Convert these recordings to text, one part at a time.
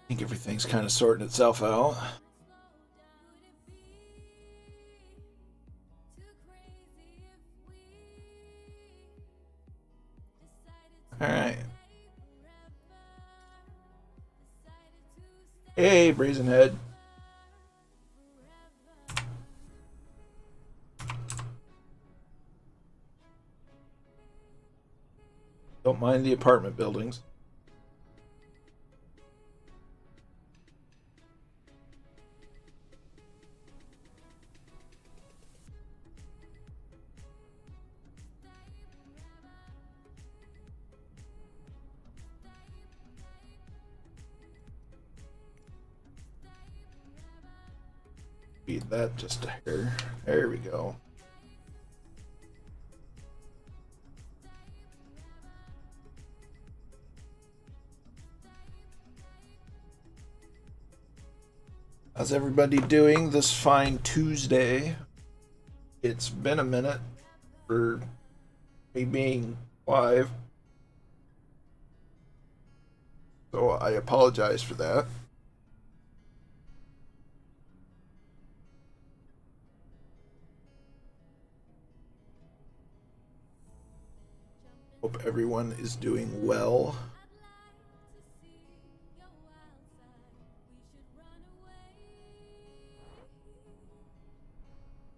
think everything's kind of sorting itself out. Alright. Hey, Brazenhead. Don't mind the apartment buildings. Feed that just a hair. There we go. How's everybody doing this fine Tuesday? It's been a minute for me being live, so I apologize for that. Hope everyone is doing well.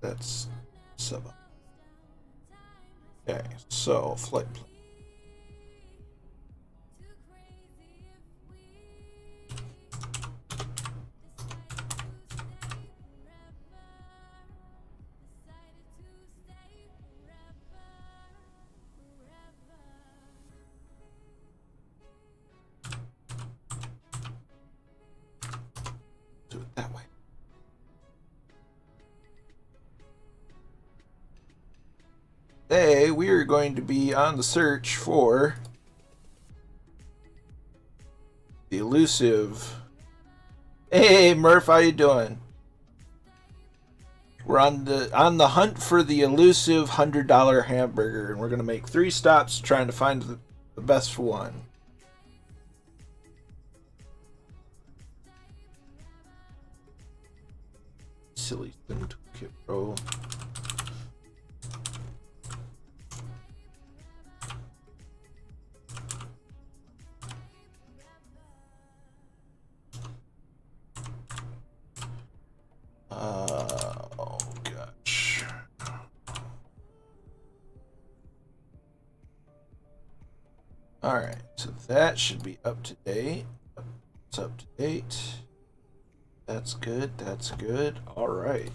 That's 7. Okay, so flight plan. Do it that way. Today we are going to be on the search for the elusive. Hey Murph, how you doing? We're on the hunt for the elusive $100 hamburger, and we're gonna make 3 stops trying to find the best one. Silly sim toolkit, bro. Oh gosh. Alright, so that should be up to date. It's up to date. That's good, that's good. Alright.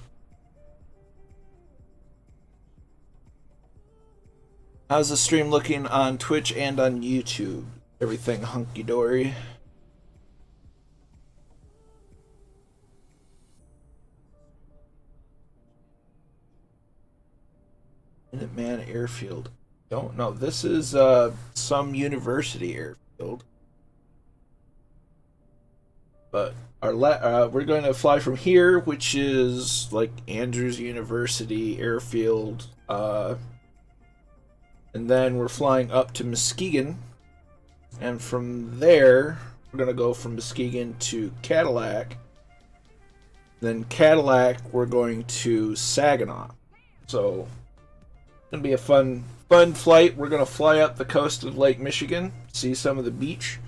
How's the stream looking on Twitch and on YouTube? Everything hunky-dory? Minuteman Airfield. Don't know. This is some university airfield. But we're going to fly from here, which is like Andrews University Airfield. And then we're flying up to Muskegon. And from there, we're going to go from Muskegon to Cadillac. Then Cadillac, we're going to Saginaw. So it's going to be a fun flight. We're going to fly up the coast of Lake Michigan, see some of the beach,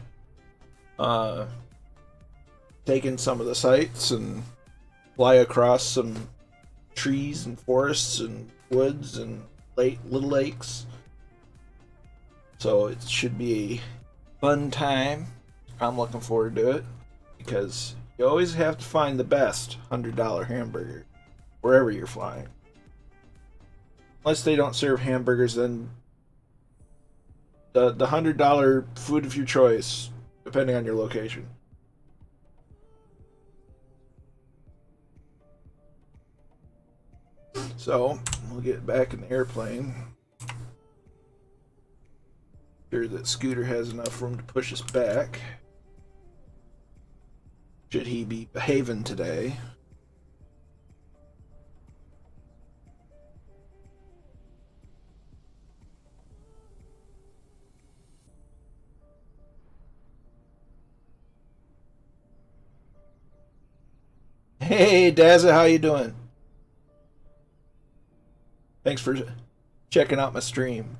take in some of the sights, and fly across some trees and forests and woods and little lakes. So it should be a fun time. I'm looking forward to it because you always have to find the best $100 hamburger wherever you're flying. Unless they don't serve hamburgers, then the $100 food of your choice, depending on your location. So we'll get back in the airplane. Sure that Scooter has enough room to push us back. Should he be behaving today? Hey, Dazza, how you doing? Thanks for checking out my stream.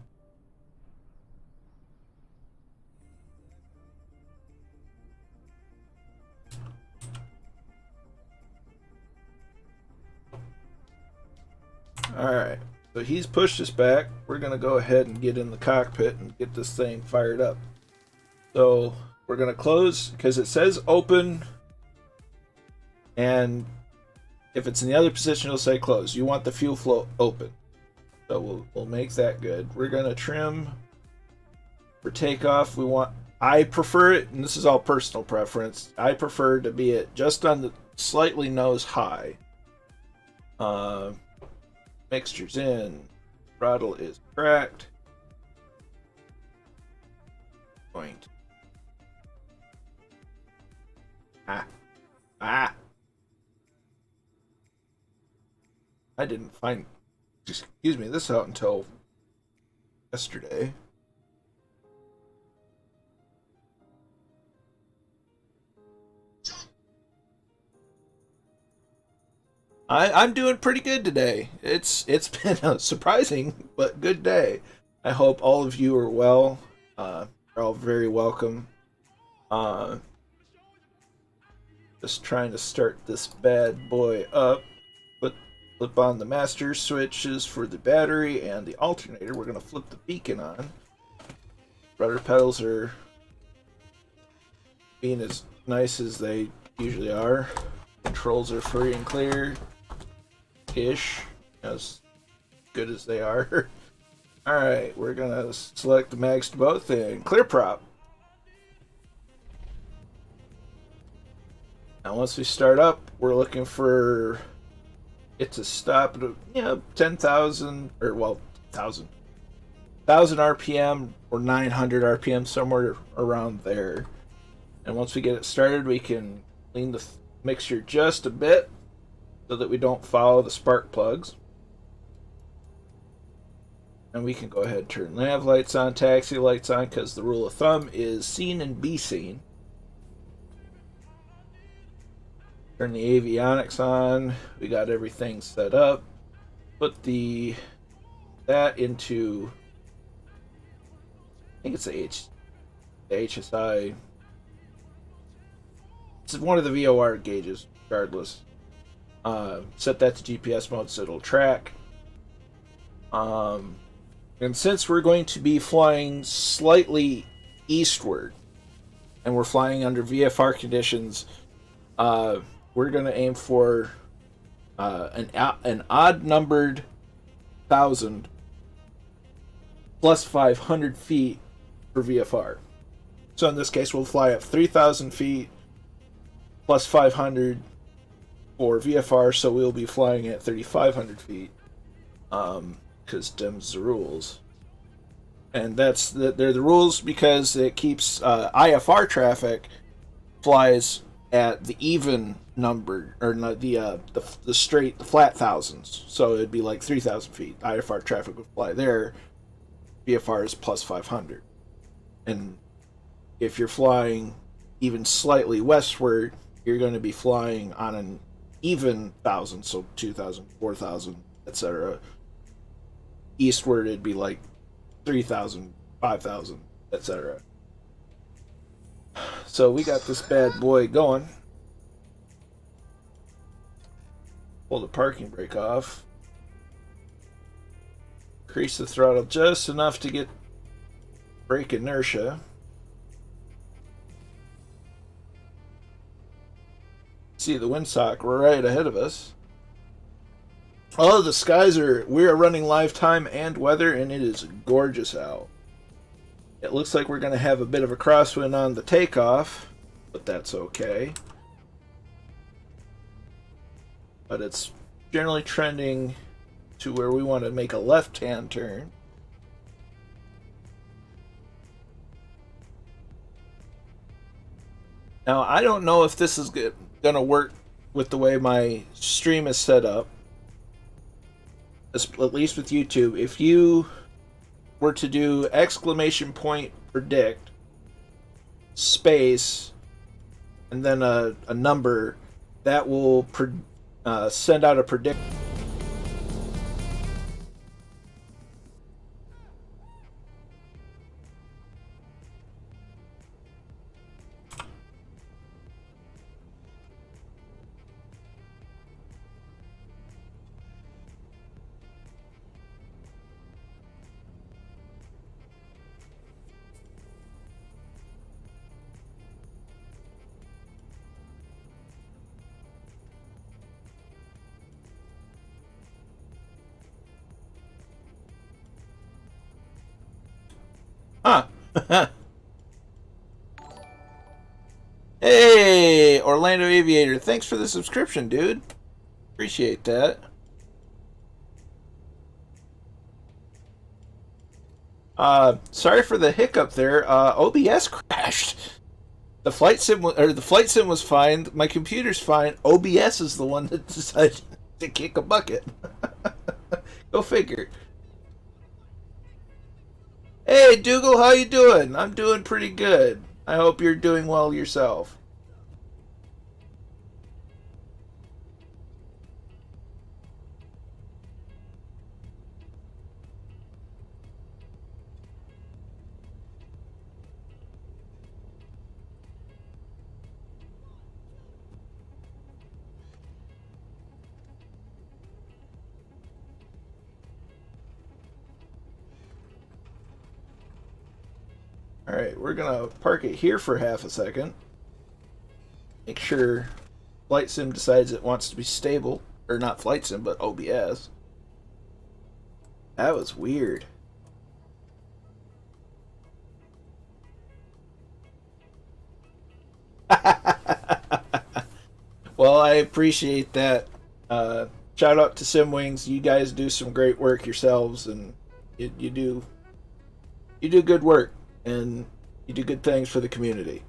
Alright, so he's pushed us back. We're going to go ahead and get in the cockpit and get this thing fired up. So we're going to close because it says open, and if it's in the other position it'll say close. You want the fuel flow open. So we'll make that good. We're going to trim for takeoff. I prefer it, and this is all personal preference, I prefer to be at just on the slightly nose high. Mixtures in. Throttle is cracked. Point. I didn't find, excuse me, this out until yesterday. I'm doing pretty good today. It's been a surprising but good day. I hope all of you are well. You're all very welcome. Just trying to start this bad boy up. Flip on the master switches for the battery and the alternator. We're going to flip the beacon on. Rudder pedals are being as nice as they usually are. Controls are free and clear. Ish. As good as they are. Alright, we're going to select the mags to both and clear prop. Now once we start up, we're looking for it to stop at 10,000 or 1,000 RPM or 900 RPM, somewhere around there. And once we get it started, we can clean the mixture just a bit so that we don't follow the spark plugs. And we can go ahead and turn nav lights on, taxi lights on, because the rule of thumb is seen and be seen. Turn the avionics on. We got everything set up. Put that into, I think it's the HSI. It's one of the VOR gauges, regardless. Set that to GPS mode so it'll track. And since we're going to be flying slightly eastward, and we're flying under VFR conditions, we're going to aim for an odd-numbered 1,000 plus 500 feet for VFR. So in this case, we'll fly up 3,000 feet plus 500 for VFR, so we'll be flying at 3,500 feet, because them's the rules. And they're the rules because it keeps IFR traffic flies at the even number, or not the flat thousands. So it'd be like 3,000 feet. IFR traffic would fly there. VFR is plus 500. And if you're flying even slightly westward, you're going to be flying on an even 1,000, so 2,000, 4,000, etc. Eastward, it'd be like 3,000, 5,000, etc. So we got this bad boy going. Pull the parking brake off. Increase the throttle just enough to get brake inertia. See the windsock right ahead of us. Oh, the skies we are running live time and weather, and it is gorgeous out. It looks like we're going to have a bit of a crosswind on the takeoff, but that's okay. But it's generally trending to where we want to make a left-hand turn. Now, I don't know if this is going to work with the way my stream is set up, at least with YouTube. If you were to do !predict space and then a number, that will send out a predict. Huh. Hey, Orlando Aviator, thanks for the subscription, dude. Appreciate that. Sorry for the hiccup there. OBS crashed. The flight sim was fine. My computer's fine. OBS is the one that decided to kick a bucket. Go figure. Hey, Dougal, how you doing? I'm doing pretty good. I hope you're doing well yourself. Alright, we're gonna park it here for half a second. Make sure Flight Sim decides it wants to be stable. Or not Flight Sim, but OBS. That was weird. Well, I appreciate that. Shout out to Simwings. You guys do some great work yourselves, and you do good work, and you do good things for the community.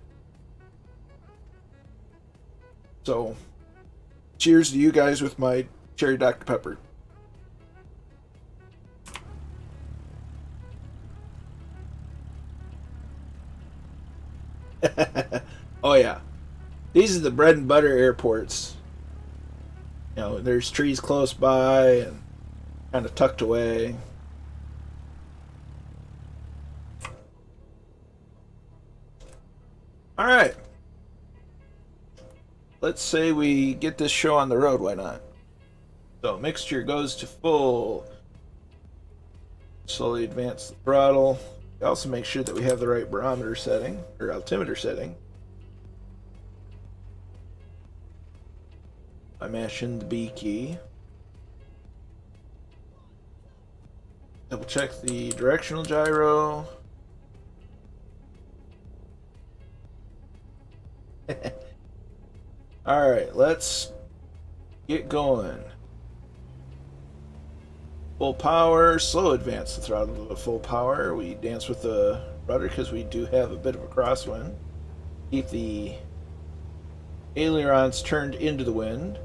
So, cheers to you guys with my cherry Dr. Pepper. Oh yeah, these are the bread and butter airports. You know, there's trees close by and kind of tucked away. All right. Let's say we get this show on the road, why not? So mixture goes to full. Slowly advance the throttle. Also make sure that we have the right barometer setting, or altimeter setting. I mash in the B key. Double check the directional gyro. Alright, let's get going. Full power, slow advance the throttle to full power. We dance with the rudder because we do have a bit of a crosswind. Keep the ailerons turned into the wind.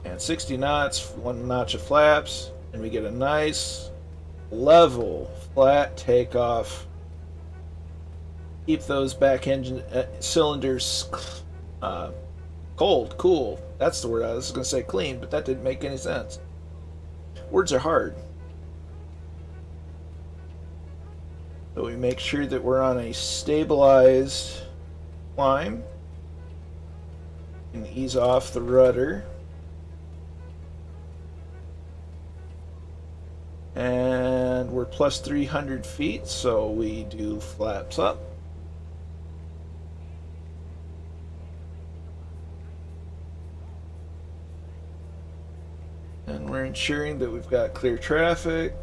And 60 knots, 1 notch of flaps, and we get a nice, level, flat takeoff. Keep those back engine cylinders cool. That's the word I was going to say, clean, but that didn't make any sense. Words are hard. So we make sure that we're on a stabilized climb. And ease off the rudder. And we're plus 300 feet, so we do flaps up. And we're ensuring that we've got clear traffic.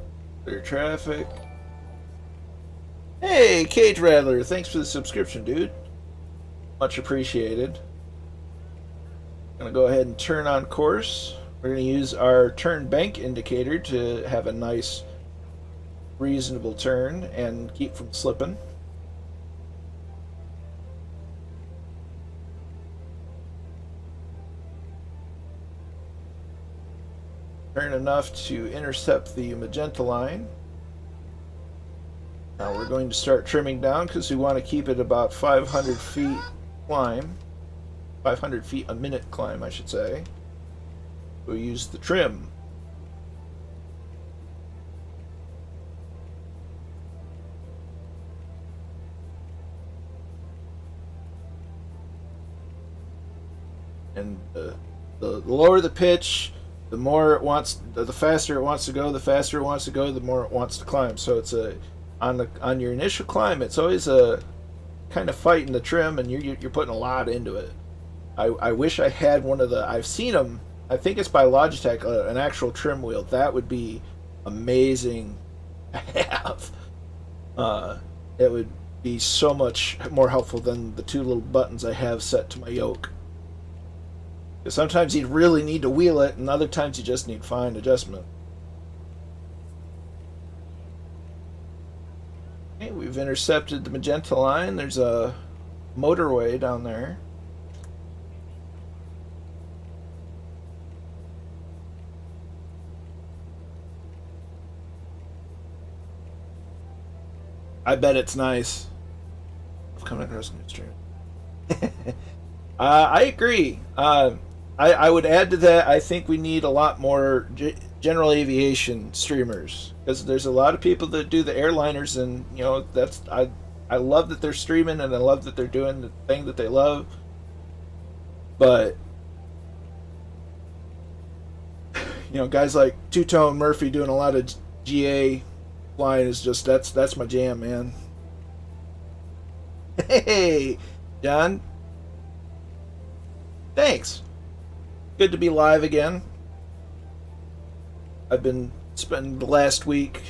Hey, Cage Rattler, thanks for the subscription, dude. Much appreciated. Gonna go ahead and turn on course. We're gonna use our turn bank indicator to have a nice, reasonable turn and keep from slipping. Turn enough to intercept the magenta line. Now we're going to start trimming down because we want to keep it about 500 feet climb, 500 feet a minute climb, I should say. We'll use the trim. And the lower the pitch, the more it wants, the faster it wants to go. The faster it wants to go, the more it wants to climb. So it's on your initial climb, it's always a kind of fighting the trim, and you're putting a lot into it. I wish I had one of the. I've seen them. I think it's by Logitech, an actual trim wheel. That would be amazing to have. It would be so much more helpful than the two little buttons I have set to my yoke. Because sometimes you really need to wheel it, and other times you just need fine adjustment. Okay, we've intercepted the magenta line. There's a motorway down there. I bet it's nice. I've come across a new stream. I agree. I would add to that. I think we need a lot more general aviation streamers, because there's a lot of people that do the airliners, and that's I love that they're streaming, and I love that they're doing the thing that they love. But guys like Two-Tone Murphy doing a lot of GA flying is just that's my jam, man. Hey, John. Thanks. Good to be live again. I've been spending the last week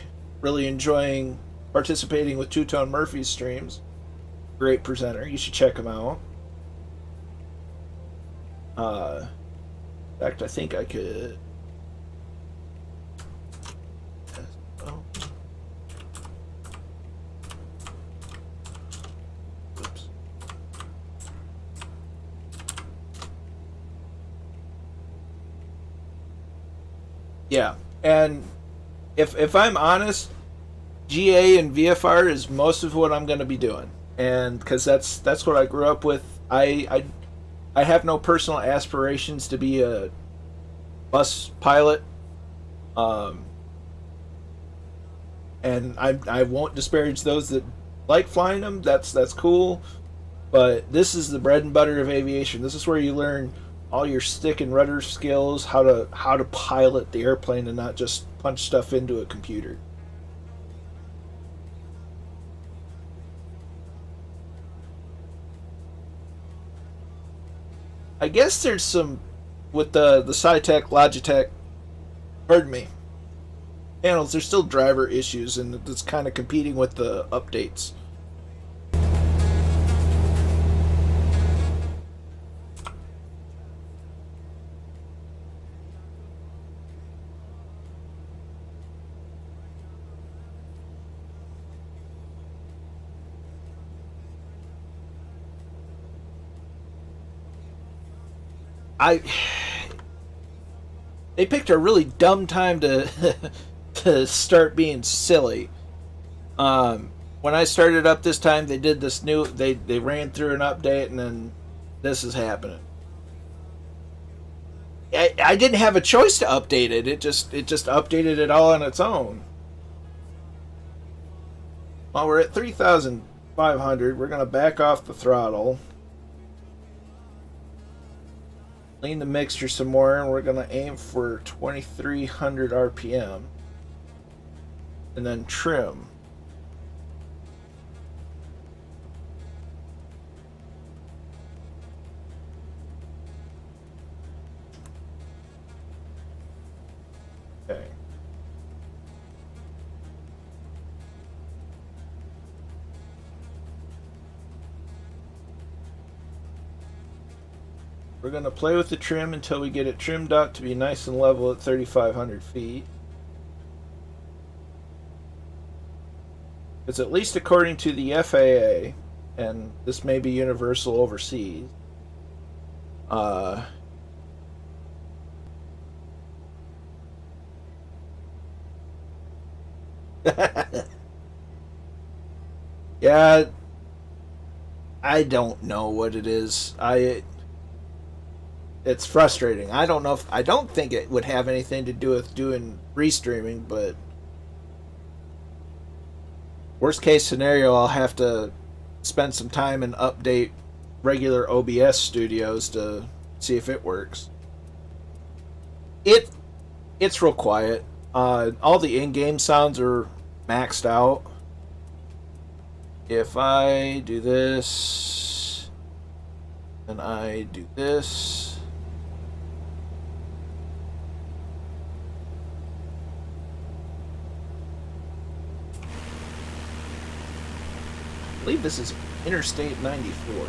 really enjoying participating with Two-Tone Murphy's streams. Great presenter. You should check him out. In fact, I think I could. Oops. Yeah, and if I'm honest, GA and VFR is most of what I'm going to be doing, and because that's what I grew up with. I have no personal aspirations to be a bus pilot, and I won't disparage those that like flying them. That's cool, but this is the bread and butter of aviation. This is where you learn all your stick and rudder skills, how to pilot the airplane and not just punch stuff into a computer. I guess there's some with the SciTech, Logitech, pardon me, panels. There's still driver issues, and it's kind of competing with the updates. They picked a really dumb time to to start being silly. When I started up this time, they did this new. They ran through an update, and then this is happening. I didn't have a choice to update it. It just updated it all on its own. Well, we're at 3,500. We're gonna back off the throttle. Lean the mixture some more, and we're going to aim for 2,300 RPM. And then trim. Okay. We're going to play with the trim until we get it trimmed out to be nice and level at 3,500 feet. It's at least according to the FAA, and this may be universal overseas. Yeah, I don't know what it is. It's frustrating. I don't think it would have anything to do with doing restreaming, but worst case scenario, I'll have to spend some time and update regular OBS studios to see if it works. It's real quiet. All the in-game sounds are maxed out. If I do this and I do this, I believe this is Interstate 94.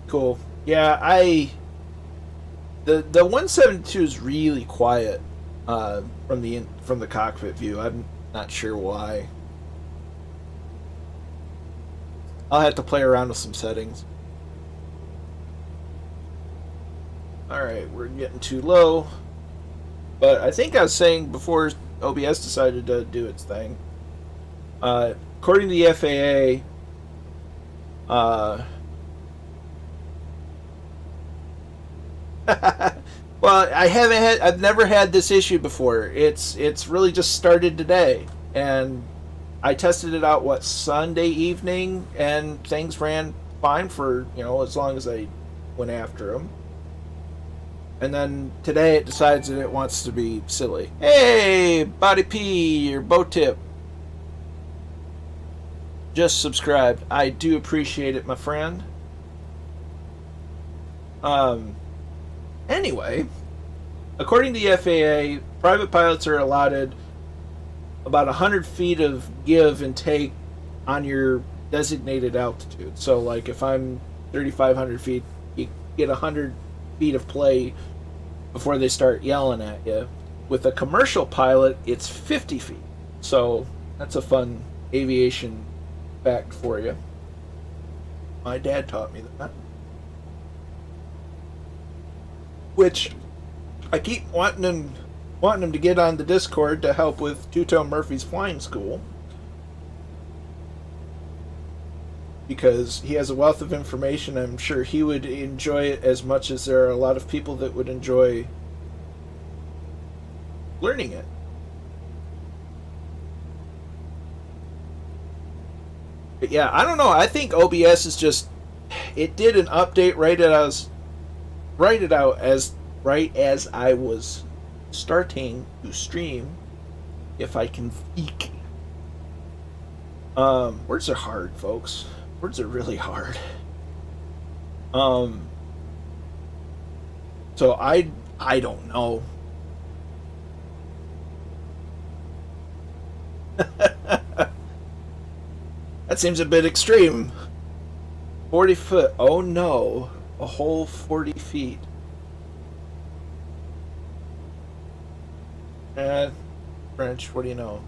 Cool. Yeah, the 172 is really quiet from the cockpit view. I'm not sure why. I'll have to play around with some settings. Alright, we're getting too low. But I think I was saying before OBS decided to do its thing. According to the FAA, well, I've never had this issue before. It's really just started today, and I tested it out Sunday evening, and things ran fine for as long as I went after them. And then today it decides that it wants to be silly. Hey, Body P or Bow Tip, just subscribed. I do appreciate it, my friend. Anyway, according to the FAA, private pilots are allotted about 100 feet of give and take on your designated altitude. So, like, if I'm 3,500 feet, you get 100 feet of play before they start yelling at you. With a commercial pilot, it's 50 feet. So, that's a fun aviation fact for you. My dad taught me that. Which I keep wanting him to get on the Discord to help with Two-Tone Murphy's flying school, because he has a wealth of information. I'm sure he would enjoy it as much as there are a lot of people that would enjoy learning it. But yeah, I don't know. I think OBS is just, it did an update right as I was starting to stream, if I can speak. Words are hard, folks. Words are really hard. So I don't know. That seems a bit extreme. 40 foot. Oh no. A whole 40 feet. French, what do you know?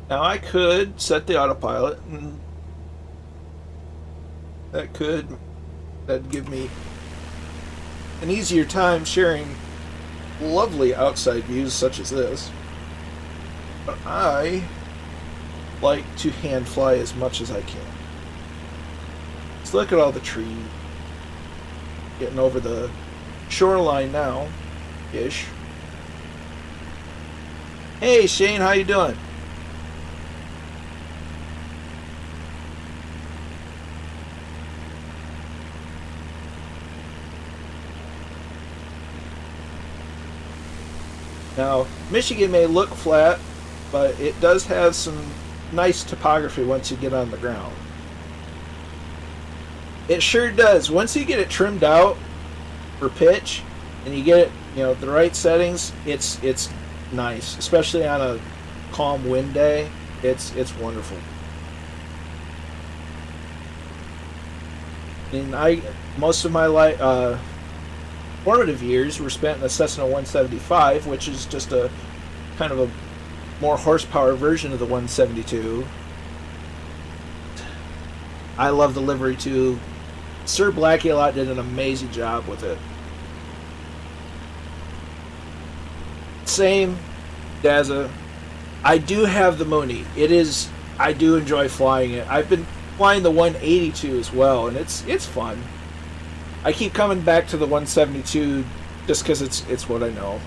Now I could set the autopilot, and that'd give me an easier time sharing lovely outside views such as this. But I like to hand fly as much as I can. Let's look at all the trees. Getting over the shoreline now, ish. Hey Shane, how you doing? Now, Michigan may look flat, but it does have some nice topography once you get on the ground. It sure does. Once you get it trimmed out for pitch, and you get it, the right settings, it's nice, especially on a calm wind day. It's wonderful. And most of my life, formative years were spent in a Cessna 175, which is just a kind of a more horsepower version of the 172. I love the livery too. Sir Blackie did an amazing job with it. Same, Daza. I do have the Mooney. I do enjoy flying it. I've been flying the 182 as well, and it's fun. I keep coming back to the 172 just because it's what I know.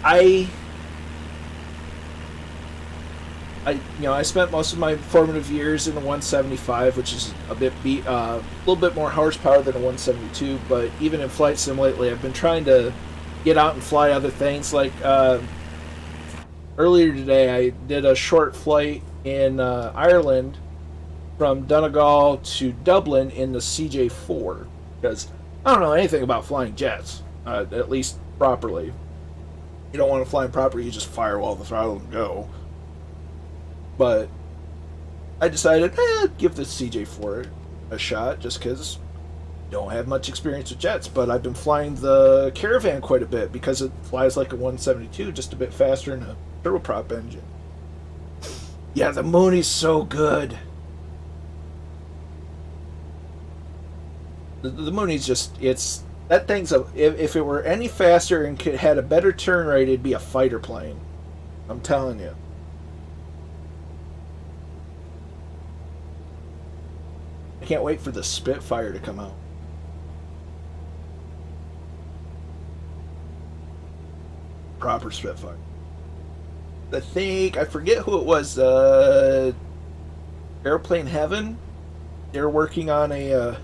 I spent most of my formative years in the 175, which is a little bit more horsepower than a 172. But even in flight sim lately, I've been trying to get out and fly other things. Like earlier today, I did a short flight in Ireland from Donegal to Dublin in the CJ4 because I don't know anything about flying jets, at least properly. You don't want to fly them properly; you just firewall the throttle and go. But I decided, give the CJ4 a shot just because I don't have much experience with jets. But I've been flying the Caravan quite a bit because it flies like a 172, just a bit faster in a turboprop engine. Yeah, the Mooney's so good. The Mooney's just, that thing's if it were any faster and had a better turn rate, it'd be a fighter plane. I'm telling you. I can't wait for the Spitfire to come out. Proper Spitfire. I forget who it was. Airplane Heaven. They're working on I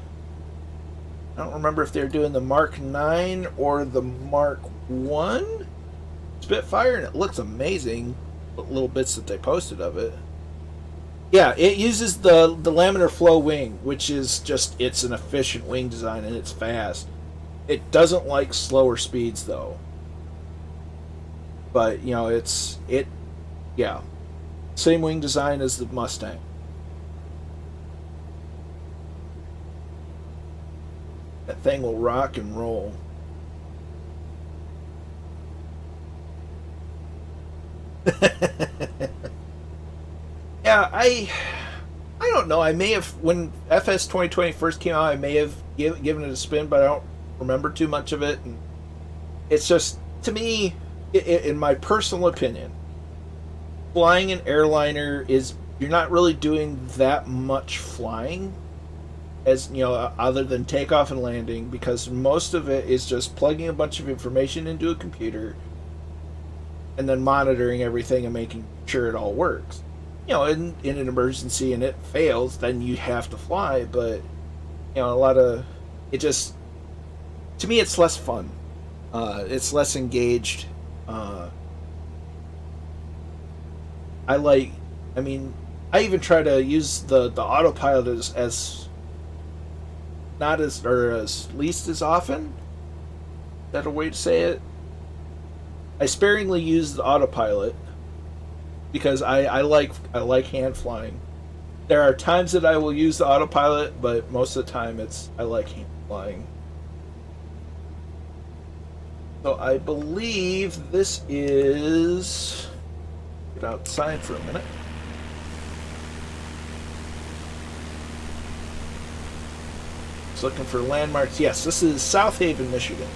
don't remember if they're doing the Mark 9 or the Mark 1 Spitfire, and it looks amazing. Little bits that they posted of it. Yeah, it uses the laminar flow wing, which is it's an efficient wing design and it's fast. It doesn't like slower speeds though. But, same wing design as the Mustang. That thing will rock and roll. Yeah, I don't know. I may have, when FS 2020 first came out, I may have given it a spin, but I don't remember too much of it. And it's just, to me, in my personal opinion, flying an airliner you're not really doing that much flying, as other than takeoff and landing, because most of it is just plugging a bunch of information into a computer and then monitoring everything and making sure it all works. In an emergency and it fails, then you have to fly. But a lot of it just, to me, it's less fun. It's less engaged. I even try to use the autopilot as not as, or as least as often. Is that a way to say it? I sparingly use the autopilot because I like hand flying. There are times that I will use the autopilot, but most of the time I like hand flying. So I believe this is, get outside for a minute. Just looking for landmarks. Yes, this is South Haven, Michigan.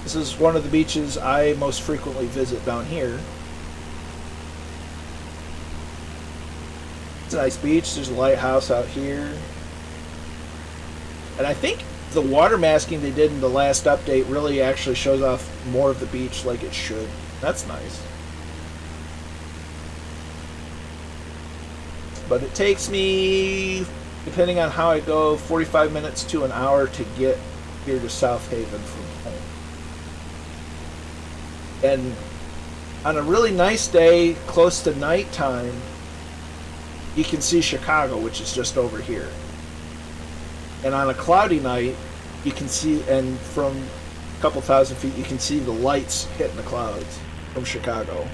This is one of the beaches I most frequently visit down here. It's a nice beach. There's a lighthouse out here. And I think the water masking they did in the last update really actually shows off more of the beach like it should. That's nice. But it takes me, depending on how I go, 45 minutes to an hour to get here to South Haven from home. And on a really nice day, close to nighttime, you can see Chicago, which is just over here. And on a cloudy night, you can see, and from a couple thousand feet, you can see the lights hitting the clouds from Chicago.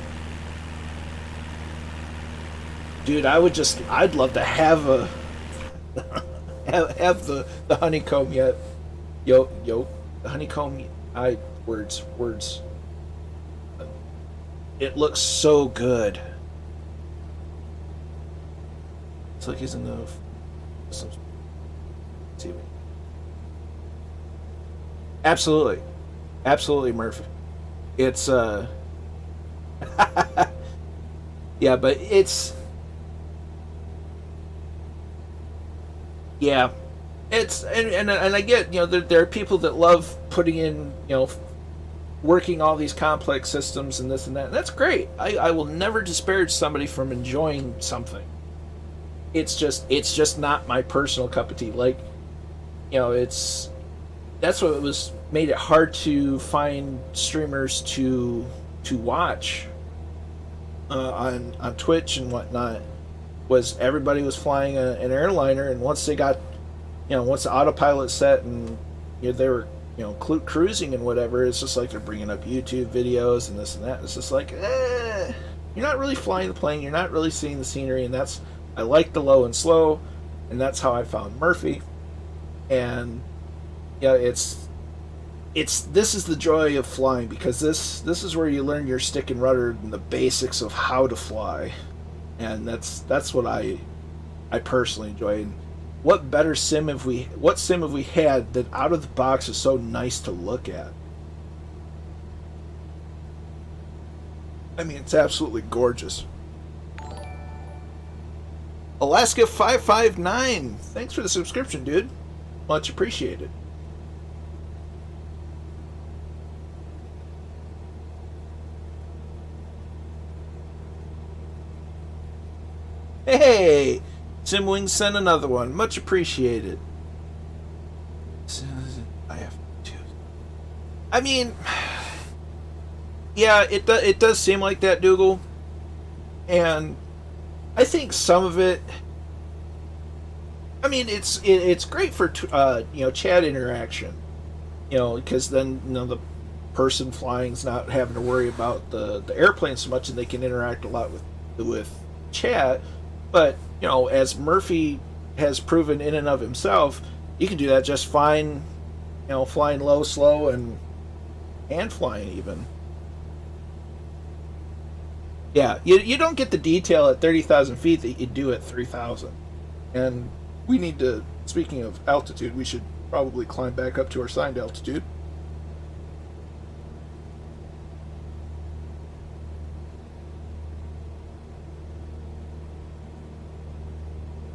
Dude, I'd love to have have the honeycomb yet. Yo, the honeycomb. Words. It looks so good. It's like he's in the. Absolutely, Murphy. It's yeah, but yeah, and I get, there are people that love putting in, working all these complex systems and this and that. And that's great. I will never disparage somebody from enjoying something. It's just not my personal cup of tea. Like, that's what made it hard to find streamers to watch on Twitch and whatnot. Was everybody was flying an airliner, and once they got, once the autopilot set and they were cruising and whatever, it's just like they're bringing up YouTube videos and this and that. It's just like, you're not really flying the plane, you're not really seeing the scenery, and I like the low and slow, and that's how I found Murphy. And this is the joy of flying, because this is where you learn your stick and rudder and the basics of how to fly, and that's what I personally enjoy. And what sim have we had that out of the box is so nice to look at? I mean, it's absolutely gorgeous. Alaska 559, thanks for the subscription, dude. Much appreciated. Hey, Simwing sent another one. Much appreciated. I have two. I mean, yeah, it does seem like that, Dougal, and I think some of it. I mean, it's great for chat interaction, because then the person flying's not having to worry about the airplane so much, and they can interact a lot with chat. But as Murphy has proven in and of himself, you can do that just fine, flying low, slow, and flying even. Yeah, you don't get the detail at 30,000 feet that you do at 3,000. And we need to, speaking of altitude, we should probably climb back up to our assigned altitude.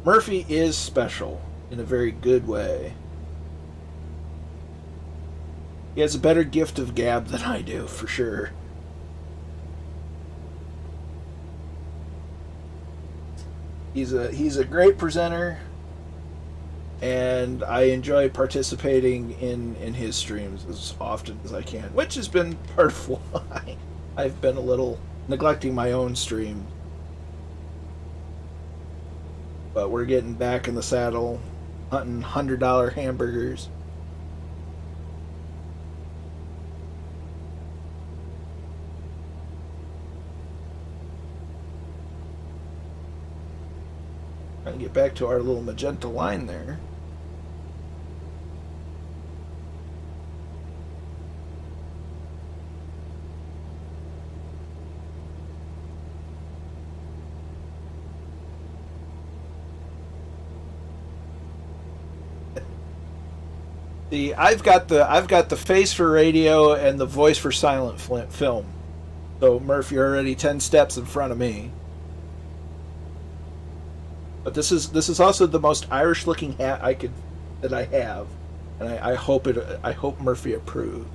Murphy is special in a very good way. He has a better gift of gab than I do, for sure. He's a great presenter, and I enjoy participating in his streams as often as I can, which has been part of why I've been a little neglecting my own stream. But we're getting back in the saddle, hunting $100 hamburgers. Trying to get back to our little magenta line there. See, I've got the face for radio and the voice for silent film. So Murph, you're already 10 steps in front of me. But this is also the most Irish looking hat that I have, and I hope Murphy approved.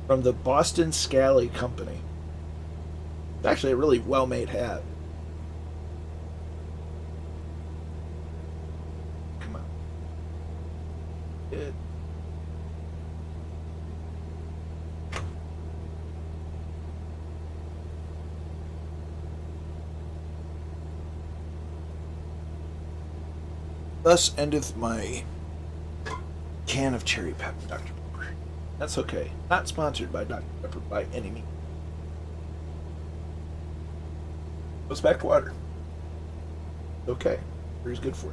From the Boston Scally Company. It's actually a really well made hat. Good. Thus endeth my can of cherry pepper, Dr. Pepper. That's okay. Not sponsored by Dr. Pepper by any means. Goes back to water. Okay. Very good for you.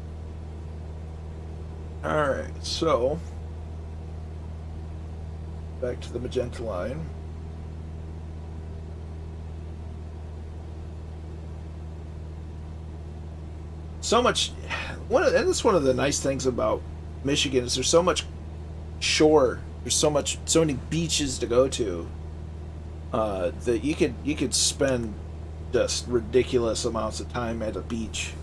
Alright, so back to the magenta line. So much, and that's one of the nice things about Michigan is there's so much shore. There's so many beaches to go to that you could spend just ridiculous amounts of time at a beach.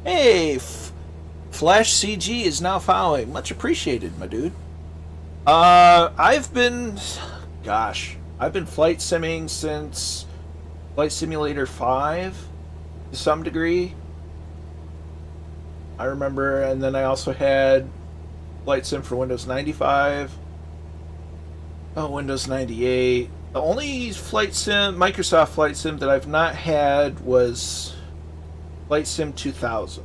Hey, Flash CG is now following. Much appreciated, my dude. I've been flight simming since Flight Simulator 5 to some degree. I remember, and then I also had Flight Sim for Windows 95. Oh, Windows 98. The only flight sim, Microsoft Flight Sim that I've not had was Flight Sim 2000.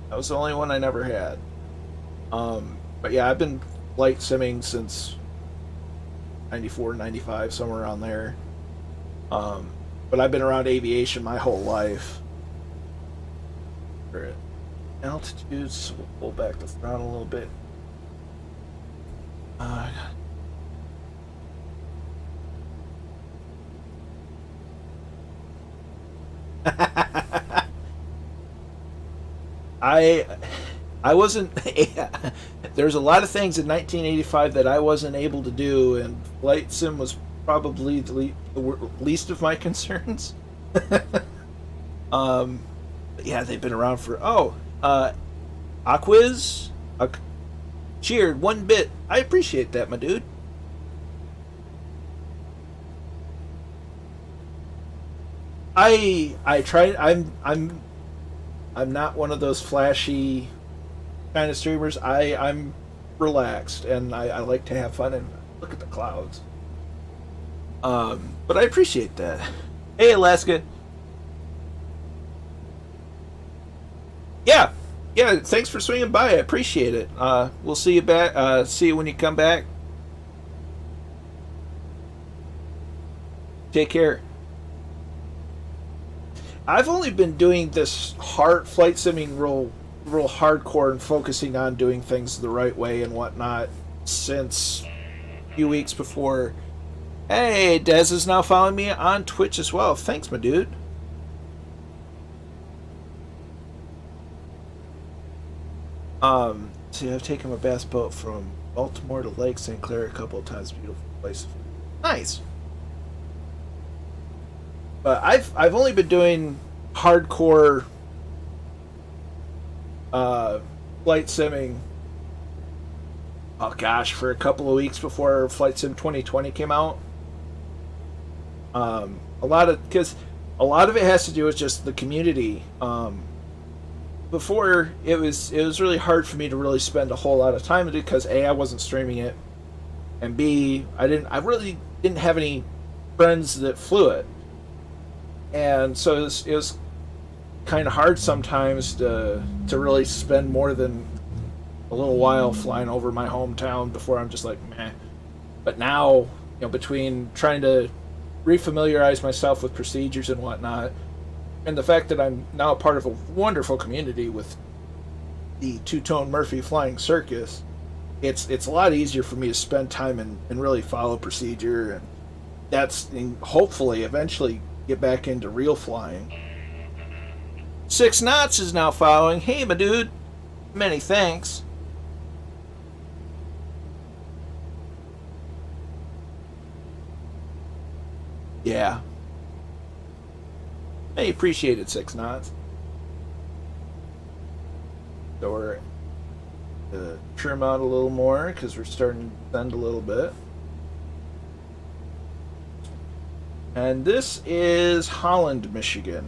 That was the only one I never had. But yeah, I've been flight simming since 94, 95, somewhere around there. But I've been around aviation my whole life. Altitudes, so we'll pull back the throttle a little bit. I wasn't. There's a lot of things in 1985 that I wasn't able to do, and Flight Sim was probably the least of my concerns. Yeah, they've been around for Aquiz, cheered 1 bit. I appreciate that, my dude. I tried. I'm not one of those flashy kind of streamers. I'm relaxed and I like to have fun and look at the clouds. But I appreciate that. Hey, Alaska. Yeah, yeah. Thanks for swinging by. I appreciate it. We'll see you back. See you when you come back. Take care. I've only been doing this hard flight simming real hardcore and focusing on doing things the right way and whatnot since a few weeks before. Hey, Dez is now following me on Twitch as well. Thanks, my dude. See, I've taken my bass boat from Baltimore to Lake St. Clair a couple of times. Beautiful place. Nice. But I've only been doing hardcore flight simming. Oh gosh, for a couple of weeks before Flight Sim 2020 came out. Because a lot of it has to do with just the community. Before it was really hard for me to really spend a whole lot of time with it because A, I wasn't streaming it, and B, I really didn't have any friends that flew it. And so it was kind of hard sometimes to really spend more than a little while flying over my hometown before I'm just like, meh. But now, between trying to refamiliarize myself with procedures and whatnot, and the fact that I'm now a part of a wonderful community with the Two-Tone Murphy Flying Circus, it's a lot easier for me to spend time and really follow procedure, and hopefully eventually get back into real flying. 6 Knots is now following. Hey, my dude. Many thanks. Yeah. I appreciate it, 6 Knots. So we're trim out a little more because we're starting to bend a little bit. And this is Holland, Michigan.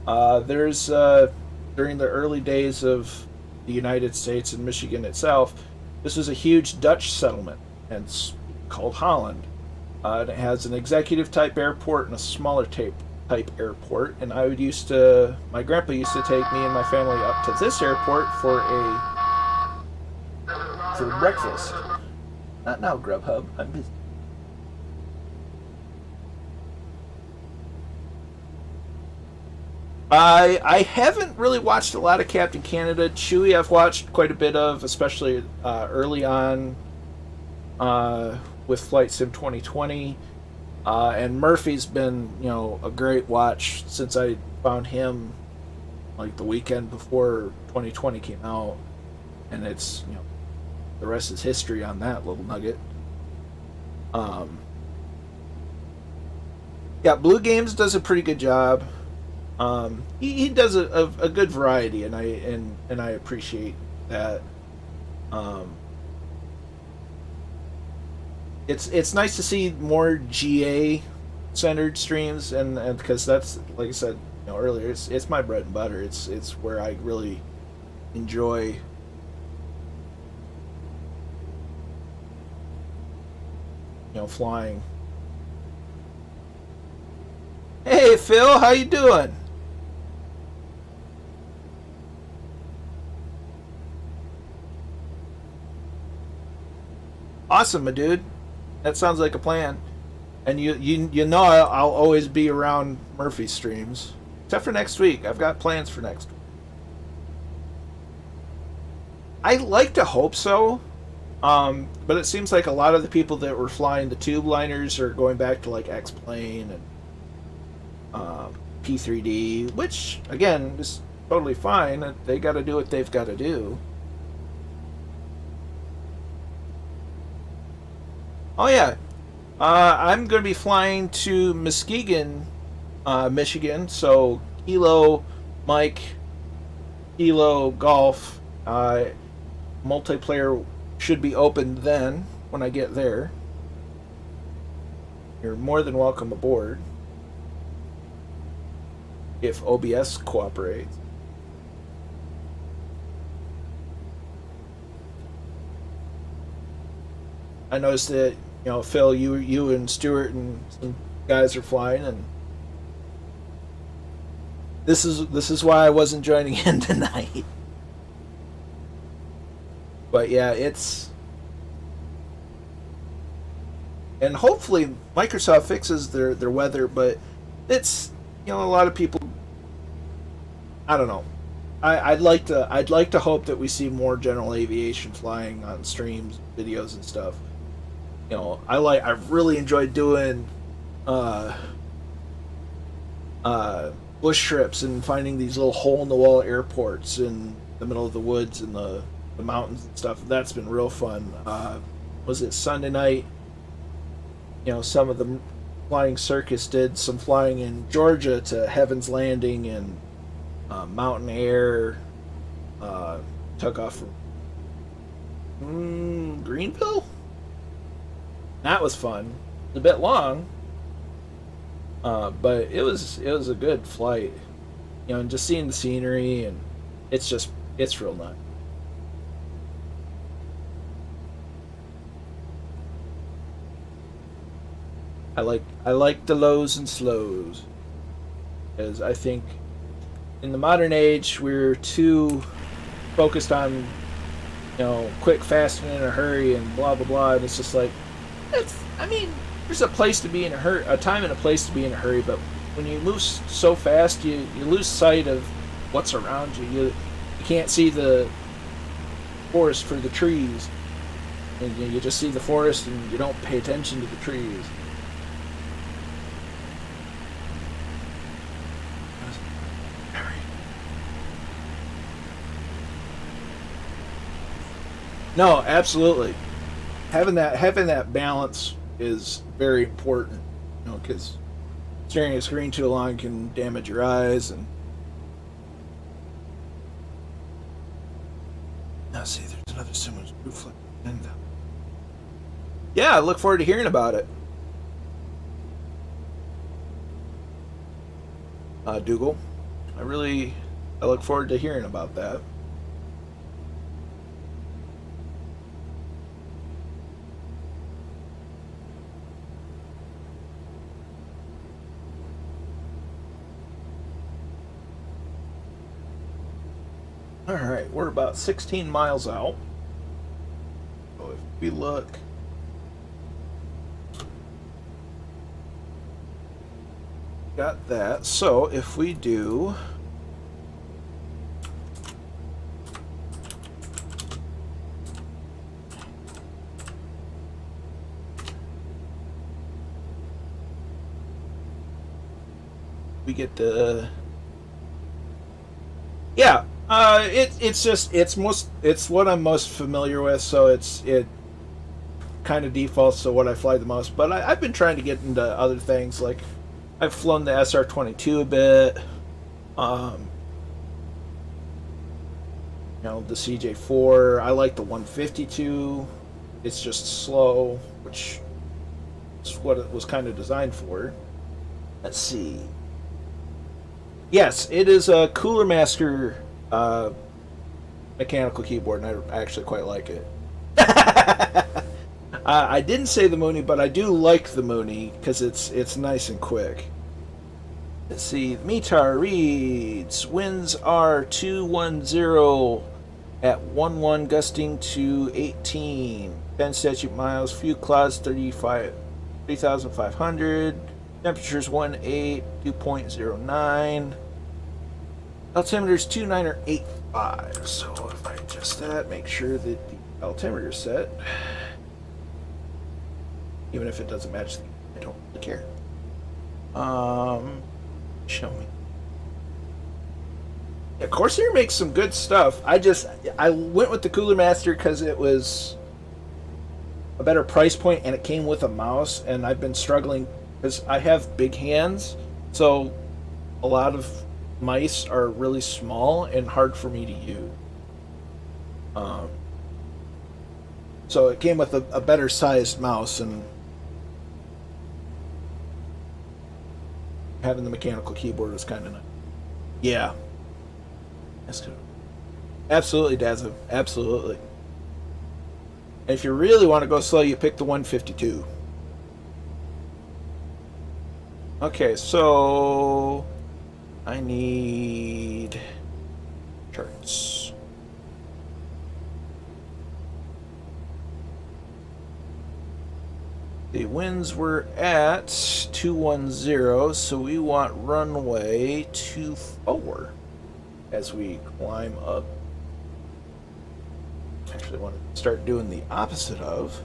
There's during the early days of the United States and Michigan itself, this was a huge Dutch settlement, and it's called Holland. And it has an executive type airport and a smaller type airport. And my grandpa used to take me and my family up to this airport for breakfast. Not now, Grubhub. I'm busy. I haven't really watched a lot of Captain Canada. Chewie I've watched quite a bit of, especially early on with Flight Sim 2020. And Murphy's been, a great watch since I found him like the weekend before 2020 came out. And it's, the rest is history on that little nugget. Yeah, Blue Games does a pretty good job. He does a good variety, and I appreciate that. It's nice to see more GA centered streams, and because that's, like I said earlier, it's my bread and butter. It's where I really enjoy flying. Hey Phil, how you doing? Awesome, my dude. That sounds like a plan. And you know I'll always be around Murphy streams, except for next week. I've got plans for next week. I like to hope so, but it seems like a lot of the people that were flying the tube liners are going back to like X-Plane and P3D, which again is totally fine. They got to do what they've got to do. Oh yeah, I'm going to be flying to Muskegon, Michigan. So Kilo, Mike, Kilo, Golf. Multiplayer should be open then when I get there. You're more than welcome aboard if OBS cooperates. I noticed that Phil, you and Stuart and some guys are flying, and this is why I wasn't joining in tonight. But yeah, and hopefully Microsoft fixes their weather, but it's a lot of people. I don't know. I'd like to hope that we see more general aviation flying on streams, videos, and stuff. I've really enjoyed doing bush trips and finding these little hole in the wall airports in the middle of the woods and the mountains and stuff. That's been real fun. Was it Sunday night? Some of the flying circus did some flying in Georgia to Heaven's Landing and Mountain Air. Took off from Greenville. That was fun. It was a bit long, but it was a good flight. And just seeing the scenery, and it's real nice. I like the lows and slows, as I think in the modern age we're too focused on quick, fast, and in a hurry, and blah blah blah. And it's just like there's a place to be in a hurry, a time and a place to be in a hurry. But when you move so fast, you lose sight of what's around you. You can't see the forest for the trees, and you just see the forest, and you don't pay attention to the trees. No, absolutely. Having that balance is very important. Because staring at a screen too long can damage your eyes. And now see, there's another someone's roof. And yeah, I look forward to hearing about it. Dougal, I look forward to hearing about that. Alright, we're about 16 miles out. So if we look... Got that. So if we do we get to. Yeah, it's what I'm most familiar with, so it kind of defaults to what I fly the most. But I've been trying to get into other things, like I've flown the SR-22 a bit, the CJ4. I like the 152. It's just slow, which is what it was kind of designed for. Let's see. Yes, it is a Cooler Master mechanical keyboard, and I actually quite like it. I didn't say the Mooney, but I do like the Mooney because it's nice and quick. Let's see. METAR reads winds are 210 at 11 gusting to 18. 10 statute miles. Few clouds 3,500. Temperatures 18, 2.09. Altimeter's 29 or 85. So if I adjust that, make sure that the altimeter's set. Even if it doesn't match, I don't really care. Show me. Yeah, Corsair makes some good stuff. I went with the Cooler Master because it was a better price point and it came with a mouse, and I've been struggling because I have big hands, so a lot of mice are really small and hard for me to use. So it came with a better sized mouse, and having the mechanical keyboard was kind of nice. Yeah. That's good. Absolutely, Dazza. Absolutely. And if you really want to go slow, you pick the 152. Okay, so I need charts. The winds were at 210, so we want runway 24 as we climb up. Actually, I want to start doing the opposite of.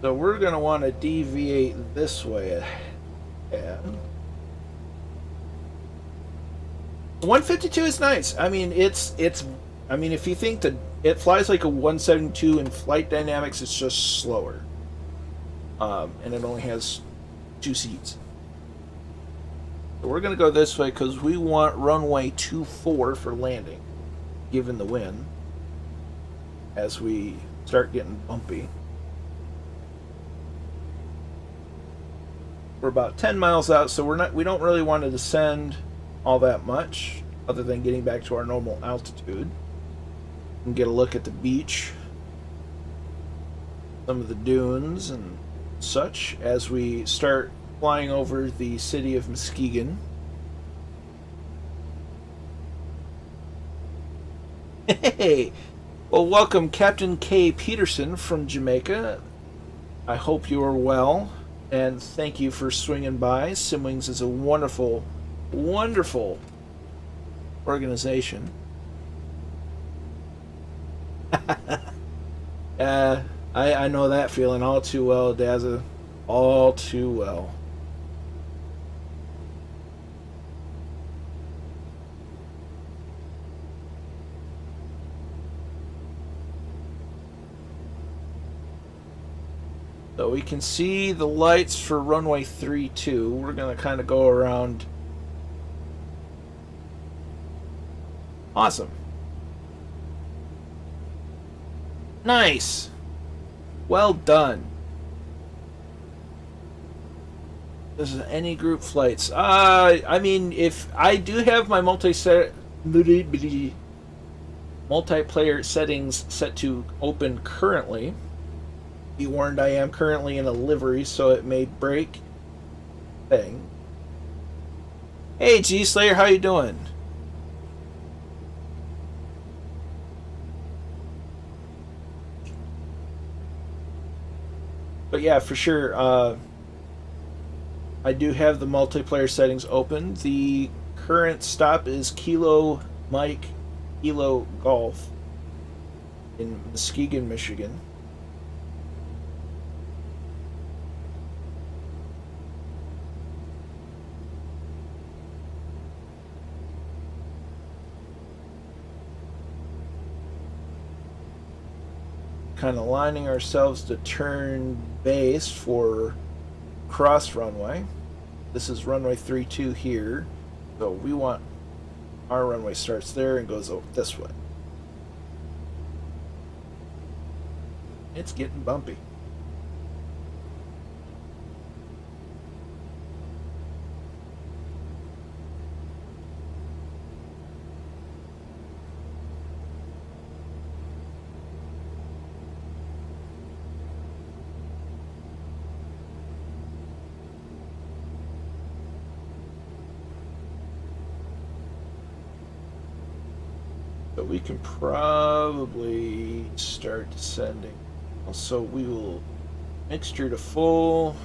So we're going to want to deviate this way. And the 152 is nice. I mean, if you think that it flies like a 172 in flight dynamics, it's just slower. And it only has 2 seats. So we're going to go this way because we want runway 24 for landing, given the wind, as we start getting bumpy. We're about 10 miles out, so we don't really want to descend all that much, other than getting back to our normal altitude. And get a look at the beach, some of the dunes and such, as we start flying over the city of Muskegon. Hey! Well, welcome Captain K. Peterson from Jamaica. I hope you are well, and thank you for swinging by. Simwings is a wonderful, wonderful organization. I know that feeling all too well, Dazza. All too well. So we can see the lights for runway 32. We're going to kind of go around. Awesome. Nice. Well done. This is any group flights. I mean, if I do have my multiplayer settings set to open currently. Be warned, I am currently in a livery, so it may break thing. Hey, G Slayer, how you doing? But yeah, for sure, I do have the multiplayer settings open. The current stop is Kilo Mike Kilo Golf in Muskegon, Michigan. kind of lining ourselves to turn base for cross runway. This is runway 32 here, so we want our runway starts there and goes over this way. It's getting bumpy. But we can probably start descending. So we will mixture to full,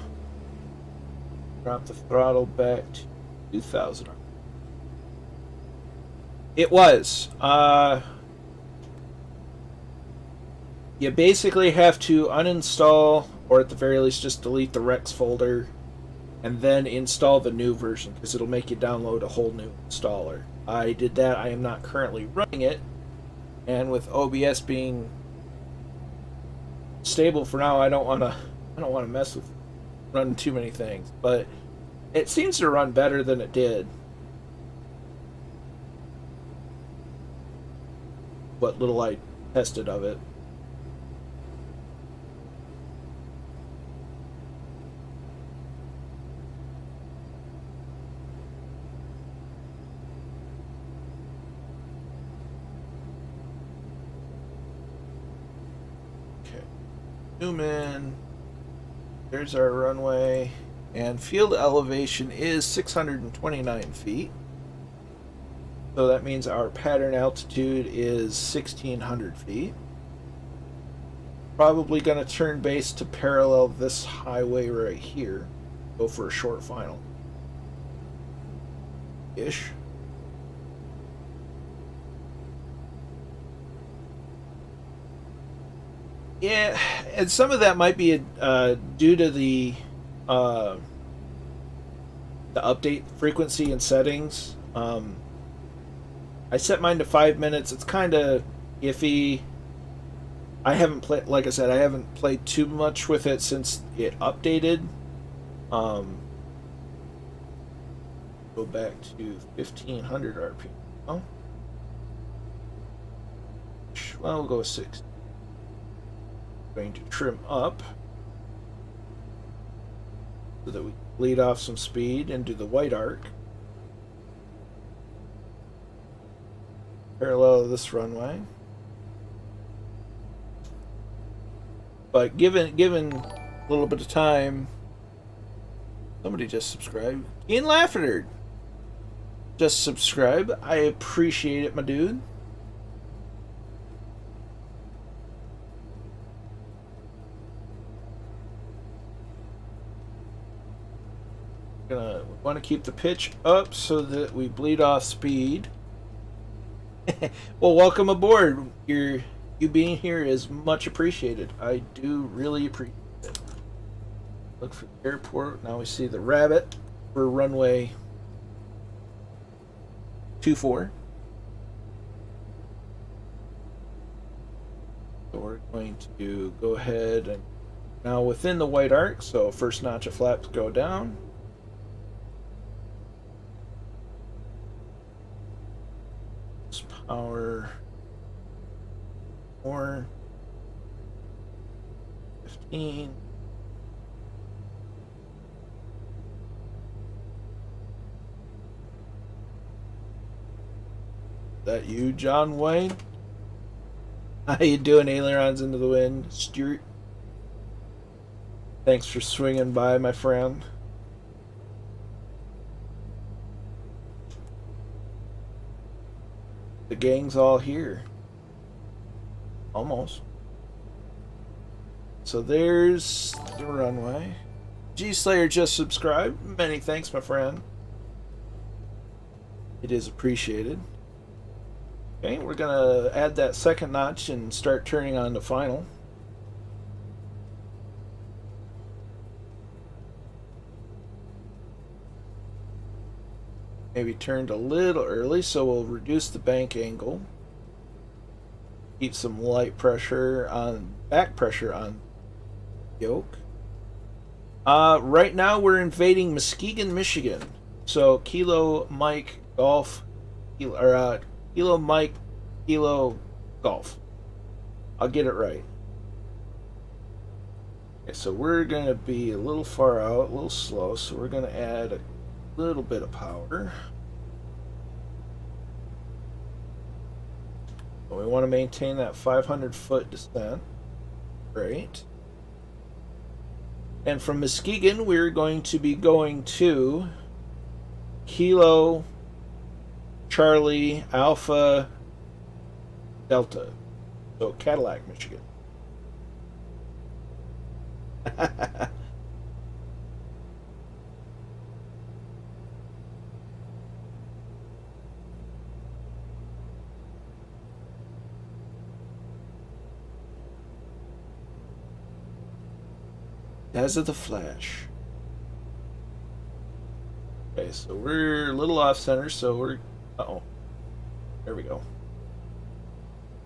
drop the throttle back to 2,000. It was. You basically have to uninstall, or at the very least just delete the Rex folder, and then install the new version, because it'll make you download a whole new installer. I did that. I am not currently running it, and with OBS being stable for now, I don't want to mess with running too many things. But it seems to run better than it did. What little I tested of it. Zoom in. There's our runway, and field elevation is 629 feet. So that means our pattern altitude is 1,600 feet. Probably going to turn base to parallel this highway right here. Go for a short final. Ish. Yeah, and some of that might be due to the update frequency and settings. I set mine to 5 minutes. It's kind of iffy. I haven't played, like I said, I haven't played too much with it since it updated. Go back to 1,500 RPM. Oh, well, we'll go with 6. Going to trim up so that we bleed off some speed and do the white arc parallel to this runway. But given a little bit of time, somebody just subscribed. Ian Lafferty just subscribe. I appreciate it, my dude. We want to keep the pitch up so that we bleed off speed. Well, welcome aboard. You being here is much appreciated. I do really appreciate it. Look for the airport. Now we see the rabbit for runway 24. So we're going to go ahead and now within the white arc. So first notch of flaps go down. Power 4, 15. That you, John Wayne? How you doing, ailerons into the wind, Stuart? Thanks for swinging by, my friend. The gang's all here. Almost. So there's the runway. G Slayer just subscribed. Many thanks, my friend. It is appreciated. Okay, we're gonna add that second notch and start turning on the final. Maybe turned a little early, so we'll reduce the bank angle. Keep some light pressure on back pressure on yoke. Right now we're invading Muskegon, Michigan. So Kilo Mike Golf, Kilo Mike Kilo Golf. I'll get it right. Okay, so we're gonna be a little far out, a little slow. So we're gonna add a little bit of power. We want to maintain that 500-foot descent. Great. And from Muskegon, we're going to be going to Kilo Charlie Alpha Delta. So Cadillac, Michigan. As of the Flash. Okay, so we're a little off center, so we're... Uh-oh. There we go.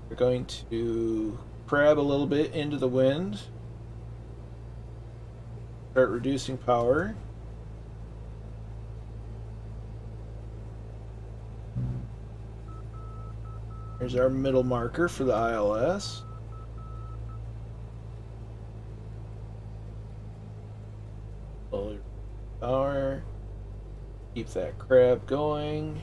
We're going to crab a little bit into the wind. Start reducing power. Here's our middle marker for the ILS. Slowly power. Keep that crab going.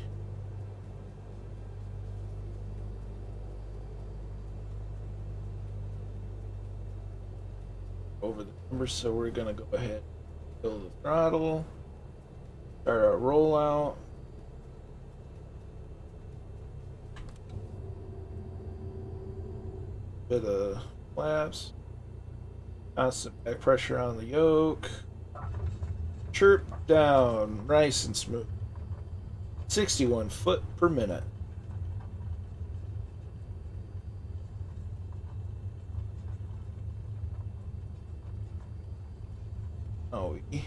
Over the numbers, so we're gonna go ahead and fill the throttle. Start our rollout. Bit of flaps. Constant back pressure on the yoke. Chirp down, nice and smooth. 61 foot per minute. Oh, we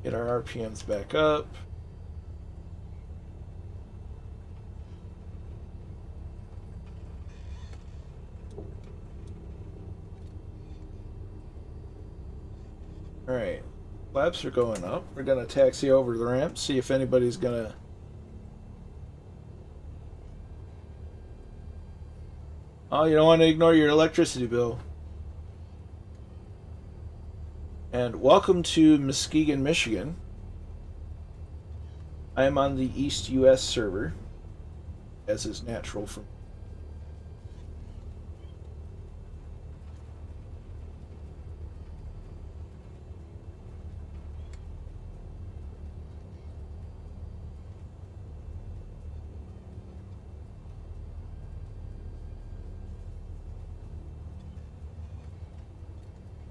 get our RPMs back up. All right. Flaps are going up. We're going to taxi over the ramp, see if anybody's going to... Oh, you don't want to ignore your electricity bill. And welcome to Muskegon, Michigan. I am on the East US server, as is natural for me.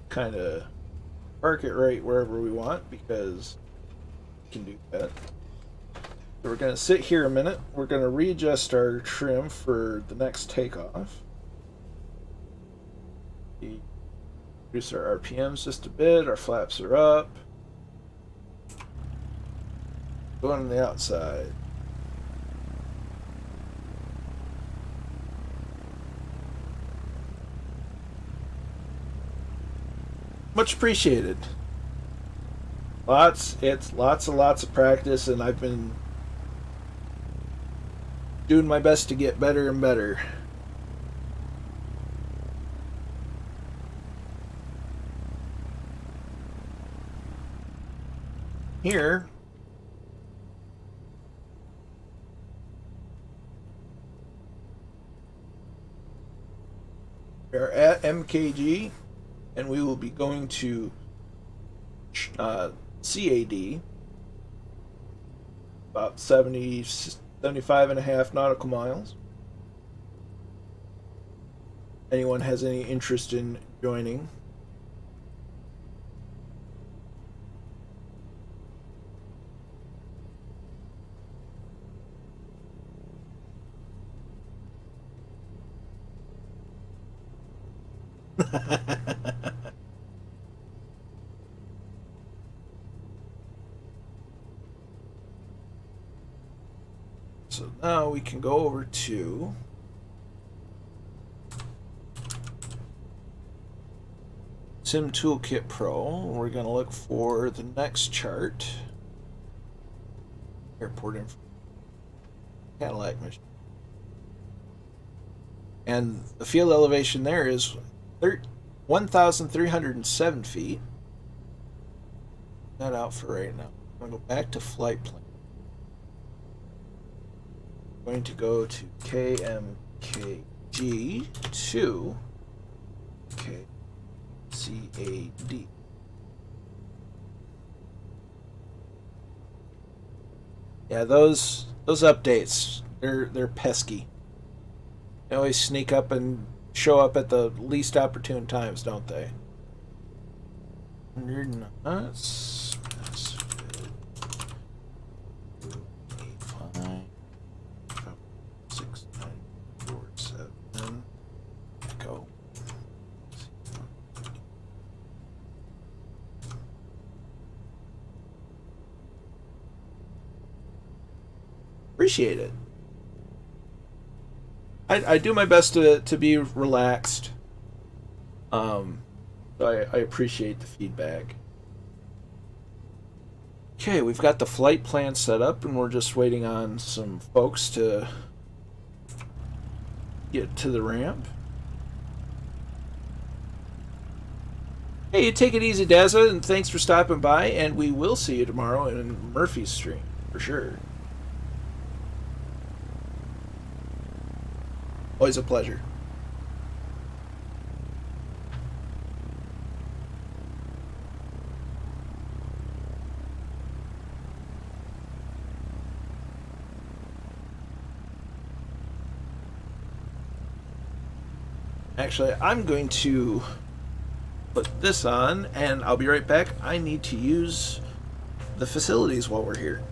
Kind of park it right wherever we want because we can do that. So we're going to sit here a minute. We're going to readjust our trim for the next takeoff. Reduce our RPMs just a bit. Our flaps are up. Going on the outside. Much appreciated. Lots and lots of practice, and I've been doing my best to get better and better. Here, we are at MKG. And we will be going to CAD, about 75 and a half nautical miles. Anyone has any interest in joining? So now we can go over to Sim Toolkit Pro. We're going to look for the next chart. Airport info. Cadillac mission. And the field elevation there is 1,307 feet. Not out for right now. I'm going to go back to flight plan. I'm going to go to KMKG to KCAD. Yeah, those updates, they're pesky. They always sneak up and show up at the least opportune times, don't they? 100 knots. 6947. Go. Appreciate it. I do my best to be relaxed. So I appreciate the feedback. Okay, we've got the flight plan set up, and we're just waiting on some folks to get to the ramp. Hey, you take it easy, Dazza, and thanks for stopping by, and we will see you tomorrow in Murphy's stream, for sure. Always a pleasure. Actually, I'm going to put this on, and I'll be right back. I need to use the facilities while we're here.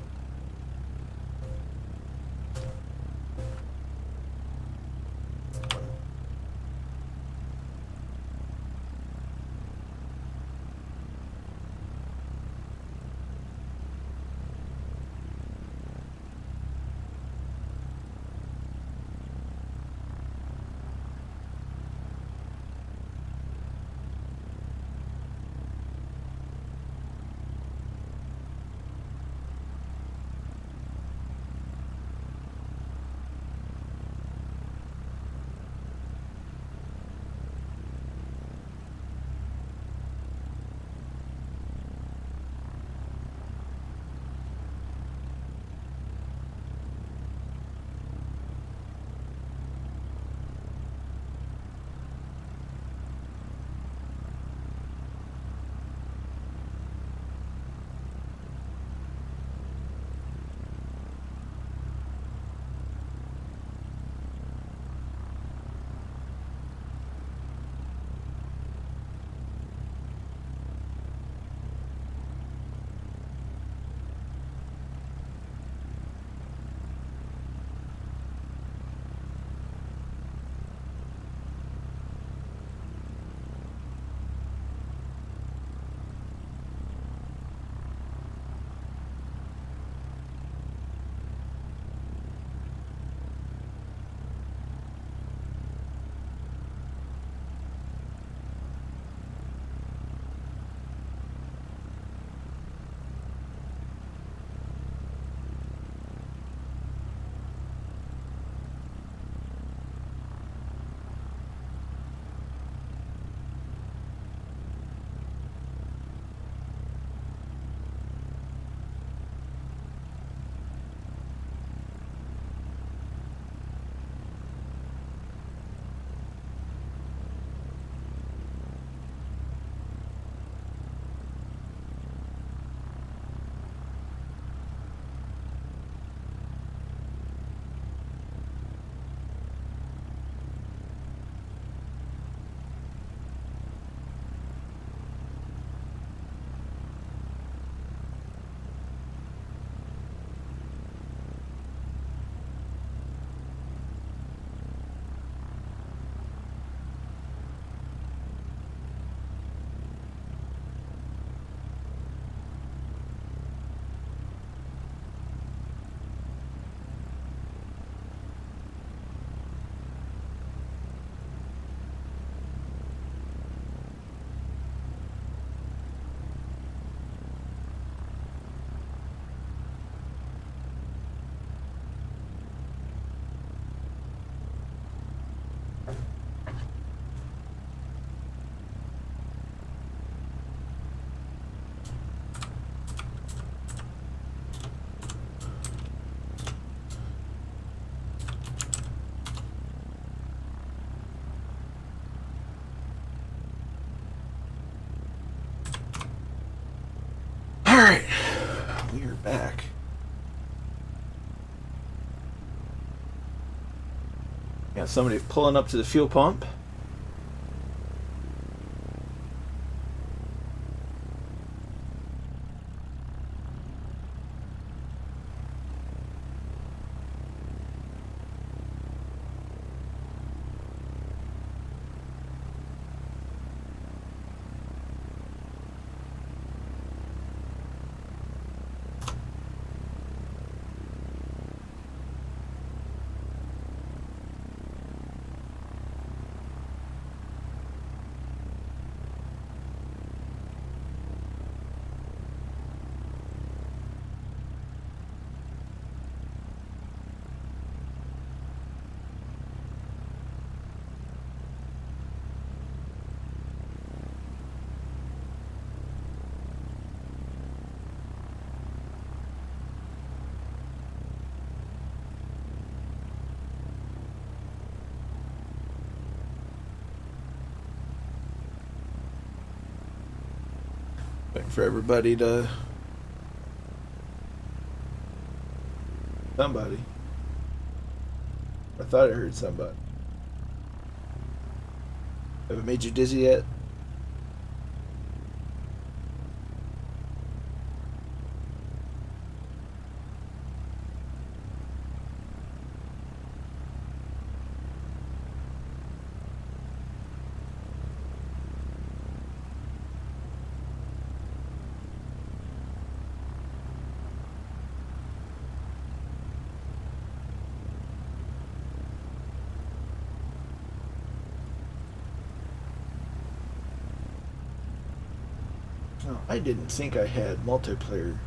back. Got somebody pulling up to the fuel pump. Waiting for everybody to... Somebody. I thought I heard somebody. Have it made you dizzy yet? Oh, I didn't think I had multiplayer.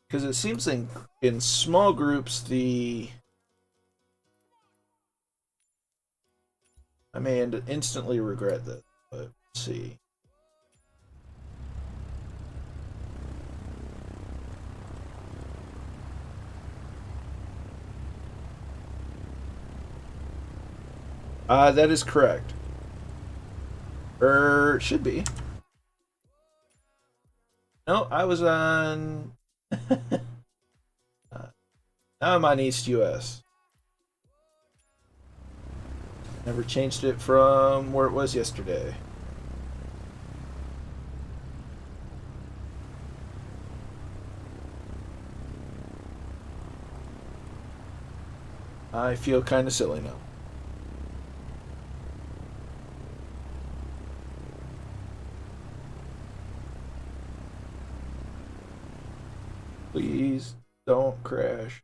Because it seems like in small groups, I may instantly regret that, but let's see. That is correct. Should be. No, I was on... now I'm on East US. Never changed it from where it was yesterday. I feel kind of silly now. Please don't crash.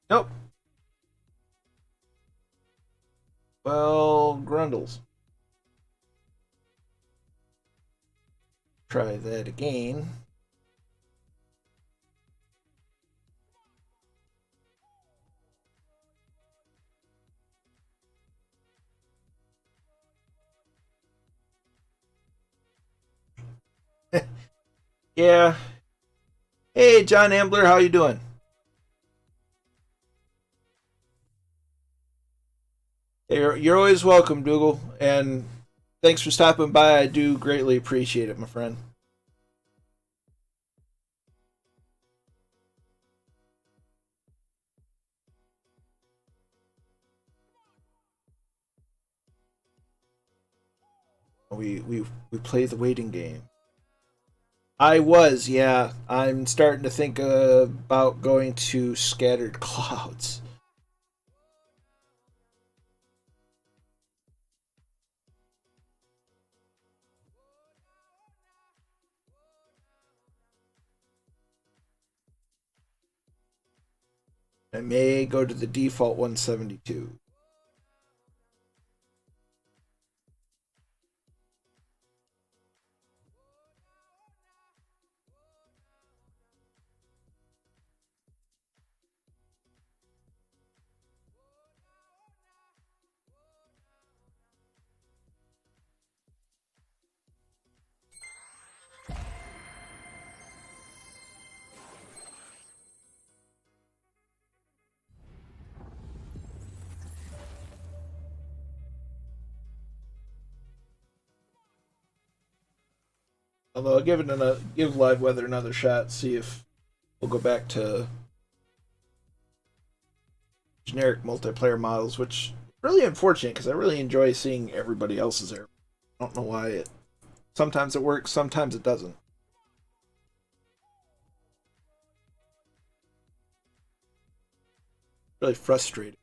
Nope. Well, Grundles. Try that again. Yeah. Hey, John Ambler, how you doing? You're always welcome, Dougal, and thanks for stopping by. I do greatly appreciate it, my friend. We play the waiting game. I was, yeah. I'm starting to think about going to Scattered Clouds. I may go to the default 172. Although I'll give live weather another shot, see if we'll go back to generic multiplayer models, which is really unfortunate because I really enjoy seeing everybody else's air. I don't know why it. Sometimes it works, sometimes it doesn't. Really frustrating.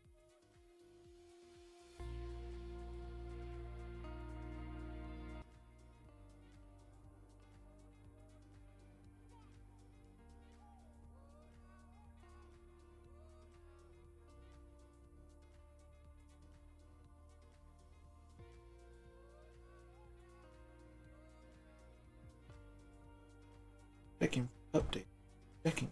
Checking update. Checking.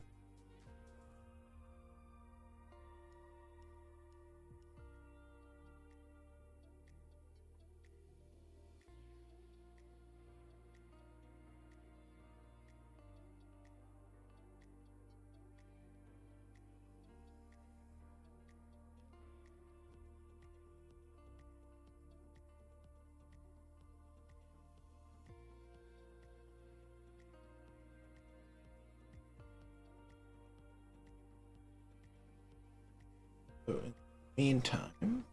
So in the meantime,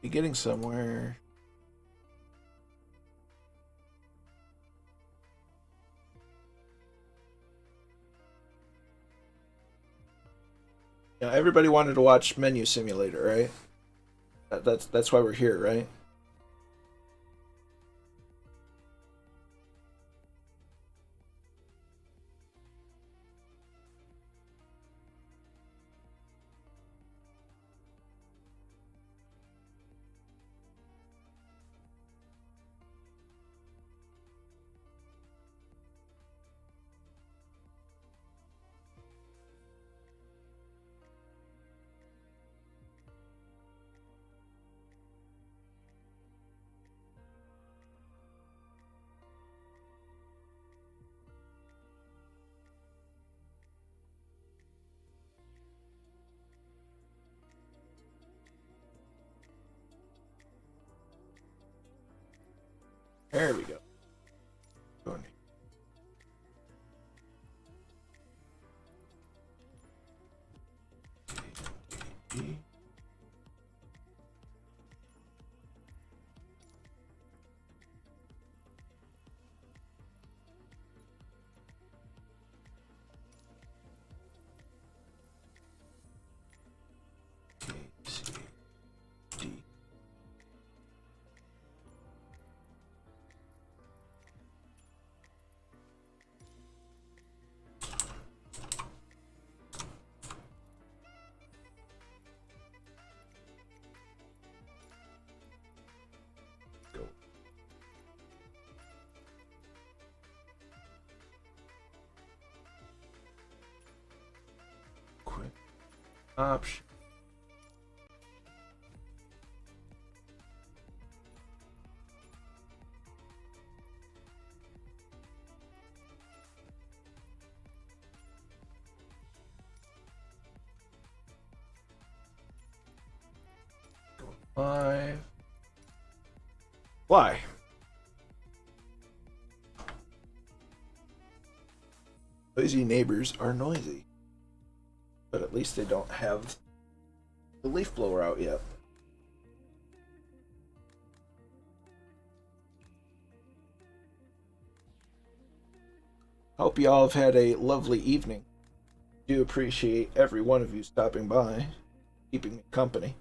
be getting somewhere. Yeah, everybody wanted to watch Menu Simulator, right? That's why we're here, right? There we go. Going. Quick option. Five. Why? Noisy neighbors are noisy. But at least they don't have the leaf blower out yet. Hope you all have had a lovely evening. Do appreciate every one of you stopping by, keeping me company.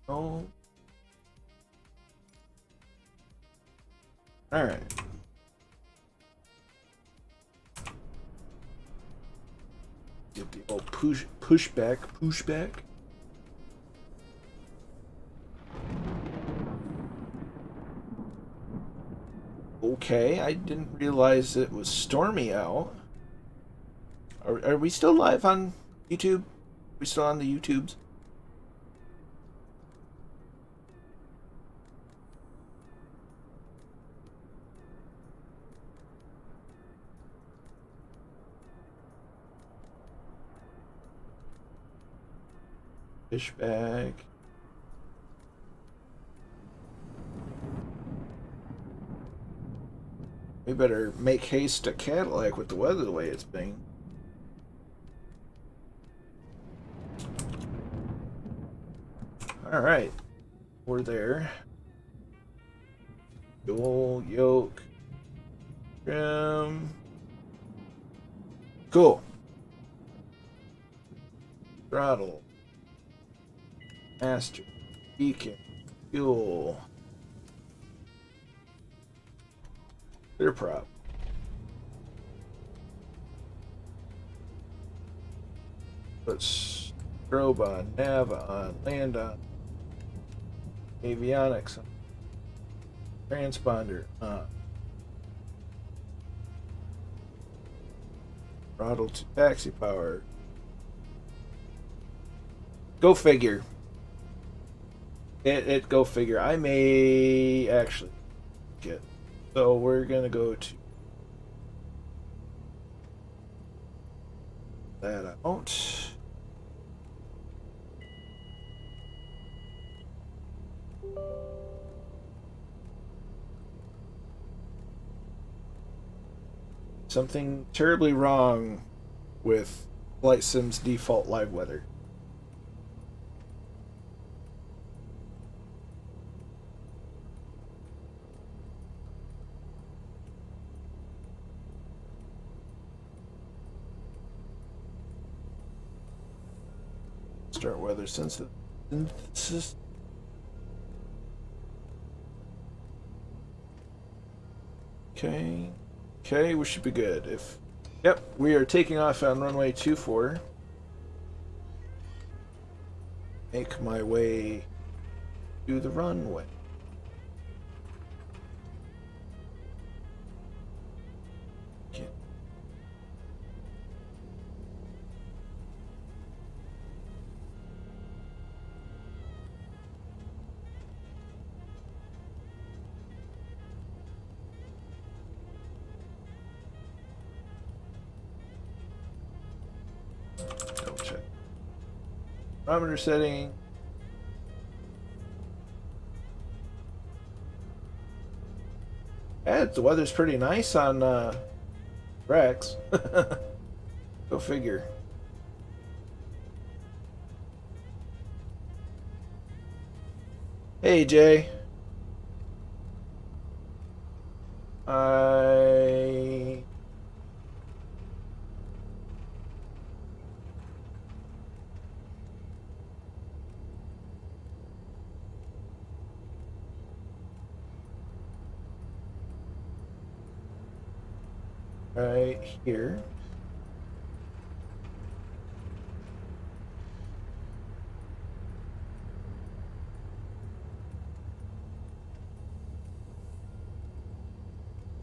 Oh. Alright. Get the old pushback. Okay, I didn't realize it was stormy out. Are we still live on YouTube? Are we still on the YouTubes? Fish bag. We better make haste to Cadillac with the weather the way it's been. Alright. We're there. Dual yoke. Trim. Cool. Throttle. Master. Beacon. Fuel. Clear prop. Let's strobe on, nav on, land on. Avionics on. Transponder on. Throttle to taxi power. Go figure. It go figure. I may actually get. So we're gonna go to that out. Something terribly wrong with Flight Sim's default live weather. Start weather synthesis. Okay. Okay, we should be good. Yep, we are taking off on runway 24. Make my way to the runway. Okay. Double check. Barometer setting. Yeah, the weather's pretty nice on Rex. Go figure. Hey, Jay. Right here.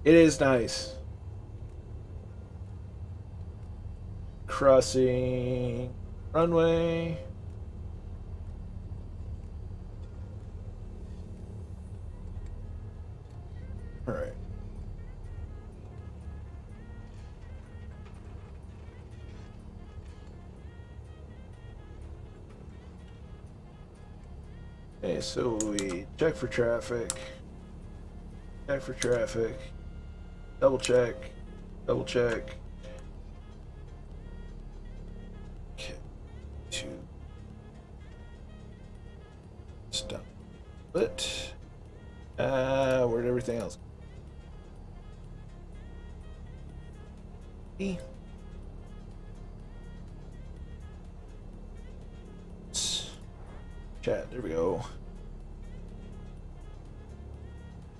It is nice. Crossing runway. All right. Okay, so we check for traffic. Check for traffic. Double check. Double check. Okay. 2. Stop. But where'd everything else? E. chat. There we go.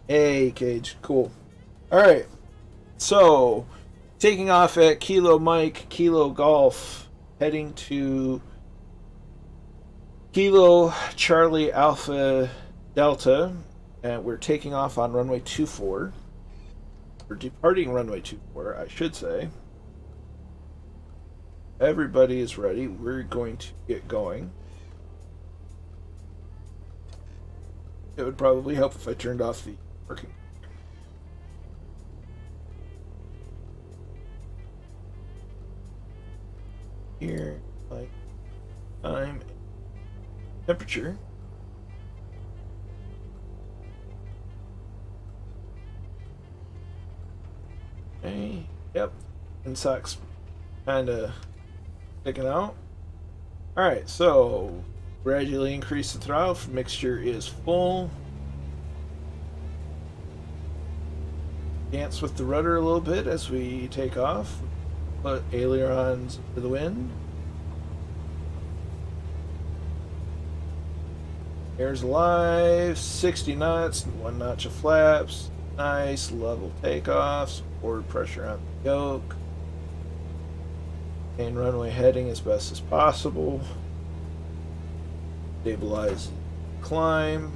Hey, Cage. Cool. Alright. So, taking off at Kilo Mike, Kilo Golf, heading to Kilo Charlie Alpha Delta, and we're taking off on runway 24. We're departing runway 24, I should say. Everybody is ready. We're going to get going. It would probably help if I turned off the working. Here, like time, temperature. Okay, yep, and socks kind of sticking out. Alright, so gradually increase the throttle. Mixture is full. Dance with the rudder a little bit as we take off. Put ailerons to the wind. Air's alive. 60 knots, 1 notch of flaps. Nice level takeoffs. Forward pressure on the yoke. Maintain runway heading as best as possible. Stabilize climb.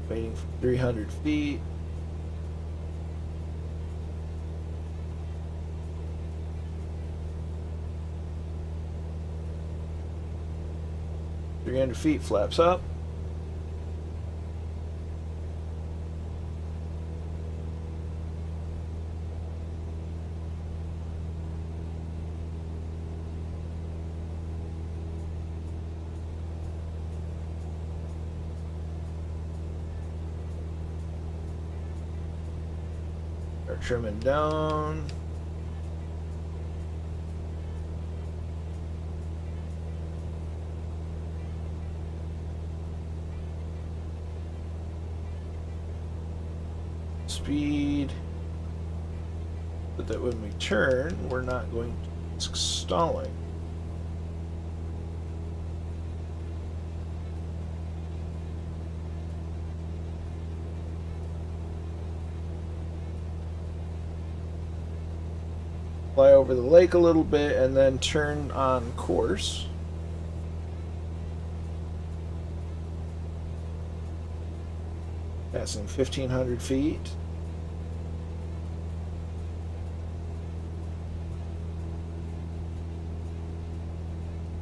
Waiting for 300 feet. .300 feet, flaps up. Start trimming down. Speed, but that when we turn, we're not going to risk stalling. Fly over the lake a little bit and then turn on course. Passing 1,500 feet.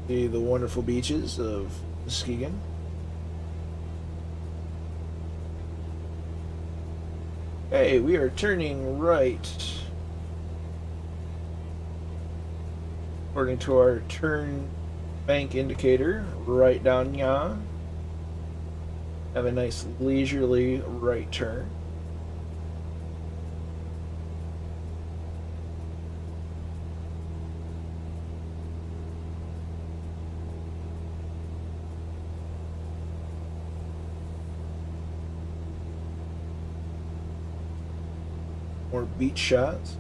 See the wonderful beaches of Muskegon. Okay, we are turning right. According to our turn bank indicator, right down ya. Have a nice leisurely right turn. More beach shots.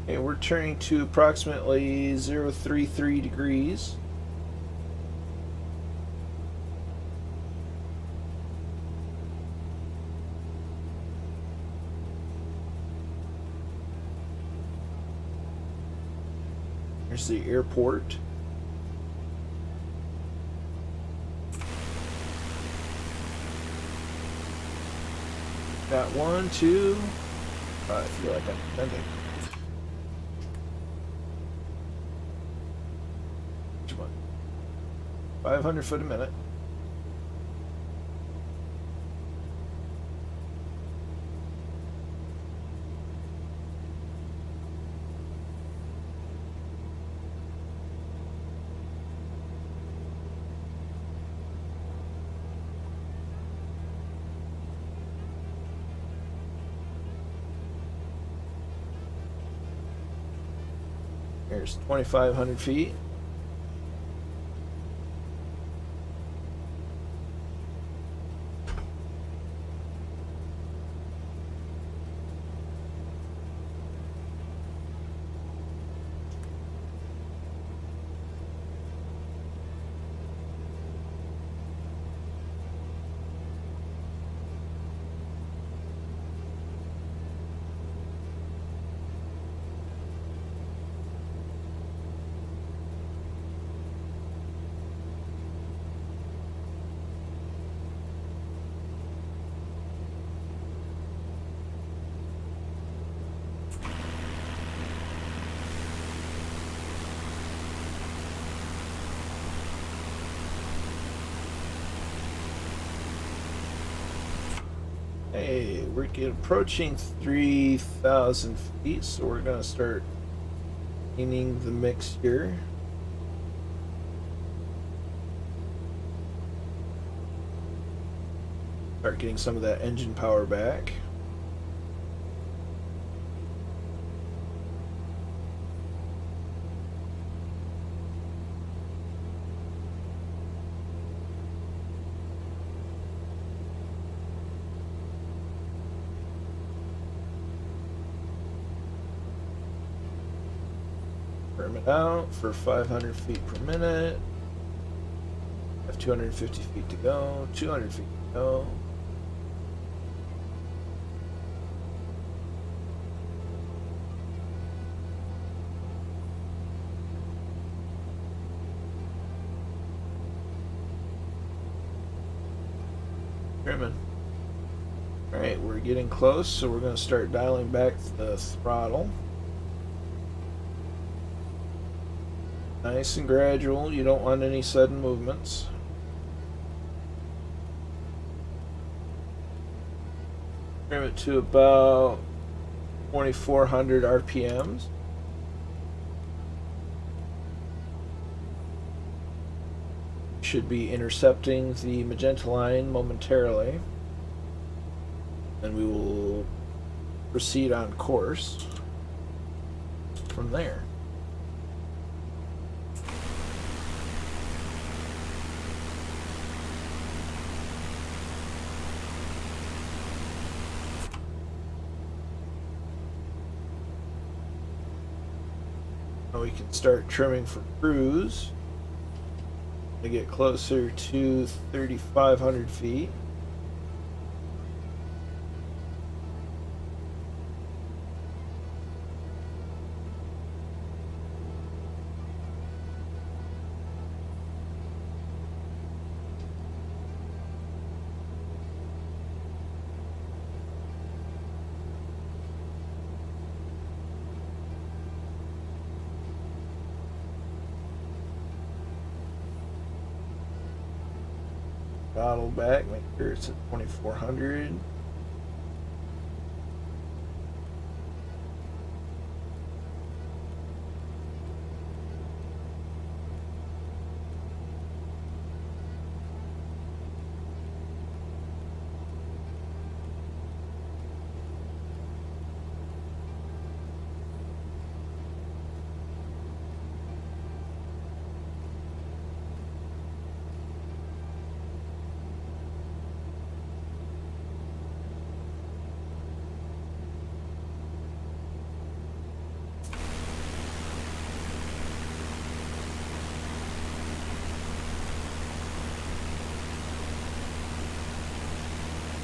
Okay, we're turning to approximately 033 degrees. There's the airport. Got 1, 2. I feel like I'm bending. 500 foot a minute. Here's 2,500 feet. Hey, we're approaching 3,000 feet, so we're gonna start cleaning the mixture. Start getting some of that engine power back. Firm it out for 500 feet per minute. Have 250 feet to go, 200 feet to go. Trimming. Alright, we're getting close, so we're going to start dialing back the throttle. Nice and gradual, you don't want any sudden movements. Trim it to about 2,400 RPMs. Should be intercepting the magenta line momentarily. And we will proceed on course from there. Now we can start trimming for cruise. To get closer to 3,500 feet. Throttle back, make sure it's at 2,400.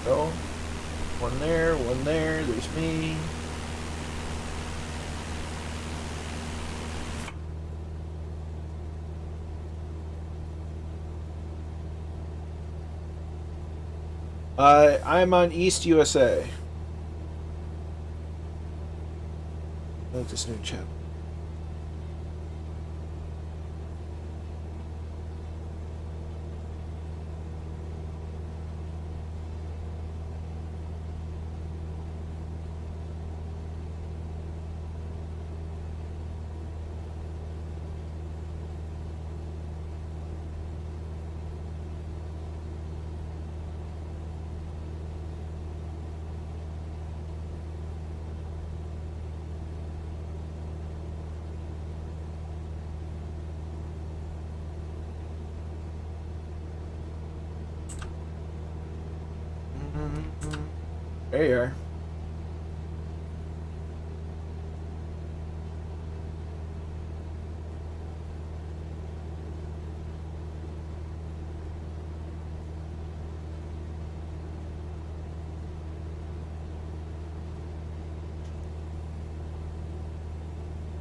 Go. One there, there's me. I'm on East USA. I like this new chap. There you are.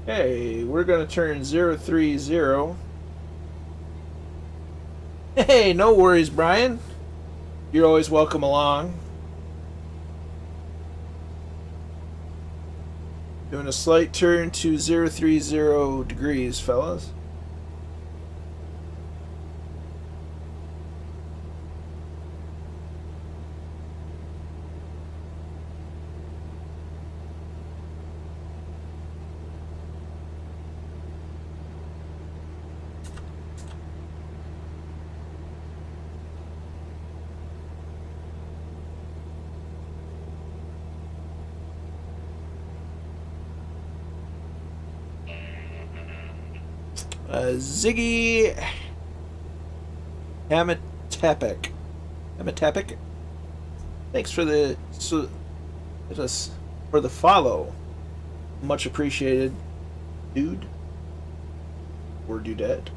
Okay, we're gonna turn 030. Hey, no worries, Brian. You're always welcome along. Doing a slight turn to 030 degrees, fellas. Ziggy Hamatapik. Hamatapik. Thanks for the for the follow. Much appreciated, dude. Or dudette.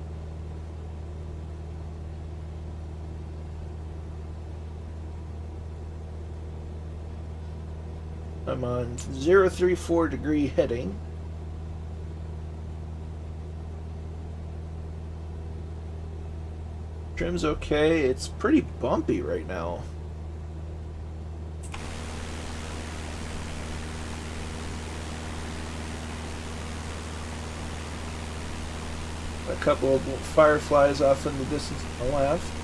I'm on 034 degree heading. Trim's okay. It's pretty bumpy right now. A couple of fireflies off in the distance to the left.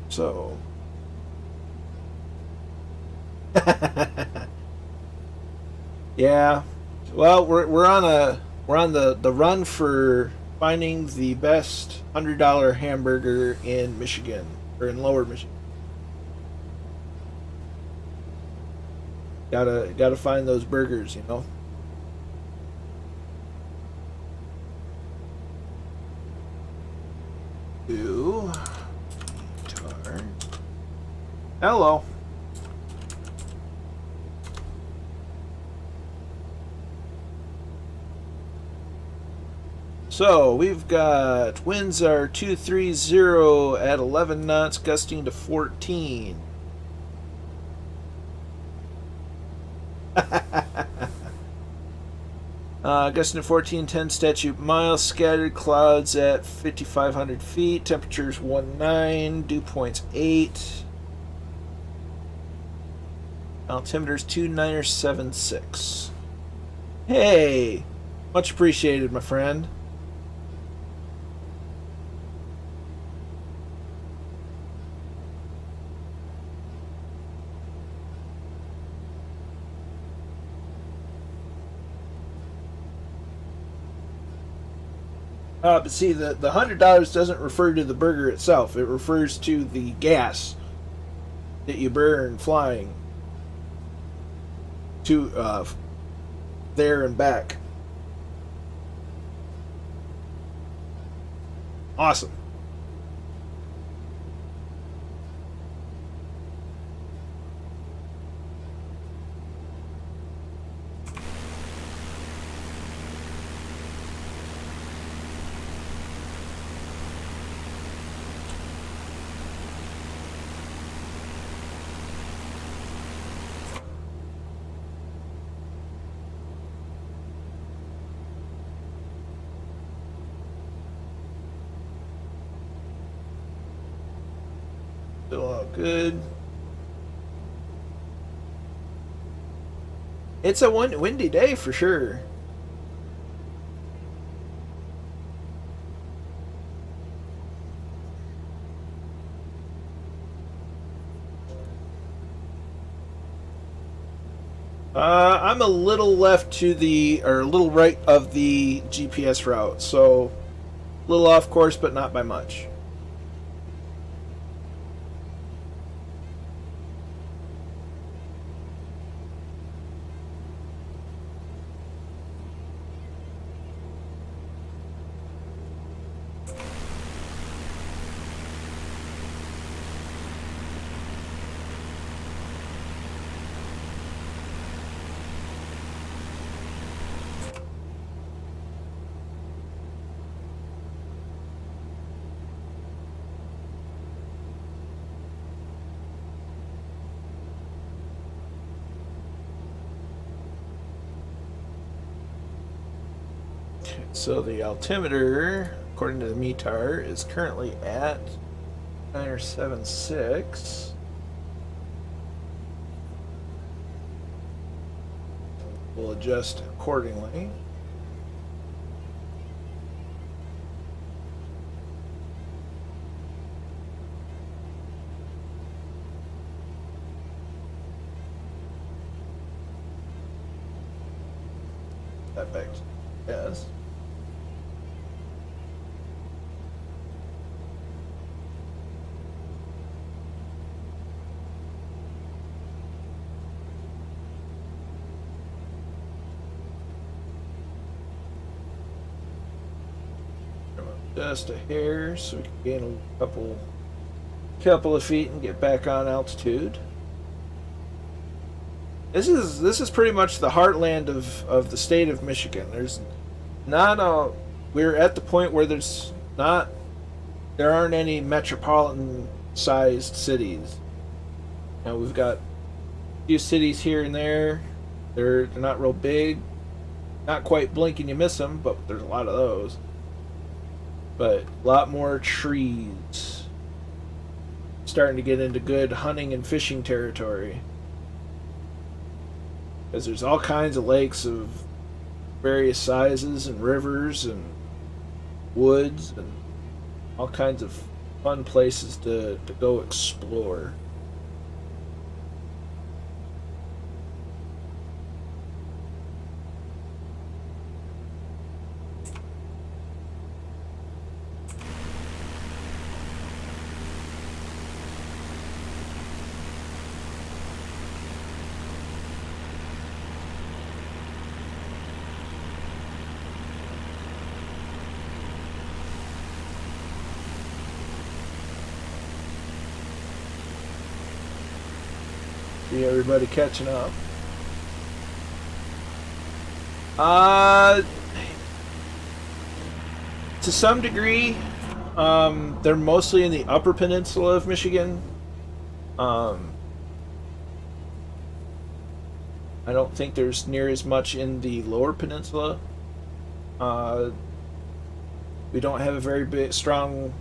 So yeah, well, we're on the run for finding the best $100 hamburger in Michigan, or in Lower Michigan. Gotta find those burgers, you know. Ooh. Hello. So we've got winds are 230 at 11 knots, gusting to 14. Gusting to 14, 10 statute miles, scattered clouds at 5,500 feet, temperatures 19, dew points 8. Altimeter's 2976. Hey! Much appreciated, my friend. But see, the $100 doesn't refer to the burger itself. It refers to the gas that you burn flying to there and back. Awesome. Still all good. It's a windy day for sure. I'm a little left to the, or a little right of the GPS route, so a little off course, but not by much. So the altimeter, according to the METAR, is currently at 976. We'll adjust accordingly. that back to yes. Just a hair so we can gain a couple of feet and get back on altitude. This is pretty much the heartland of the state of Michigan. There's not a we're at the point where there aren't any metropolitan sized cities. Now we've got a few cities here and there. They're not real big, not quite blink and you miss them, but there's a lot of those. But a lot more trees. Starting to get into good hunting and fishing territory. Because there's all kinds of lakes of various sizes and rivers and woods and all kinds of fun places to go explore. See everybody catching up. To some degree, they're mostly in the upper peninsula of Michigan. I don't think there's near as much in the lower peninsula. We don't have a very big, strong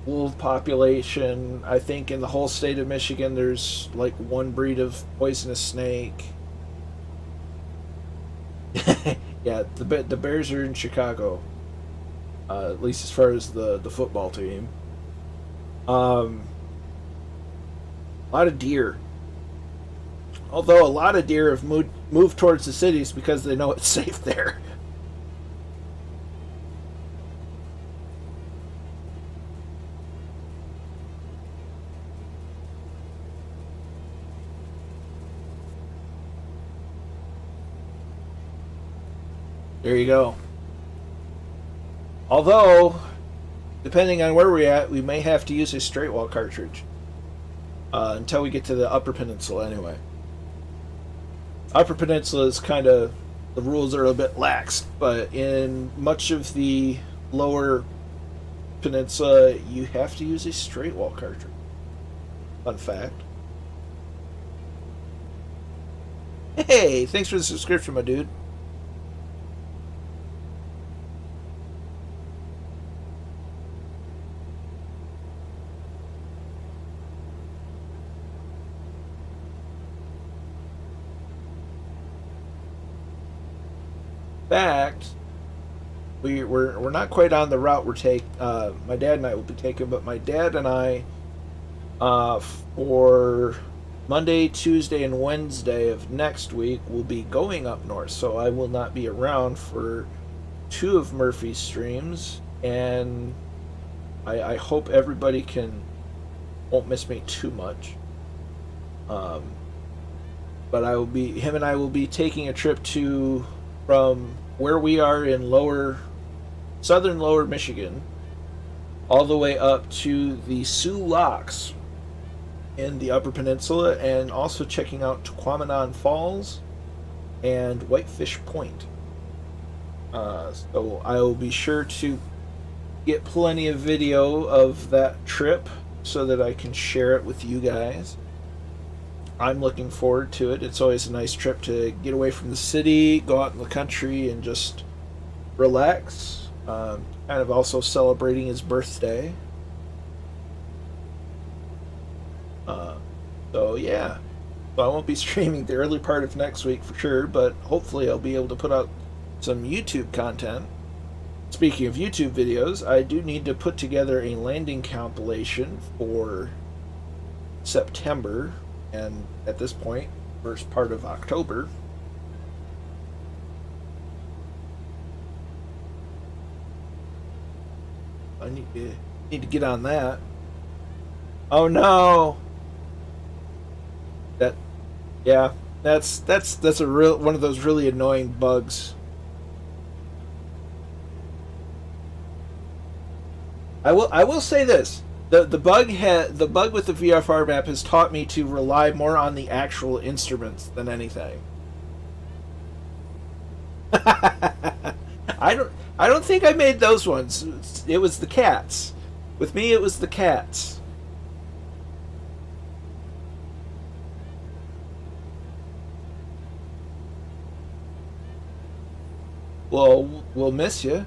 wolf population. I think in the whole state of Michigan there's like one breed of poisonous snake. Yeah, the Bears are in Chicago, at least as far as the football team. A lot of deer, although a lot of deer have moved towards the cities because they know it's safe there. There you go. Although, depending on where we're at, we may have to use a straight wall cartridge until we get to the upper peninsula anyway. Upper peninsula is kind of, the rules are a bit lax, but in much of the lower peninsula, you have to use a straight wall cartridge. Fun fact. Hey, thanks for the subscription, my dude. Fact, we're not quite on the route my dad and I will be taking, but my dad and I for Monday, Tuesday, and Wednesday of next week will be going up north, so I will not be around for 2 of Murphy's streams, and I hope everybody won't miss me too much. But him and I will be taking a trip from where we are in southern lower Michigan all the way up to the Sioux Locks in the upper peninsula, and also checking out Tequamanon Falls and Whitefish Point. So I will be sure to get plenty of video of that trip so that I can share it with you guys. I'm looking forward to it. It's always a nice trip to get away from the city, go out in the country, and just relax. Kind of also celebrating his birthday. So yeah. So I won't be streaming the early part of next week for sure, but hopefully I'll be able to put out some YouTube content. Speaking of YouTube videos, I do need to put together a landing compilation for September, and at this point, first part of October. I need to get on that. Oh no! That, yeah, that's a real one of those really annoying bugs. I will say this. The bug with the VFR map has taught me to rely more on the actual instruments than anything. I don't think I made those ones. It was the cats. With me it was the cats. Well, we'll miss you.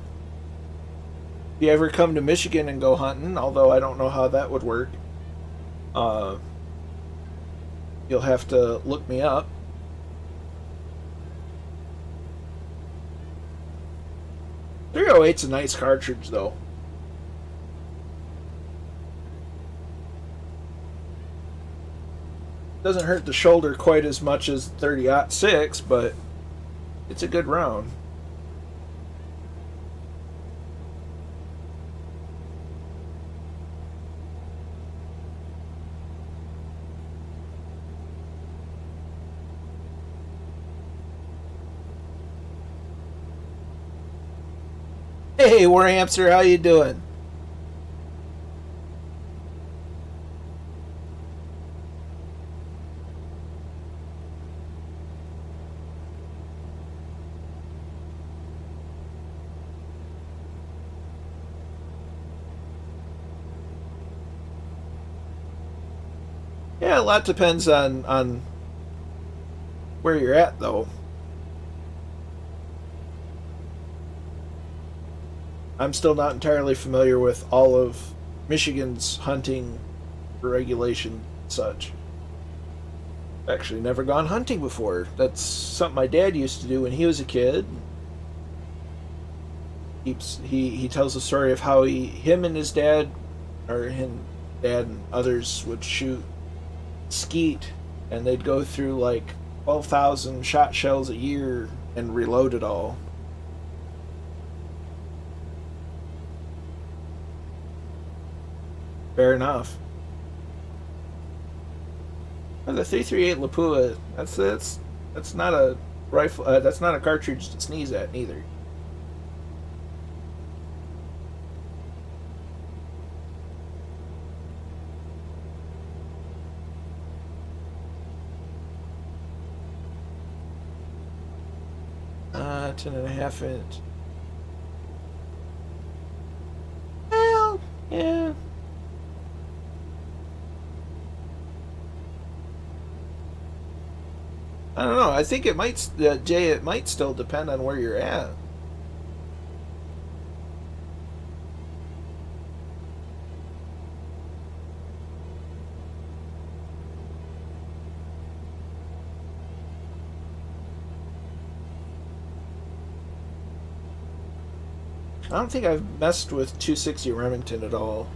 If you ever come to Michigan and go hunting, although I don't know how that would work, uh, you'll have to look me up. 308's a nice cartridge, though. Doesn't hurt the shoulder quite as much as 30-06, but it's a good round. Hey, Warhamster, how you doing? Yeah, a lot depends on where you're at, though. I'm still not entirely familiar with all of Michigan's hunting regulation and such. Actually, never gone hunting before. That's something my dad used to do when he was a kid. He tells the story of how him and his dad, or him, dad and others would shoot skeet, and they'd go through like 12,000 shot shells a year and reload it all. Fair enough. And the 338 Lapua, that's not a rifle. That's not a cartridge to sneeze at, neither. Ten and a half inch. Well, yeah. I don't know. I think it might, Jay. It might still depend on where you're at. I don't think I've messed with 260 Remington at all.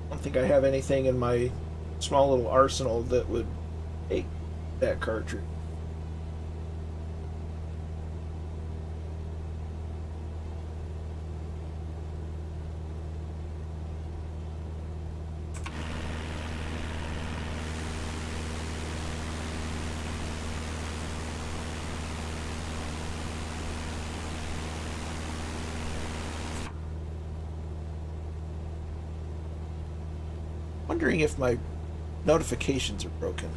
I don't think I have anything in my small little arsenal that would take that cartridge. Wondering if my notifications are broken.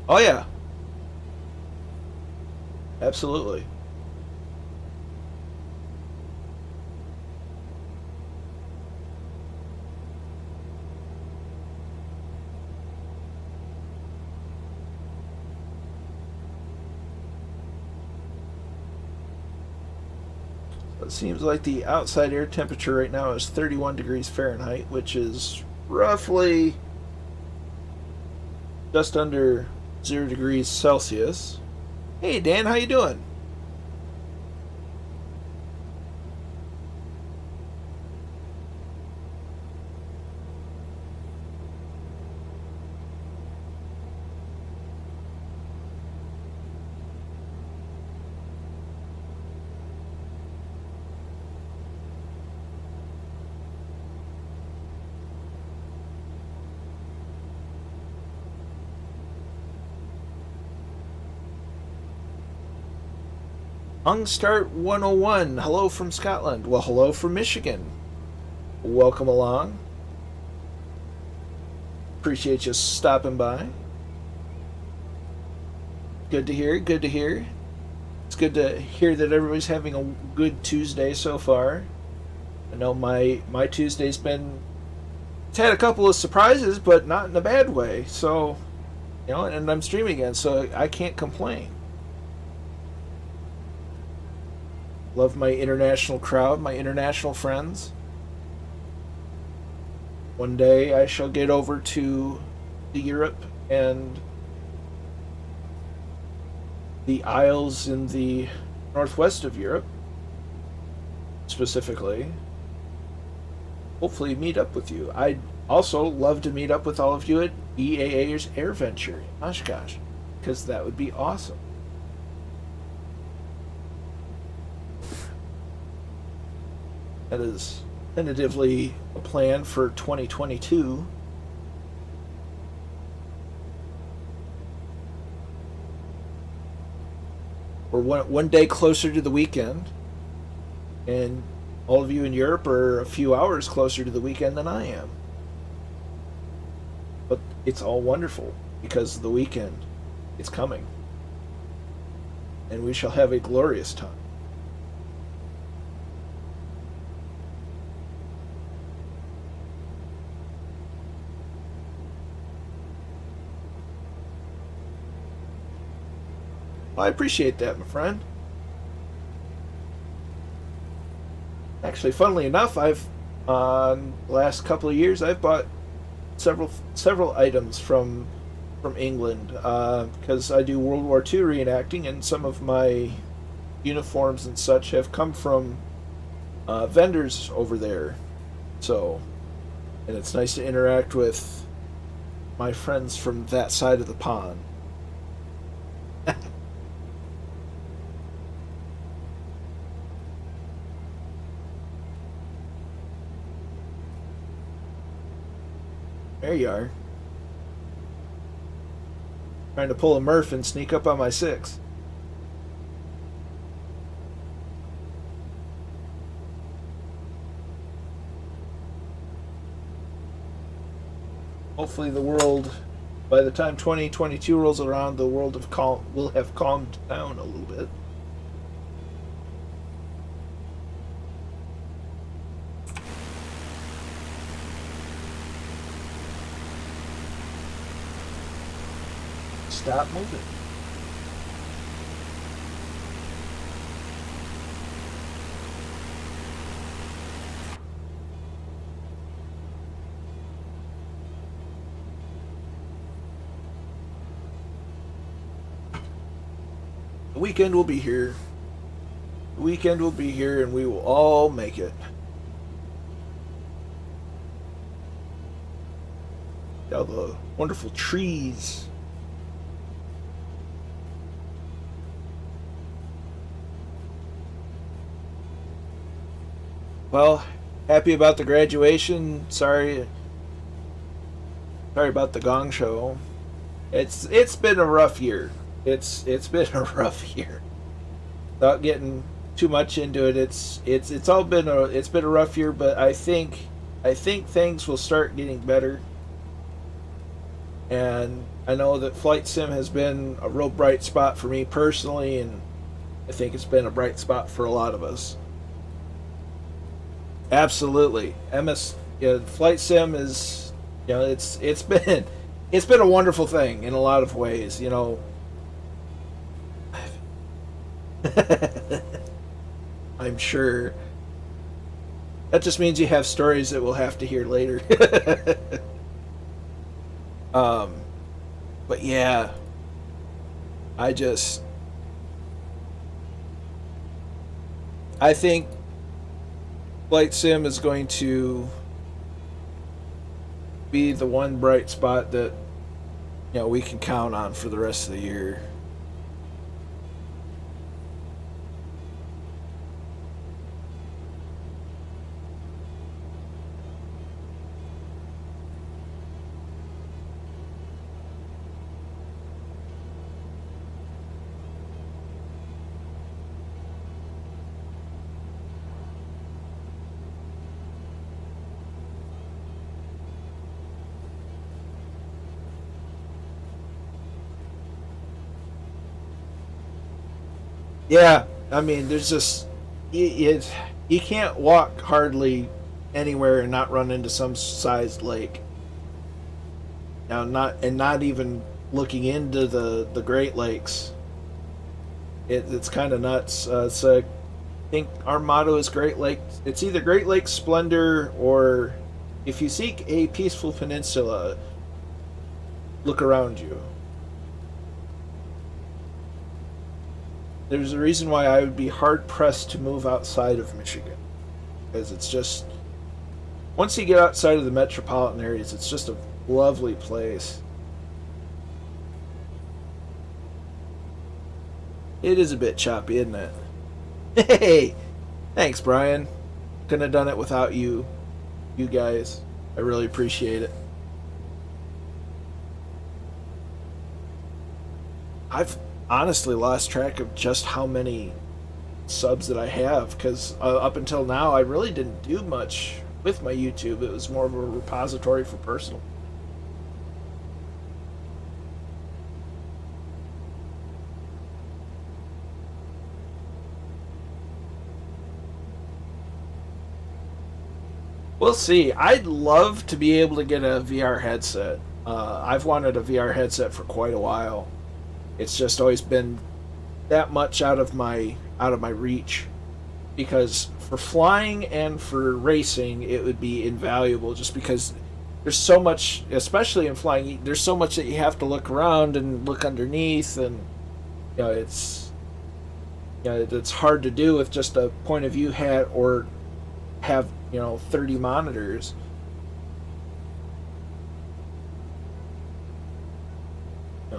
Oh yeah, absolutely. It seems like the outside air temperature right now is 31 degrees Fahrenheit, which is roughly just under 0 degrees Celsius. Hey Dan, how you doing? Ungstart 101, hello from Scotland. Well, hello from Michigan. Welcome along. Appreciate you stopping by. Good to hear, good to hear. It's good to hear that everybody's having a good Tuesday so far. I know my Tuesday's been... It's had a couple of surprises, but not in a bad way. So, and I'm streaming again, so I can't complain. Love my international crowd, my international friends. One day I shall get over to Europe and the Isles in the northwest of Europe, specifically. Hopefully meet up with you. I'd also love to meet up with all of you at EAA's Air Venture in Oshkosh, because that would be awesome. That is tentatively a plan for 2022. We're one day closer to the weekend, and all of you in Europe are a few hours closer to the weekend than I am. But it's all wonderful because the weekend is coming, and we shall have a glorious time. I appreciate that, my friend. Actually, funnily enough, I've the last couple of years I've bought several items from England because I do World War II reenacting, and some of my uniforms and such have come from vendors over there. So, and it's nice to interact with my friends from that side of the pond. There you are. Trying to pull a Murph and sneak up on my 6. Hopefully the world, by the time 2022 rolls around, the world will have calmed down a little bit. Stop moving. The weekend will be here. The weekend will be here, and we will all make it. All the wonderful trees. Well, happy about the graduation. Sorry about the gong show. It's been a rough year. It's been a rough year. Without getting too much into it, it's been a rough year. But I think things will start getting better. And I know that Flight Sim has been a real bright spot for me personally, and I think it's been a bright spot for a lot of us. Absolutely. Flight Sim is, it's been a wonderful thing in a lot of ways, I'm sure. That just means you have stories that we'll have to hear later. But yeah, I think Flight Sim is going to be the one bright spot that we can count on for the rest of the year. Yeah, I mean, there's just you can't walk hardly anywhere and not run into some sized lake. Now, not even looking into the Great Lakes. It's kind of nuts. I think our motto is Great Lakes. It's either Great Lakes Splendor or if you seek a peaceful peninsula, look around you. There's a reason why I would be hard pressed to move outside of Michigan, because it's just once you get outside of the metropolitan areas, it's just a lovely place. It is a bit choppy, isn't it? Hey, thanks, Brian. Couldn't have done it without you guys. I really appreciate it. I've honestly lost track of just how many subs that I have because up until now I really didn't do much with my YouTube. It was more of a repository for personal. We'll see. I'd love to be able to get a VR headset. I've wanted a VR headset for quite a while. It's just always been that much out of my reach because for flying and for racing it would be invaluable just because there's so much, especially in flying, there's so much that you have to look around and look underneath, and it's hard to do with just a point of view hat or have 30 monitors.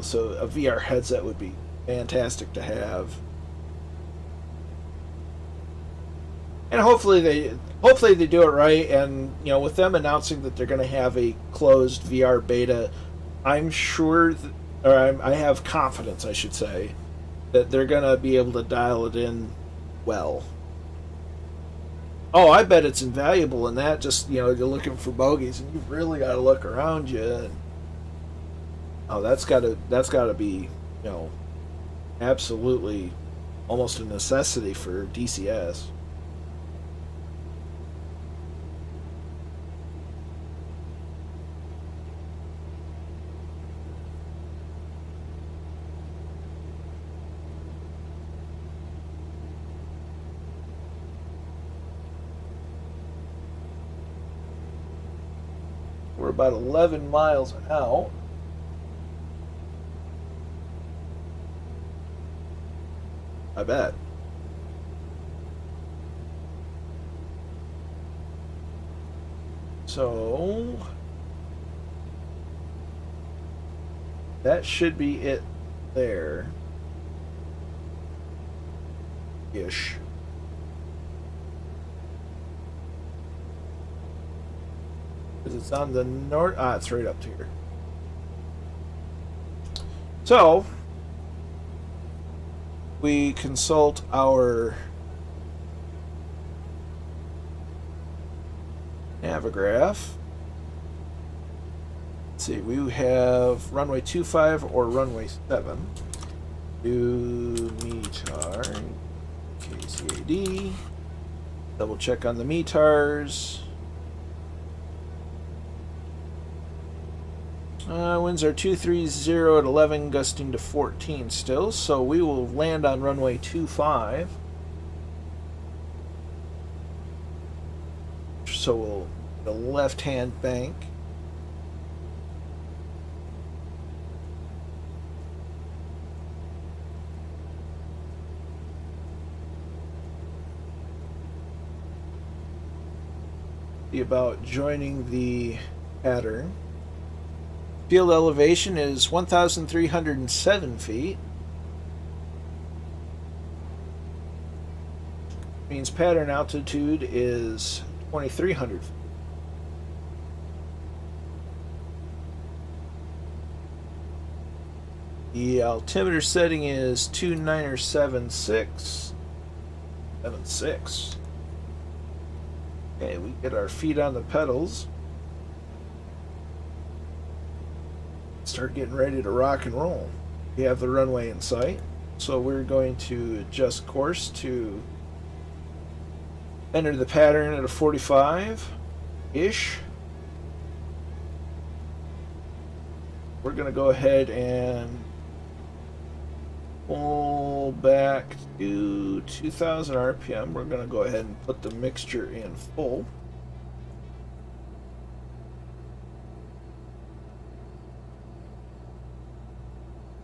So a VR headset would be fantastic to have, and hopefully they do it right. And with them announcing that they're going to have a closed VR beta, I'm sure that, or I have confidence, I should say, that they're going to be able to dial it in well. Oh, I bet it's invaluable in that just you're looking for bogeys and you've really got to look around you. And, oh, that's got to be absolutely almost a necessity for DCS. We're about 11 miles out. I bet. So that should be it there. Ish. Because it's on the north. It's right up here. So we consult our Navigraph. Let's see, we have runway 25 or runway 7. Do METAR, KCAD. Double check on the METARs. Winds are 230 at 11, gusting to 14 still, so we will land on runway 25. So we'll the left-hand bank. Be about joining the pattern. Field elevation is 1,307 feet. Means pattern altitude is 2,300 feet. The altimeter setting is 2976. 76. Okay, we get our feet on the pedals. Start getting ready to rock and roll. We have the runway in sight. So we're going to adjust course to enter the pattern at a 45-ish. We're going to go ahead and pull back to 2000 RPM. We're going to go ahead and put the mixture in full.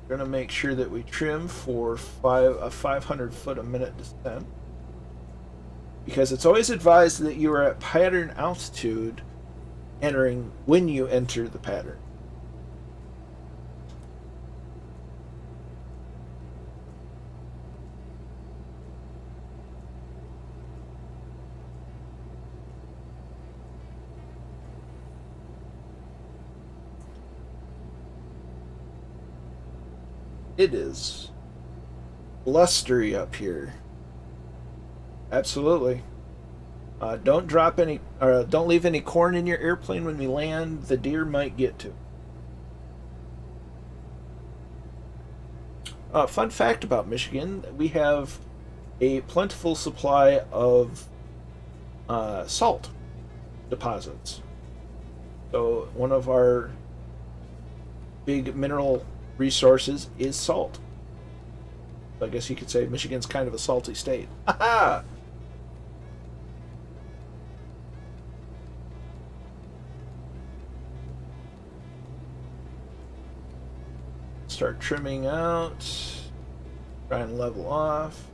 We're going to make sure that we trim for a 500 foot a minute descent, because it's always advised that you are at pattern altitude entering when you enter the pattern. It is blustery up here. Absolutely. Don't drop any, or don't leave any corn in your airplane when we land. The deer might get to. Fun fact about Michigan: we have a plentiful supply of salt deposits. So one of our big mineral resources is salt. I guess you could say Michigan's kind of a salty state. Ha! Start trimming out. Try and level off.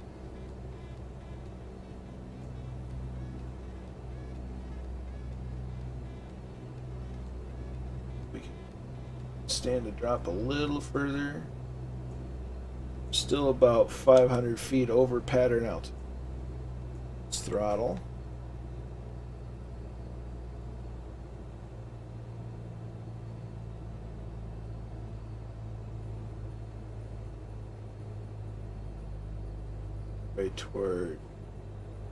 We can stand to drop a little further. Still about 500 feet over pattern altitude. Let's throttle. Right toward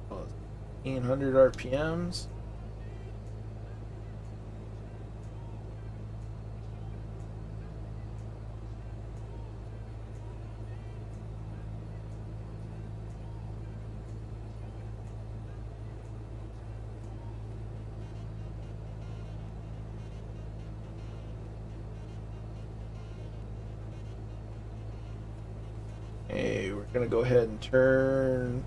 1800 RPMs. Hey, we're gonna go ahead and turn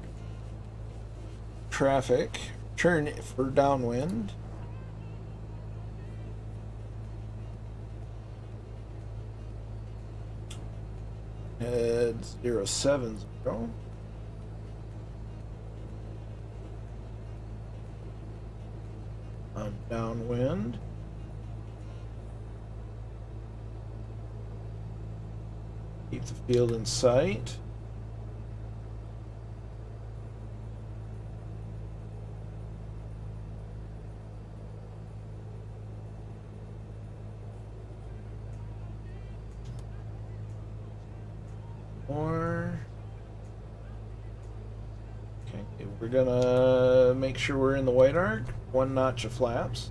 traffic, turn for downwind. Head 070. On downwind. Keep the field in sight. Okay, we're gonna make sure we're in the white arc. 1 notch of flaps.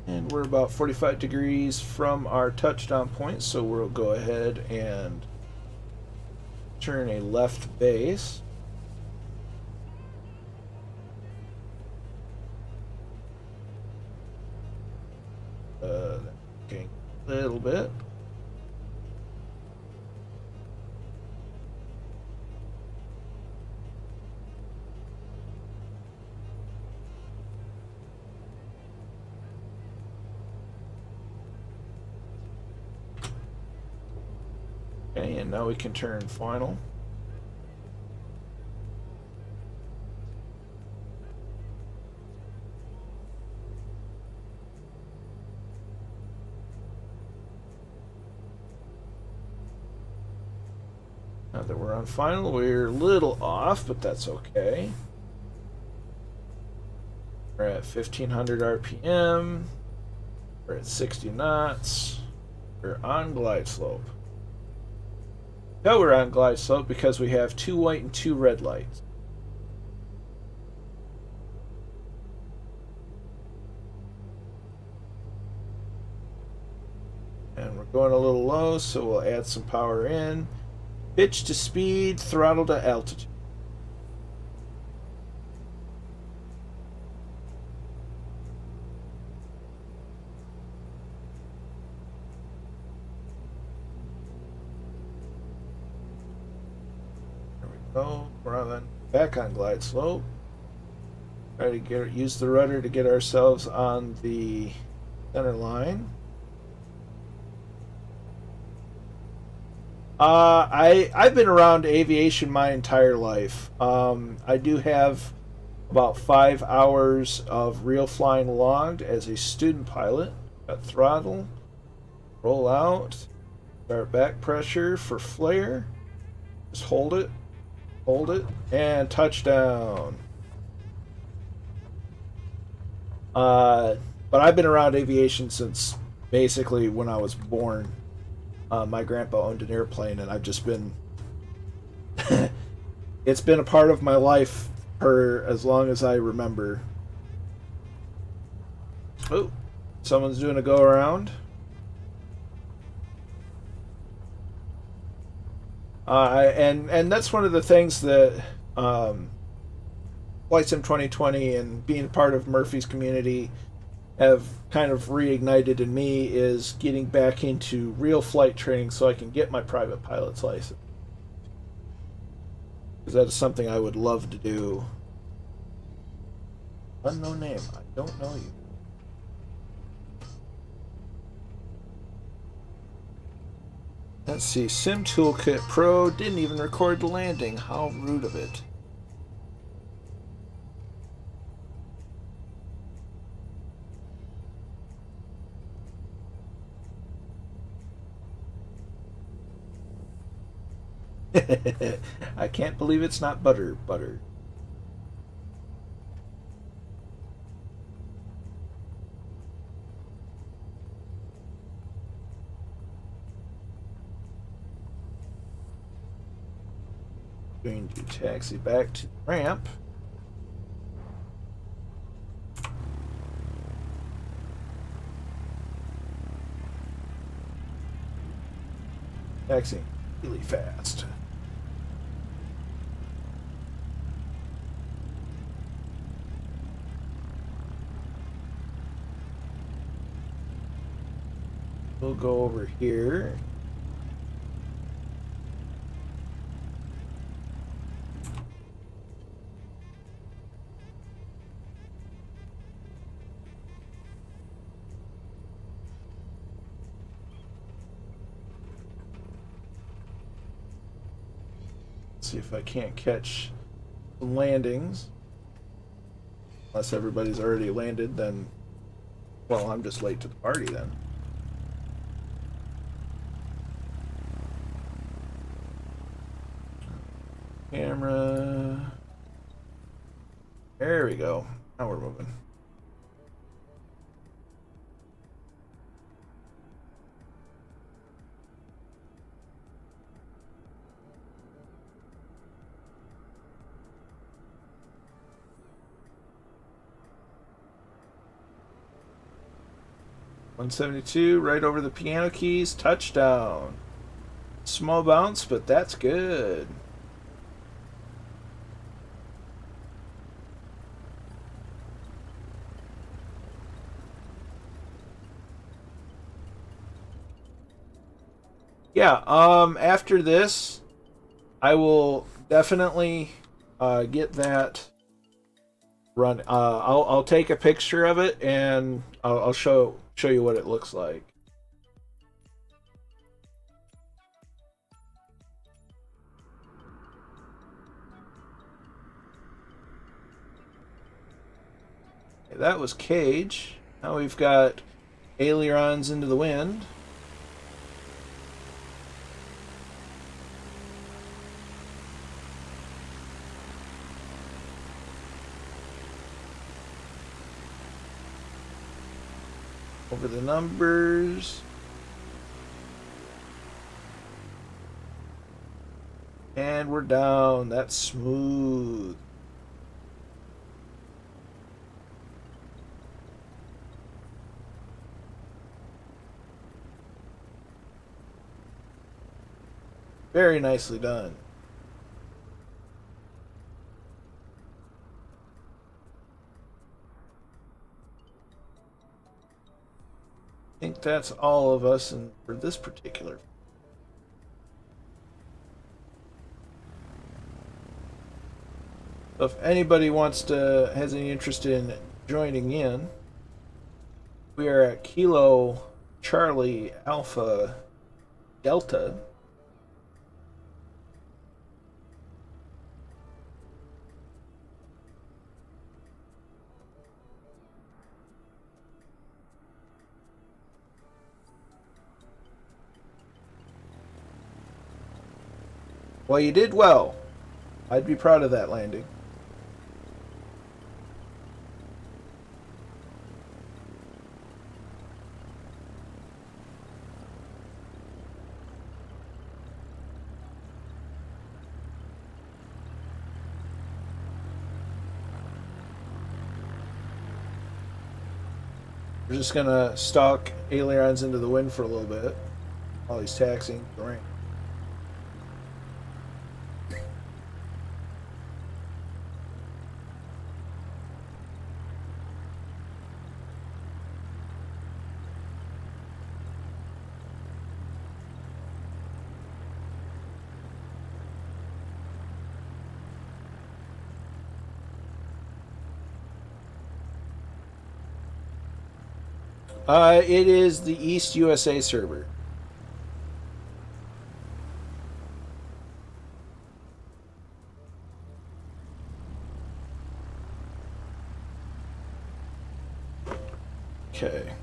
And we're about 45 degrees from our touchdown point, so we'll go ahead and turn a left base. Okay, a little bit. Okay, and now we can turn final. Now that we're on final, we're a little off, but that's okay. We're at 1500 RPM. We're at 60 knots. We're on glide slope. No, we're on glide slope because we have 2 white and 2 red lights. going a little low, so we'll add some power in. Pitch to speed, throttle to altitude. There we go. We're on back on glide slope. Try to use the rudder to get ourselves on the center line. I've been around aviation my entire life. I do have about 5 hours of real flying logged as a student pilot. Got throttle, roll out, start back pressure for flare. Just hold it, and touchdown. But I've been around aviation since basically when I was born. My grandpa owned an airplane, and I've just been it's been a part of my life for as long as I remember. Oh, someone's doing a go around. And that's one of the things that Flight Sim 2020 and being part of Murphy's community have kind of reignited in me is getting back into real flight training so I can get my private pilot's license. Because that is something I would love to do. Unknown name. I don't know you. Let's see. Sim Toolkit Pro didn't even record the landing. How rude of it. I can't believe it's not butter. Going to taxi back to the ramp. Taxiing really fast. We'll go over here. See if I can't catch some landings. Unless everybody's already landed, then, well, I'm just late to the party then. Camera. There we go. Now we're moving. .172 right over the piano keys. Touchdown. Small bounce, but that's good. Yeah, after this, I will definitely get that run. I'll take a picture of it and I'll show you what it looks like. Okay, that was cage. Now we've got ailerons into the wind. Over the numbers. And we're down. That's smooth. Very nicely done. I think that's all of us for this particular. So if anybody has any interest in joining in, we are at Kilo Charlie Alpha Delta. Well, you did well. I'd be proud of that landing. We're just gonna stalk ailerons into the wind for a little bit while he's taxiing the range. It is the East USA server. Okay.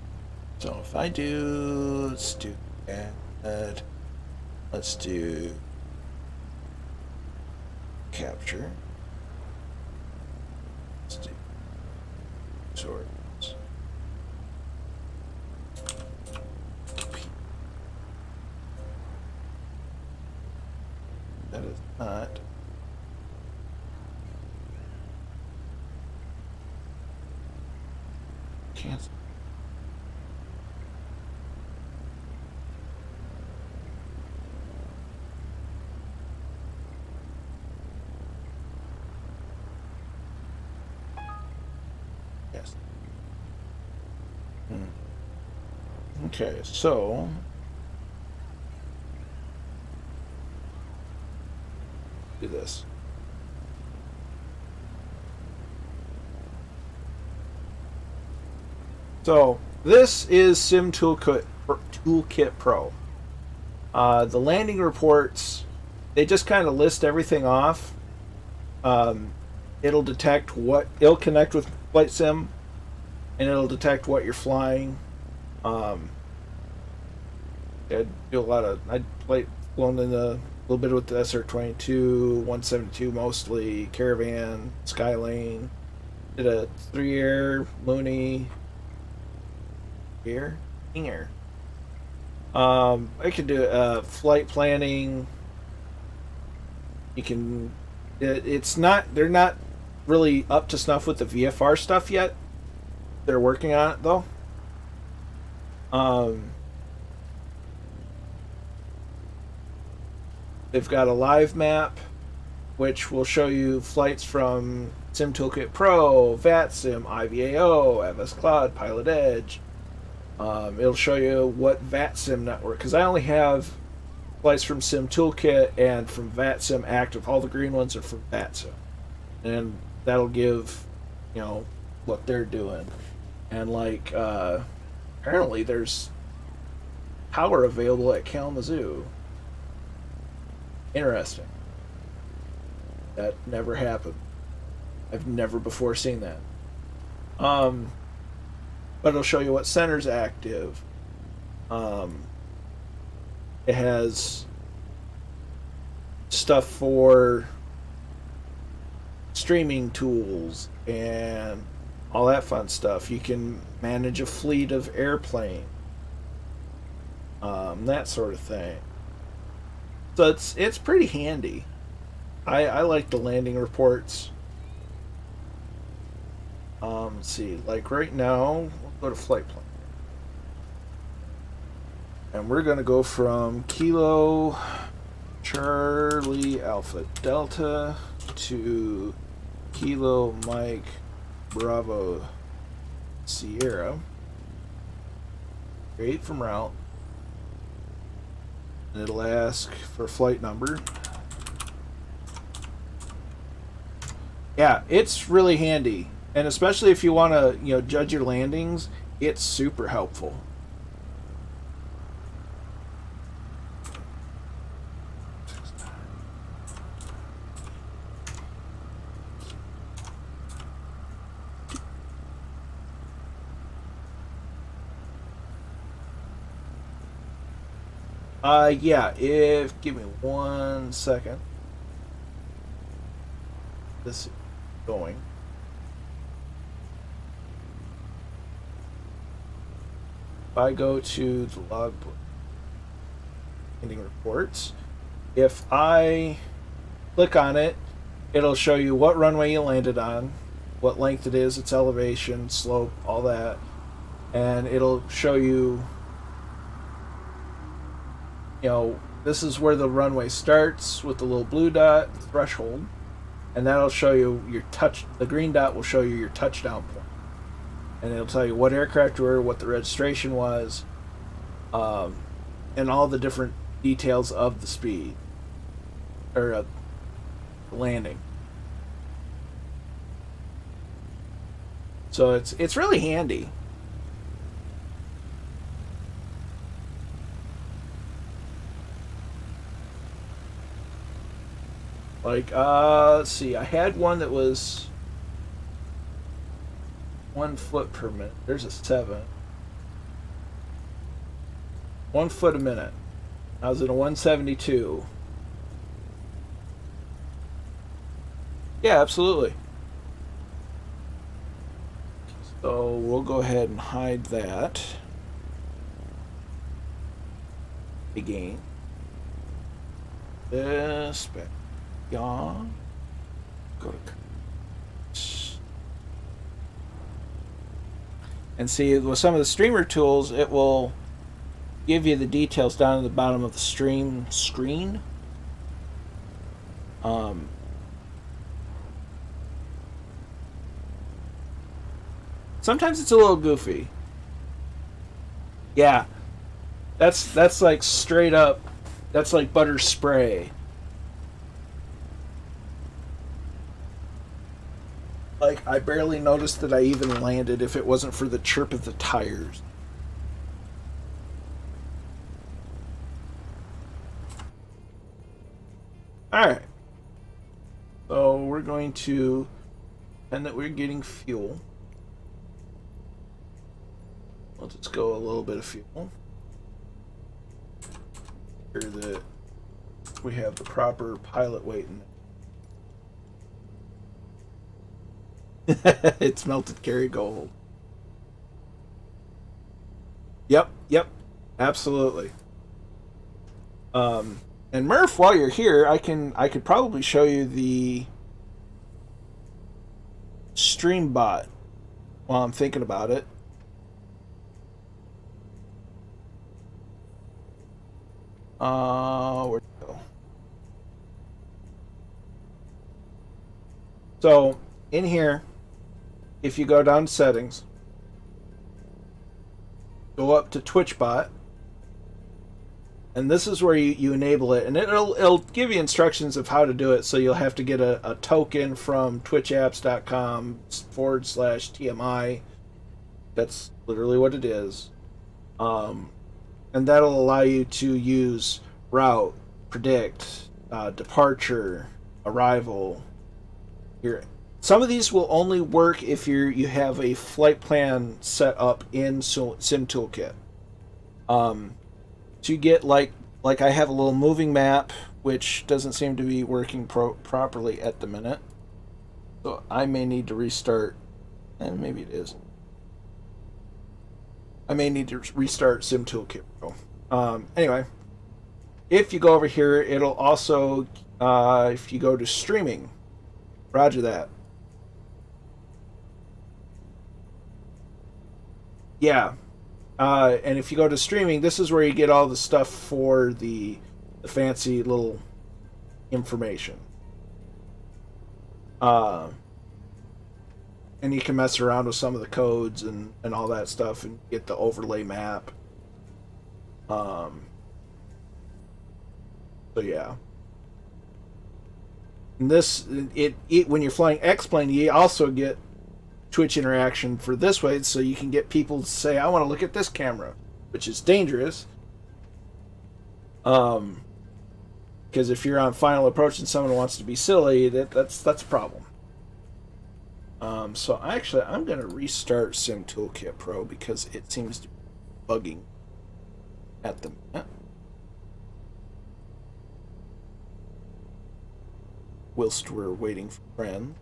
So if I do, let's do that. Let's do capture. Let's do sort. That is not. Cancel. Yes. Okay, so do this. So this is Sim Toolkit Pro. The landing reports, they just kind of list everything off. It'll detect it'll connect with Flight Sim, and it'll detect what you're flying. I do a lot of flown in a little bit with the SR-22, 172 mostly, Caravan, Skylane. Did a 3-air, Looney, Air. I can do flight planning. You can. It's not. They're not really up to snuff with the VFR stuff yet. They're working on it though. They've got a live map, which will show you flights from Sim Toolkit Pro, VATSIM, IVAO, MS Cloud, Pilot Edge. It'll show you what VATSIM network, because I only have flights from Sim Toolkit and from VATSIM active. All the green ones are from VATSIM, and that'll give, what they're doing. And apparently there's power available at Kalamazoo. Interesting. That never happened. I've never before seen that. But it'll show you what center's active. It has stuff for streaming tools and all that fun stuff. You can manage a fleet of airplanes, that sort of thing. So it's pretty handy. I like the landing reports. Let's see, right now, we'll go to flight plan. And we're going to go from Kilo Charlie Alpha Delta to Kilo Mike Bravo Sierra. Create from route. And it'll ask for flight number. Yeah, it's really handy. And especially if you want to, judge your landings, it's super helpful. Yeah, give me 1 second. This is going. If I go to the logbook, landing reports, if I click on it, it'll show you what runway you landed on, what length it is, its elevation, slope, all that, and it'll show you, this is where the runway starts with the little blue dot, threshold, and that'll show you your the green dot will show you your touchdown point. And it'll tell you what aircraft you were, what the registration was, and all the different details of the speed, or landing. So it's really handy. Like, let's see, I had one that was 1 foot per minute. There's a 7. 1 foot a minute. I was at a 172. Yeah, absolutely. So we'll go ahead and hide that again. This back. Yeah. Go to. And see, with some of the streamer tools, it will give you the details down at the bottom of the stream screen. Sometimes it's a little goofy. Yeah, that's like straight up. That's like butter spray. Like, I barely noticed that I even landed if it wasn't for the chirp of the tires. Alright. So we're going to pretend that we're getting fuel. Let's just go a little bit of fuel. Here that we have the proper pilot weight in it. It's melted carry gold. Yep, absolutely. And Murph, while you're here, I could probably show you the stream bot while I'm thinking about it. Where'd it go? So in here, if you go down to settings, go up to TwitchBot, and this is where you enable it, and it'll give you instructions of how to do it. So you'll have to get a token from twitchapps.com/TMI. That's literally what it is. And that'll allow you to use route, predict, departure, arrival. Some of these will only work if you have a flight plan set up in SimToolkit. So you get like I have a little moving map, which doesn't seem to be working properly at the minute. So I may need to restart, and maybe it is. I may need to restart SimToolkit. Anyway, if you go over here, it'll also, if you go to streaming, roger that. Yeah. And if you go to streaming, this is where you get all the stuff for the fancy little information. And you can mess around with some of the codes and all that stuff and get the overlay map. So yeah. And this, when you're flying X-Plane, you also get Twitch interaction for this way, so you can get people to say, I want to look at this camera, which is dangerous. Because if you're on final approach and someone wants to be silly, that's a problem. So I'm going to restart Sim Toolkit Pro because it seems to be bugging at the minute. Whilst we're waiting for friends.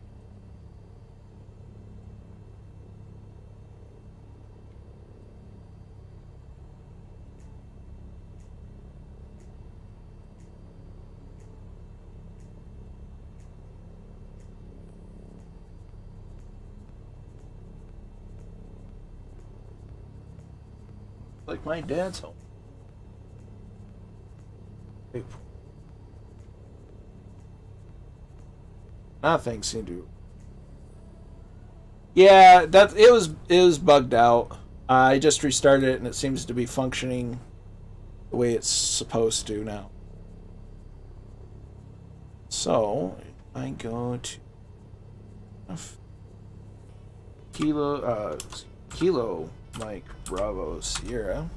Like my dad's home. Nothing seemed to. Yeah, it was bugged out. I just restarted it and it seems to be functioning the way it's supposed to now. So I go to Kilo Mike Bravo Sierra.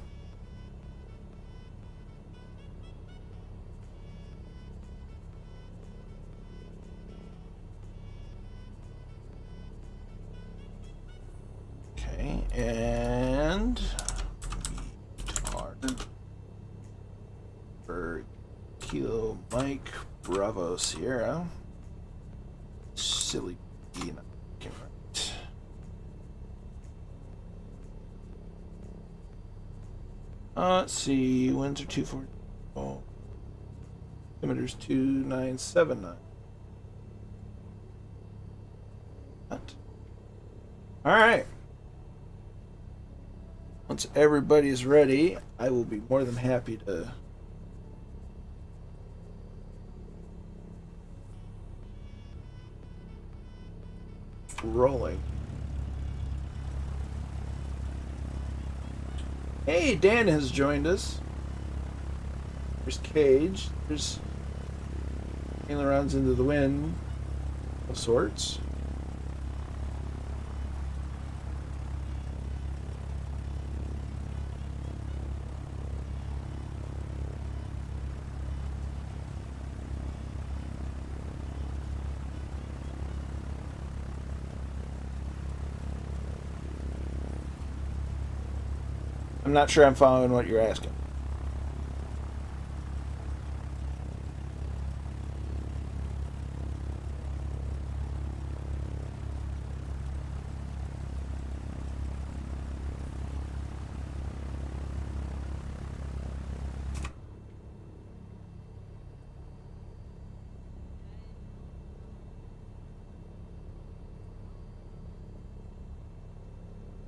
Okay, and for Kilo Mike Bravo Sierra. Silly B. Right. Let's see. Winds are 240. Oh. Altimeter's 2979. Alright. Once everybody's ready, I will be more than happy to rolling. Hey, Dan has joined us. There's Cage. There's ailerons into the wind of sorts. I'm not sure I'm following what you're asking.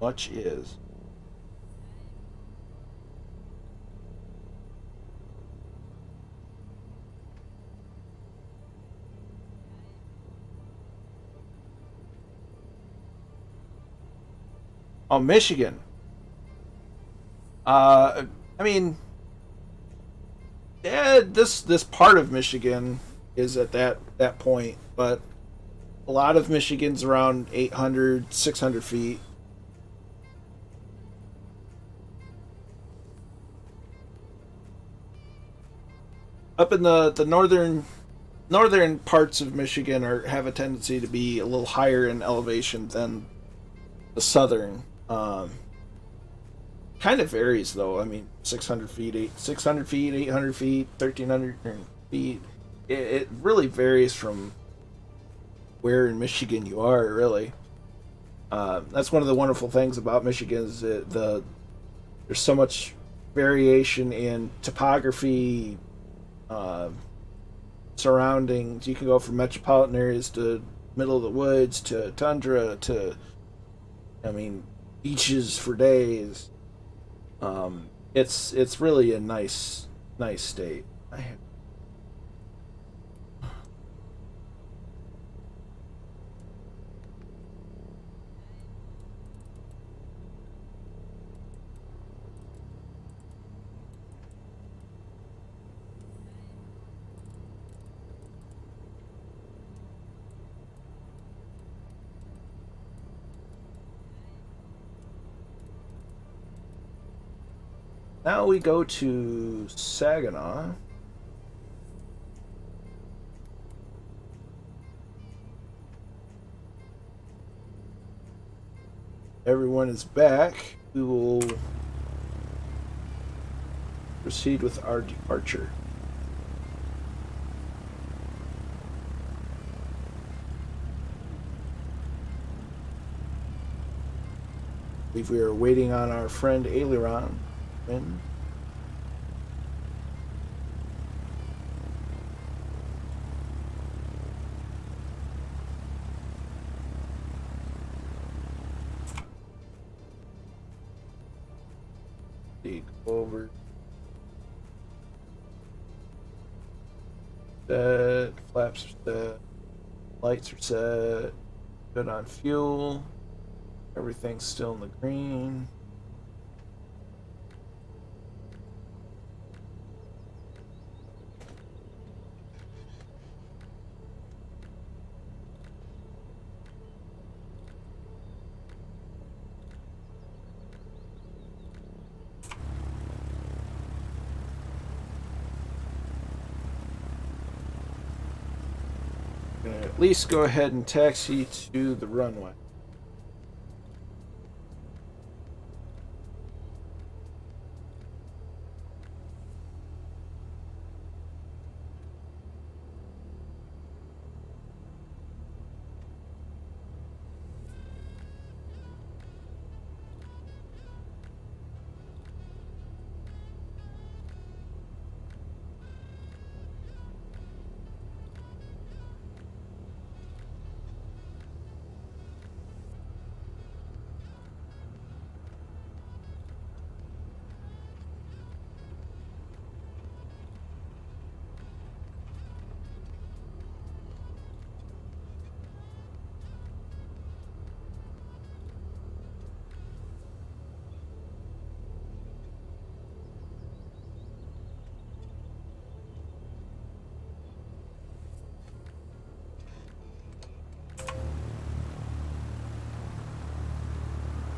Much is. Oh, Michigan. I mean, yeah, this part of Michigan is at that point, but a lot of Michigan's around 800, 600 feet. Up in the northern parts of Michigan have a tendency to be a little higher in elevation than the southern. Kind of varies though. I mean, 600 feet, 800 feet, 1300 feet. It really varies from where in Michigan you are. Really, that's one of the wonderful things about Michigan is that there's so much variation in topography, surroundings. You can go from metropolitan areas to middle of the woods to tundra to, I mean, beaches for days. It's really a nice state. Now we go to Saginaw. Everyone is back. We will proceed with our departure. I believe we are waiting on our friend Aileron. Over. Set. Flaps are set. Lights are set. Good on fuel. Everything's still in the green. Gonna at least go ahead and taxi to the runway.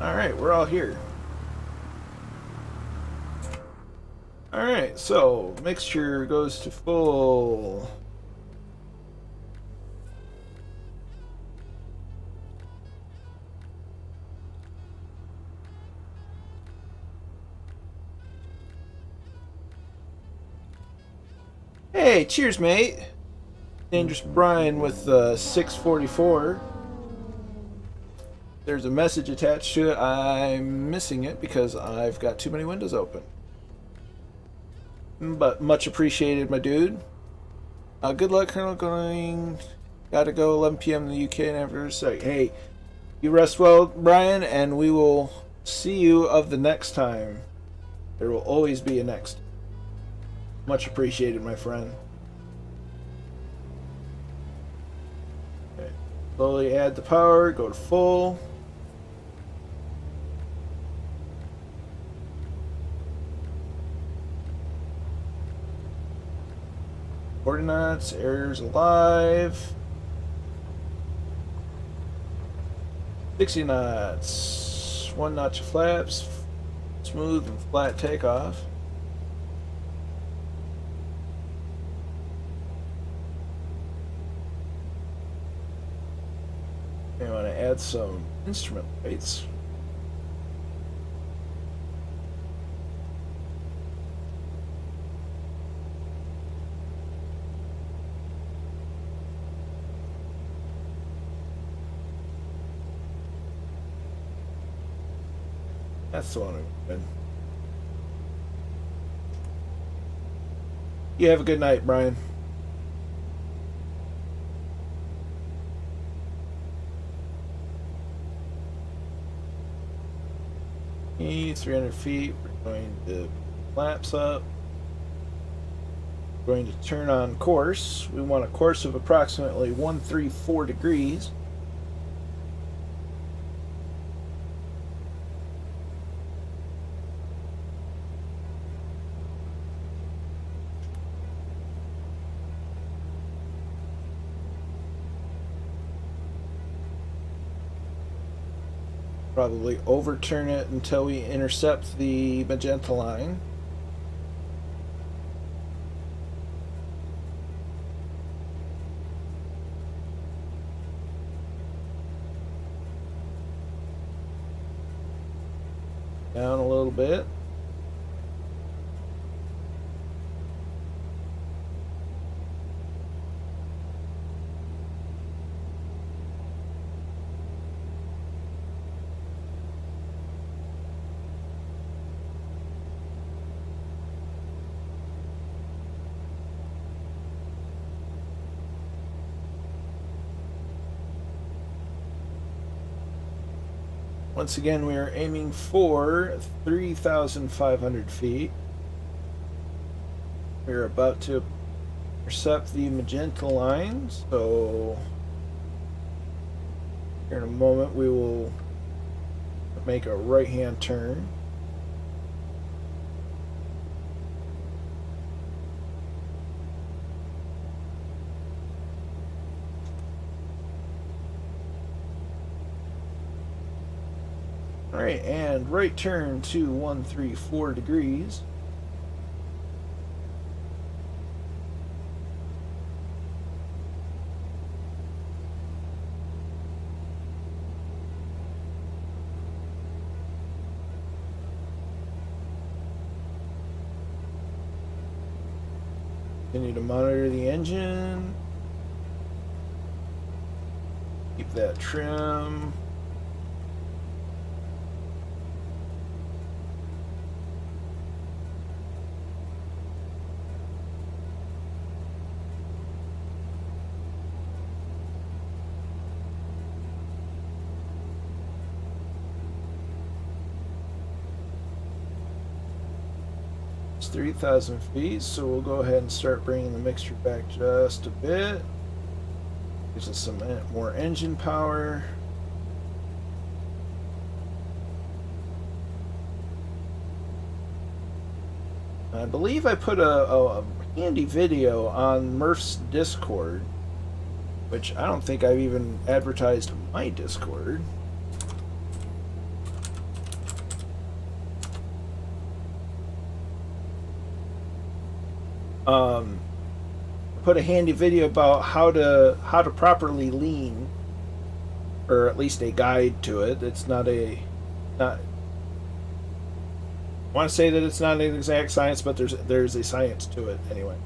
Alright, we're all here. Alright, so mixture goes to full. Hey, cheers, mate. Dangerous Brian with 644. There's a message attached to it. I'm missing it because I've got too many windows open. But much appreciated, my dude. Good luck, Colonel. Gotta go 11 p.m. in the UK and after. So, hey, you rest well, Brian, and we will see you of the next time. There will always be a next. Much appreciated, my friend. Okay. Slowly add the power. Go to full. Coordinates, air's alive. 60 knots. 1 notch of flaps. Smooth and flat takeoff. I want to add some instrument lights. That's the one I'm doing. You have a good night, Brian. E 300 feet. We're going to flaps up. We're going to turn on course. We want a course of approximately 134 degrees. Probably overturn it until we intercept the magenta line. down a little bit. Once again, we are aiming for 3,500 feet. We're about to intercept the magenta line, so here in a moment we will make a right-hand turn. Alright, and right turn to 134 degrees. Continue to monitor the engine. Keep that trim. It's 3,000 feet, so we'll go ahead and start bringing the mixture back just a bit. Gives us some more engine power. I believe I put a handy video on Murph's Discord, which I don't think I've even advertised on my Discord. Put a handy video about how to properly lean, or at least a guide to it. It's not I want to say that it's not an exact science, but there's a science to it anyway.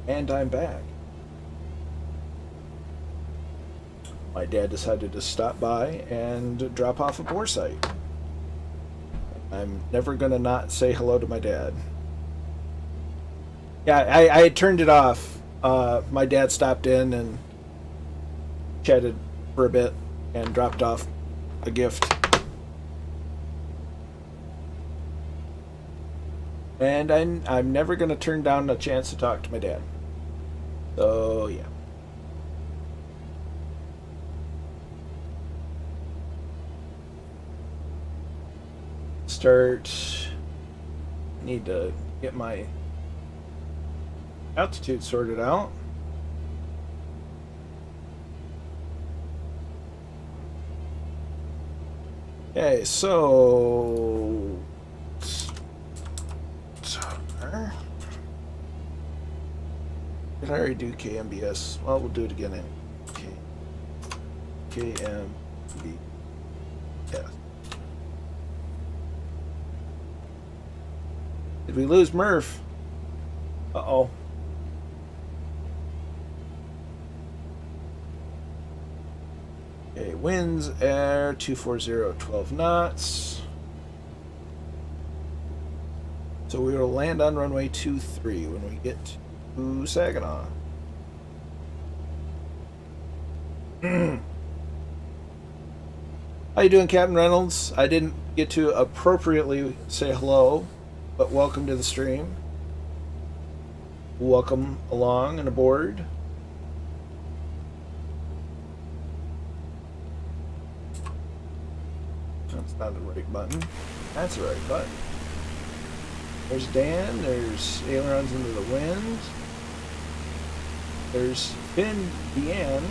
And I'm back. My dad decided to stop by and drop off a bore site. I'm never gonna not say hello to my dad. Yeah, I had turned it off. My dad stopped in and chatted for a bit and dropped off a gift. And I'm never gonna turn down a chance to talk to my dad. So yeah. Need to get my altitude sorted out. Okay, so did I already do KMBS? Well, we'll do it again. KMBS. Did we lose Murph? Uh-oh. Okay, winds air 240, 12 knots. So we will land on runway 23 when we get to Saginaw. How you doing, Captain Reynolds? I didn't get to appropriately say hello, but welcome to the stream. Welcome along and aboard. That's not the right button. That's the right button. There's Dan. There's ailerons into the wind. There's Finn Deanne.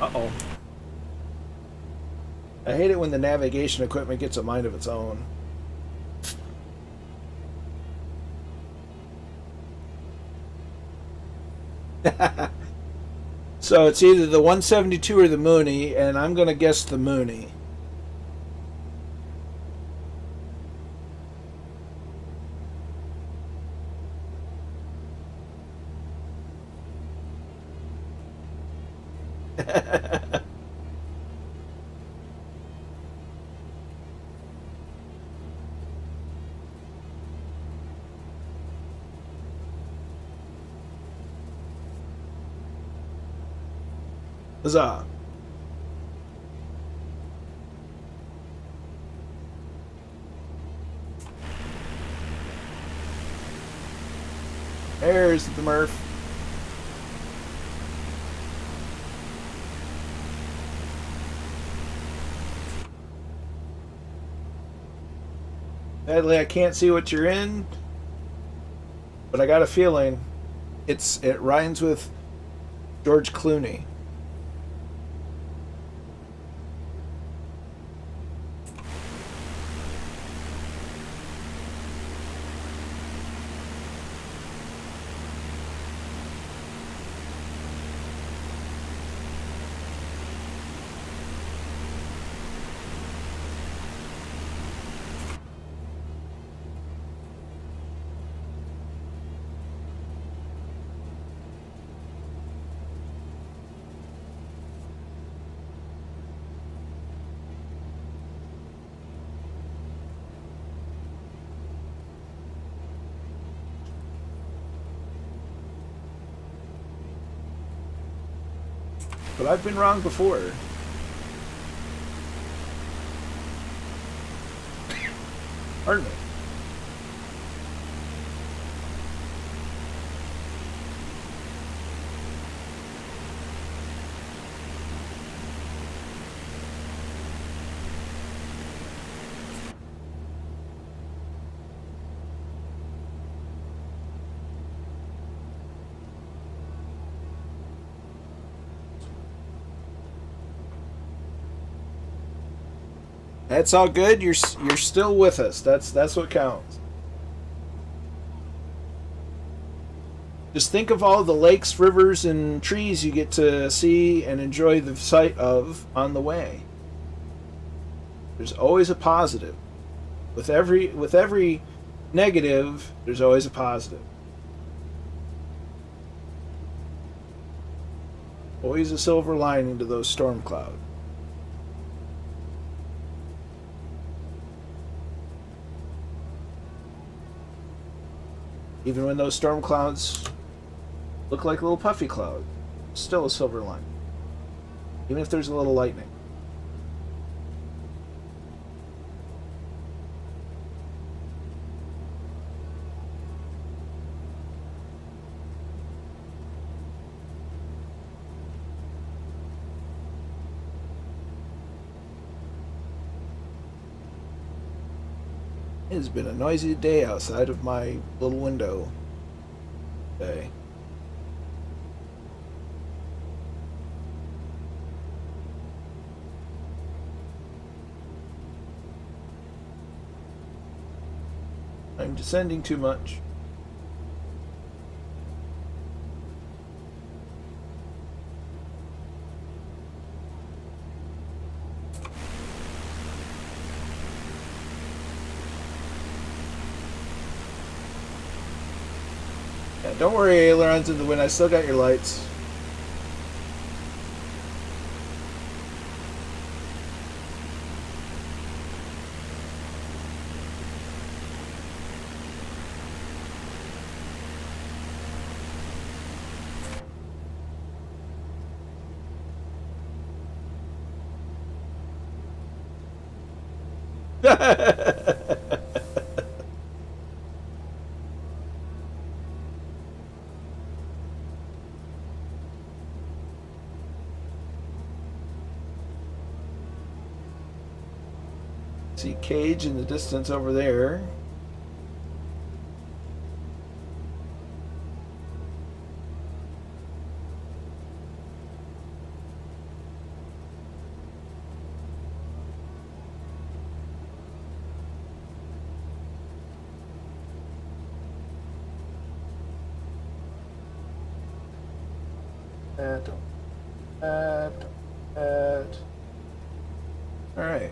Uh-oh. I hate it when the navigation equipment gets a mind of its own. So it's either the 172 or the Mooney, and I'm going to guess the Mooney. Huzzah. There's the Murph. Sadly, I can't see what you're in, but I got a feeling it rhymes with George Clooney. But I've been wrong before. Pardon me. That's all good. You're still with us. That's what counts. Just think of all the lakes, rivers, and trees you get to see and enjoy the sight of on the way. There's always a positive. With every negative, there's always a positive. Always a silver lining to those storm clouds. Even when those storm clouds look like little puffy clouds, still a silver lining. Even if there's a little lightning. It has been a noisy day outside of my little window today. I'm descending too much. Yeah, don't worry, ailerons in the wind. I still got your lights. See Cage in the distance over there. All right.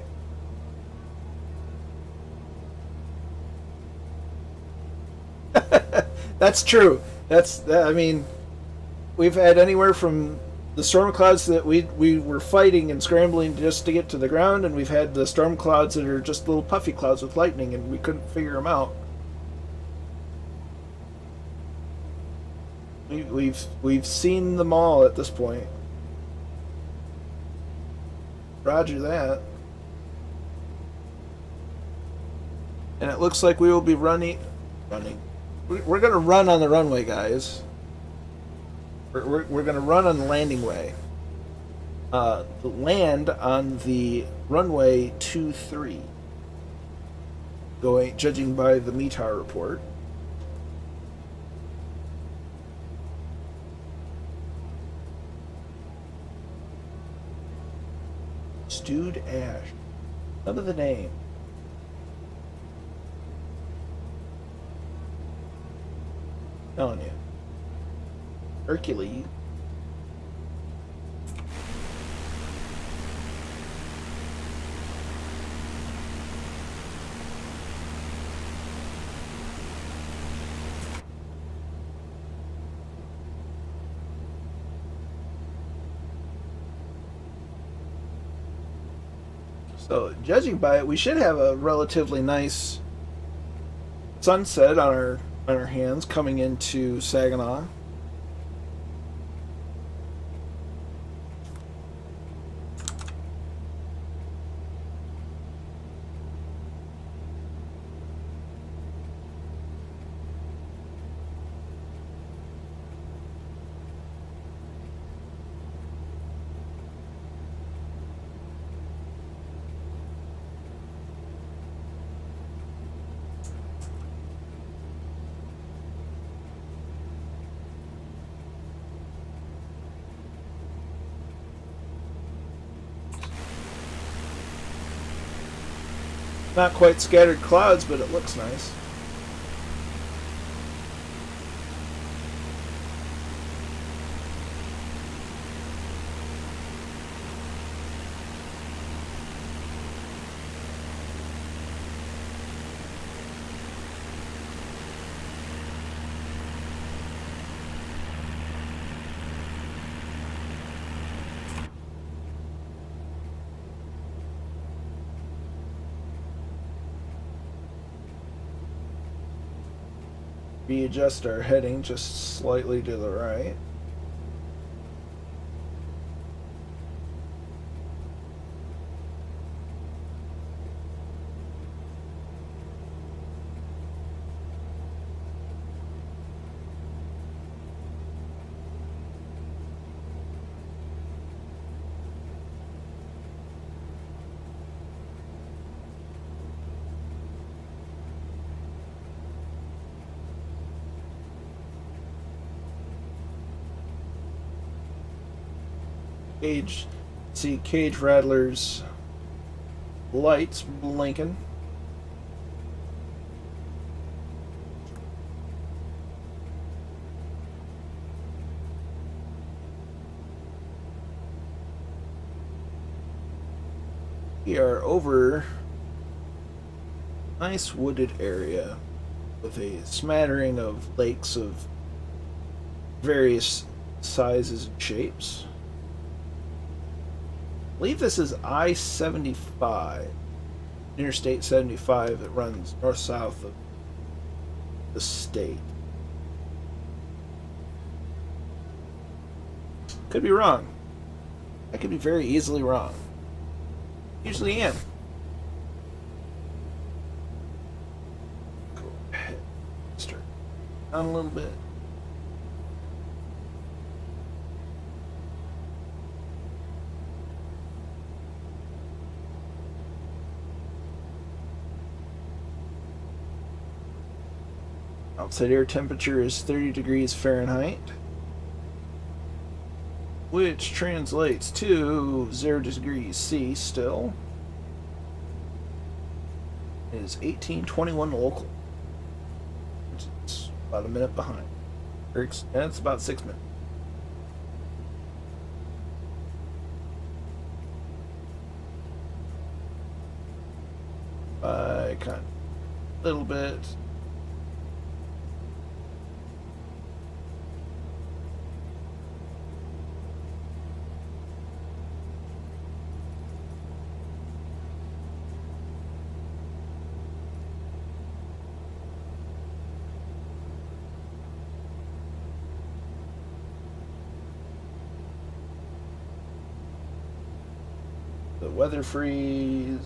That's true. I mean, we've had anywhere from the storm clouds that we were fighting and scrambling just to get to the ground, and we've had the storm clouds that are just little puffy clouds with lightning, and we couldn't figure them out. We've seen them all at this point. Roger that. And it looks like we will be running. We're going to run on the runway, guys. We're going to run on the landing way. Land on the runway 23. Judging by the METAR report. Stewed ash. None of the name. Telling you. Hercules. So, judging by it, we should have a relatively nice sunset on our hands coming into Saginaw. Not quite scattered clouds, but it looks nice. readjust our heading just slightly to the right. Cage, see cage rattlers lights blinking. We are over a nice wooded area with a smattering of lakes of various sizes and shapes. I believe this is I-75, Interstate 75 that runs north-south of the state. Could be wrong. I could be very easily wrong. Usually am. Go ahead. Start down a little bit. Outside air temperature is 30 degrees Fahrenheit, which translates to 0 degrees C still. It is 1821 local, which is about a minute behind. That's about 6 minutes. By kind of a little bit. The weather freeze.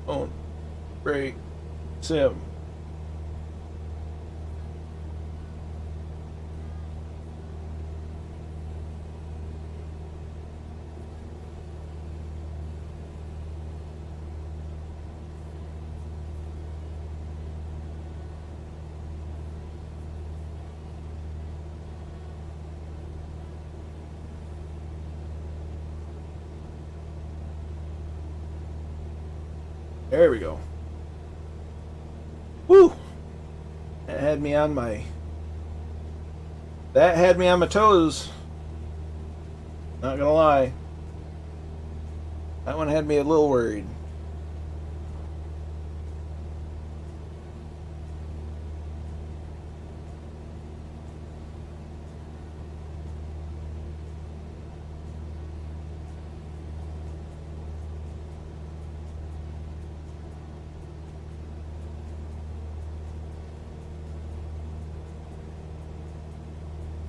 Oh, break. Sim. There we go. Woo! That had me on my toes. Not gonna lie. That one had me a little worried.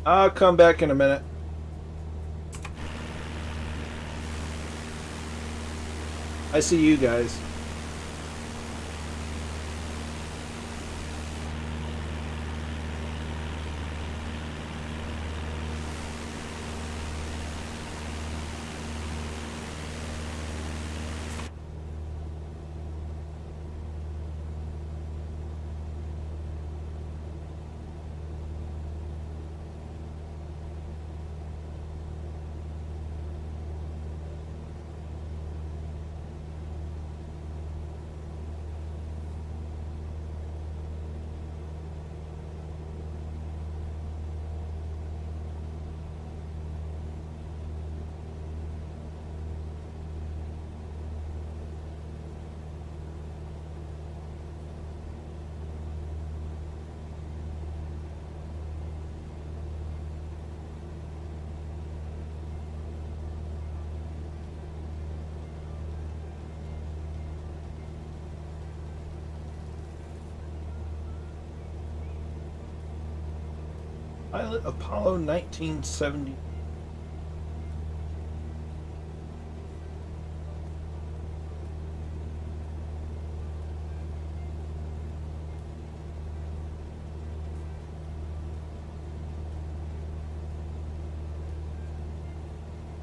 I'll come back in a minute. I see you guys. pilot Apollo 1970.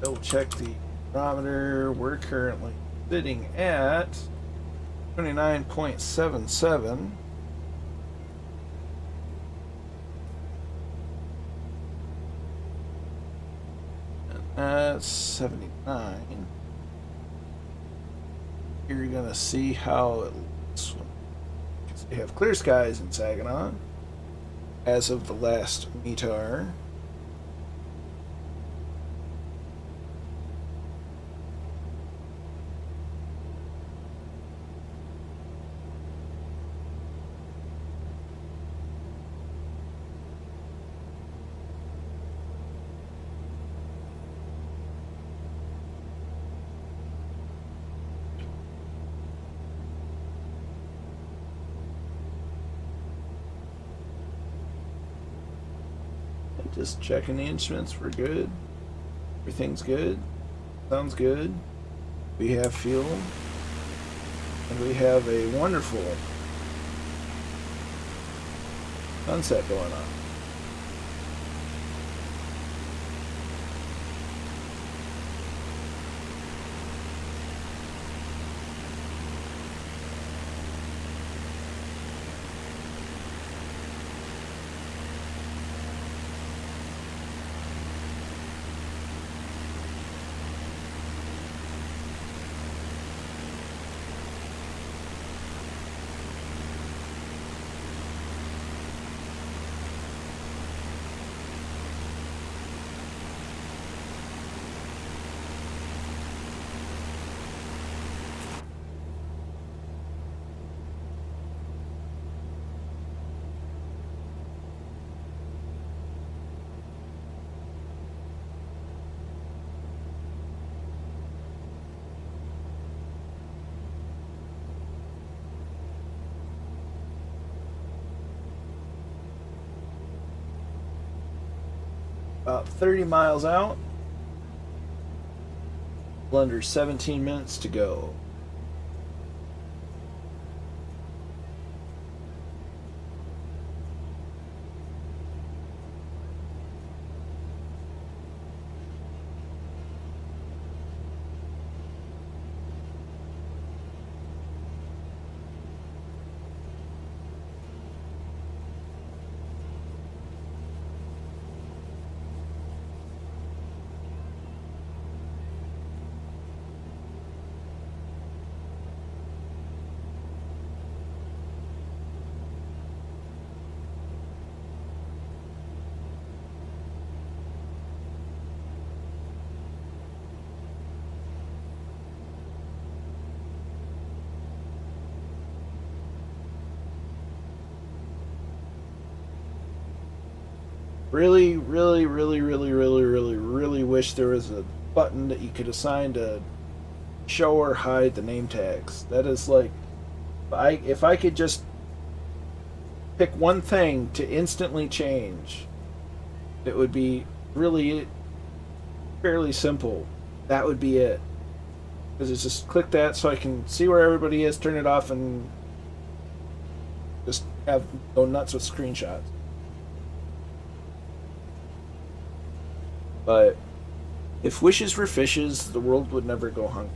Double check the barometer. We're currently sitting at 29.77. That's 79. You're gonna see how it looks. We have clear skies in Saginaw as of the last METAR. Just checking the instruments. We're good. Everything's good. Sounds good. We have fuel. And we have a wonderful sunset going on. About 30 miles out. Under 17 minutes to go. Really wish there was a button that you could assign to show or hide the name tags. That is like, if I could just pick one thing to instantly change, it would be really fairly simple. That would be it. Because it's just click that so I can see where everybody is, turn it off, and just go nuts with screenshots. But if wishes were fishes, the world would never go hungry.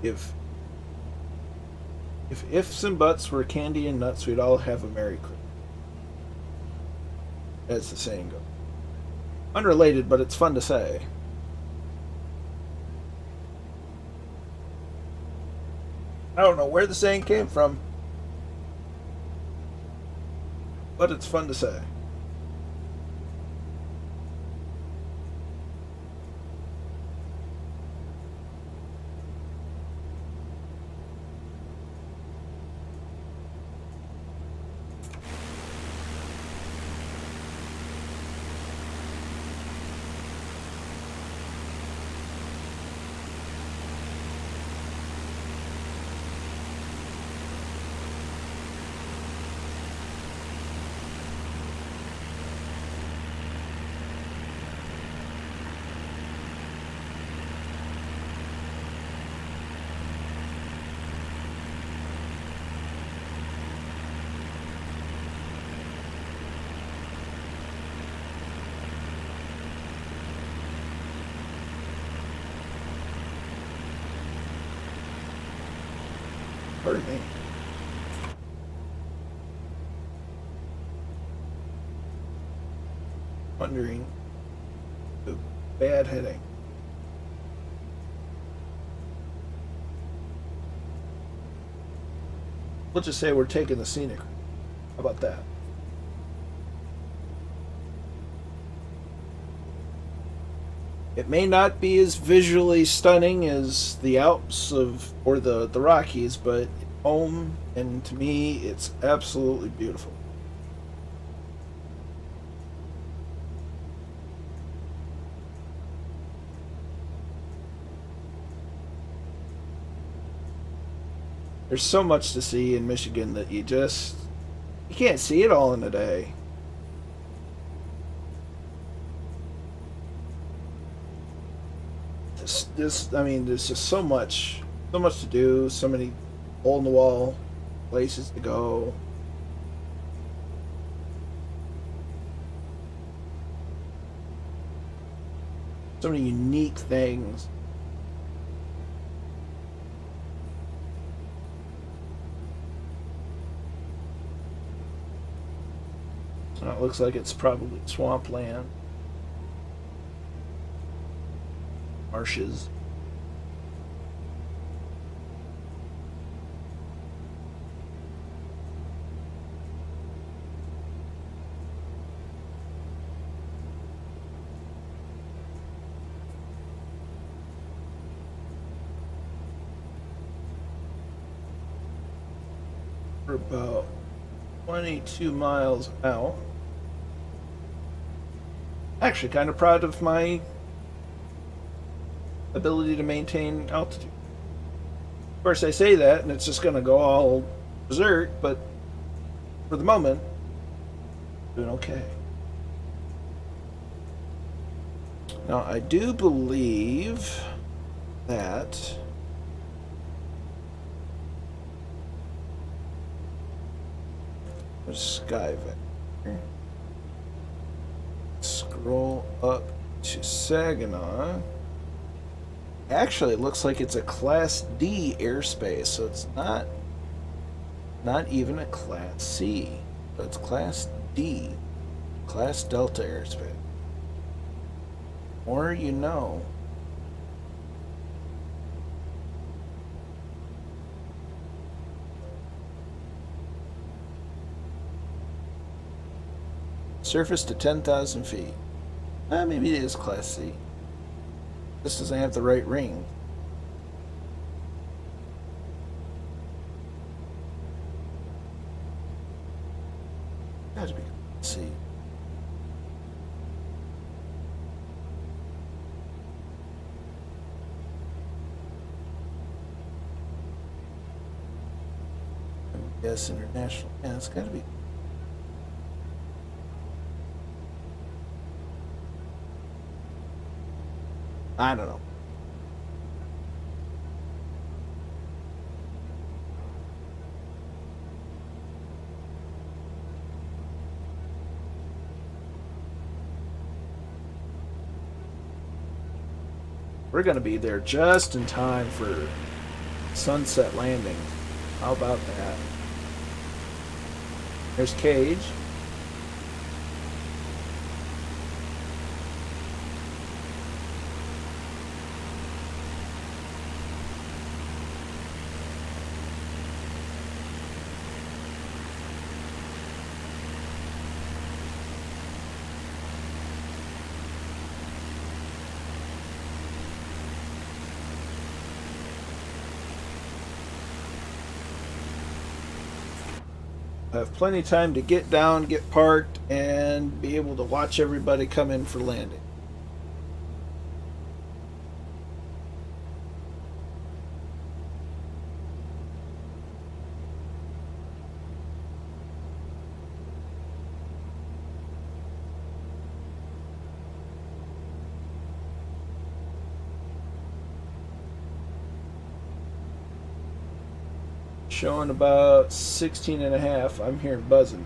If ifs and buts were candy and nuts, we'd all have a Merry Christmas. As the saying goes. Unrelated, but it's fun to say. I don't know where the saying came from, but it's fun to say. Pardon me. Wondering the bad heading. We'll just say we're taking the scenic. How about that? It may not be as visually stunning as the Alps or the Rockies, but home, and to me, it's absolutely beautiful. There's so much to see in Michigan that you can't see it all in a day. I mean, there's just so much to do, so many hole in the wall places to go. So many unique things. It looks like it's probably swampland. Marshes. We're about 22 miles out. Actually, kind of proud of my ability to maintain altitude. Of course, I say that, and it's just going to go all berserk, but for the moment, doing okay. Now, I do believe that there's Sky Vector. Scroll up to Saginaw. Actually, it looks like it's a Class D airspace, so it's not even a Class C, but it's Class D, Class Delta airspace. Or you know. Surface to 10,000 feet. Maybe it is Class C. This doesn't have the right ring. Gotta be Class C. MBS International. Yeah, it's gotta be. I don't know. We're going to be there just in time for sunset landing. How about that? There's Cage. I have plenty of time to get down, get parked, and be able to watch everybody come in for landing. Showing about 16 and a half. I'm hearing buzzing.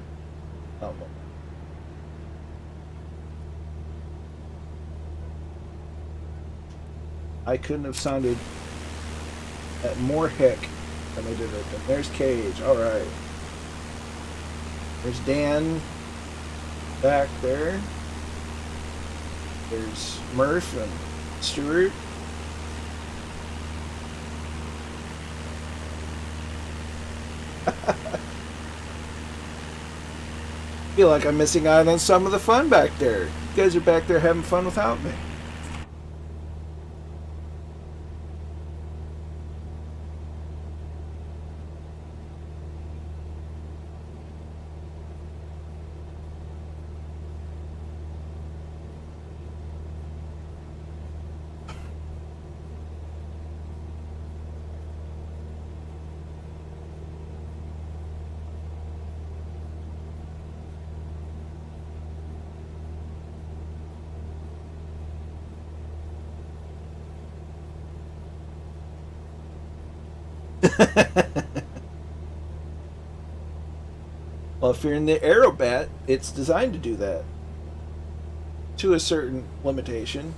I couldn't have sounded at more heck And I did it. And there's Cage. All right. There's Dan back there. There's Murph and Stewart. Feel like I'm missing out on some of the fun back there. You guys are back there having fun without me. Well, if you're in the Aerobat, it's designed to do that to a certain limitation.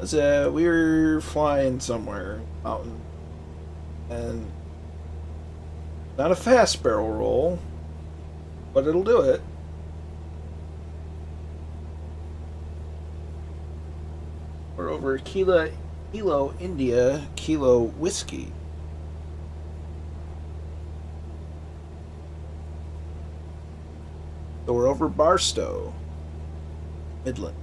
We were flying somewhere, mountain, and not a fast barrel roll, but it'll do it. We're over Kilo India, Kilo Whiskey. So we're over Barstow, Midland.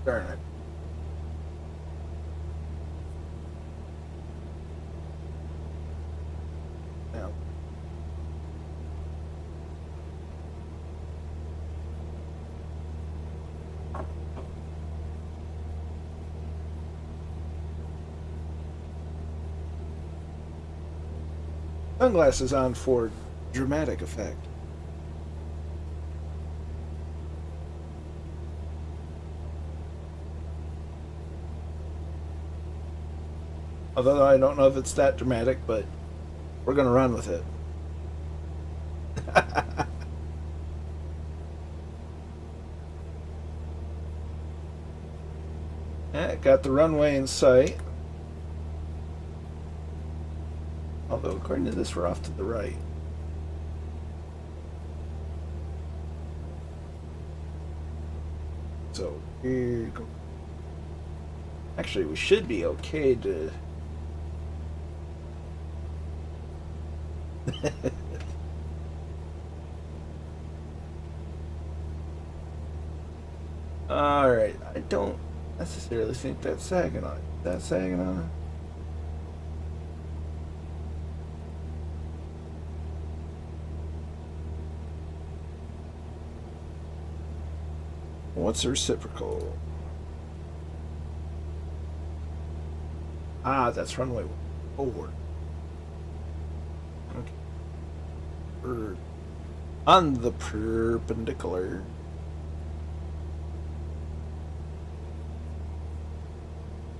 Darn it. Now. Sunglasses on for dramatic effect. Although I don't know if it's that dramatic, but we're going to run with it. Got the runway in sight. Although, according to this, we're off to the right. So, here go. Actually, we should be okay to... Alright, I don't necessarily think that's Saginaw. That's Saginaw. What's the reciprocal? Ah, that's runway forward. Okay. On the perpendicular.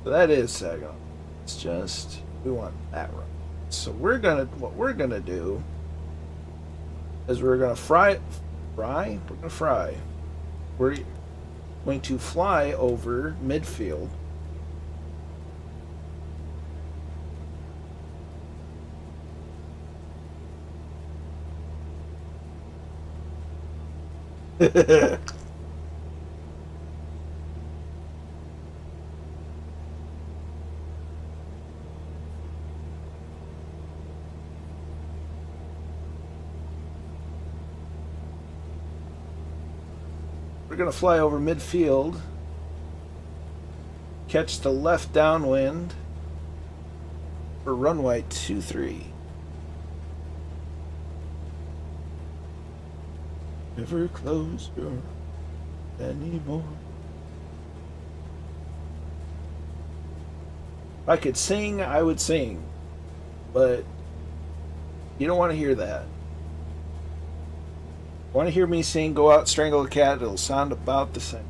So that is Saginaw. It's just we want that run. So what we're gonna do is we're gonna fry. We're gonna fry. We're going to fly over midfield. We're going to fly over midfield, catch the left downwind for runway 23. Never close your anymore. If I could sing, I would sing, but You don't want to hear that. Want to hear me sing "Go Out, Strangle a Cat"? It'll sound about the same.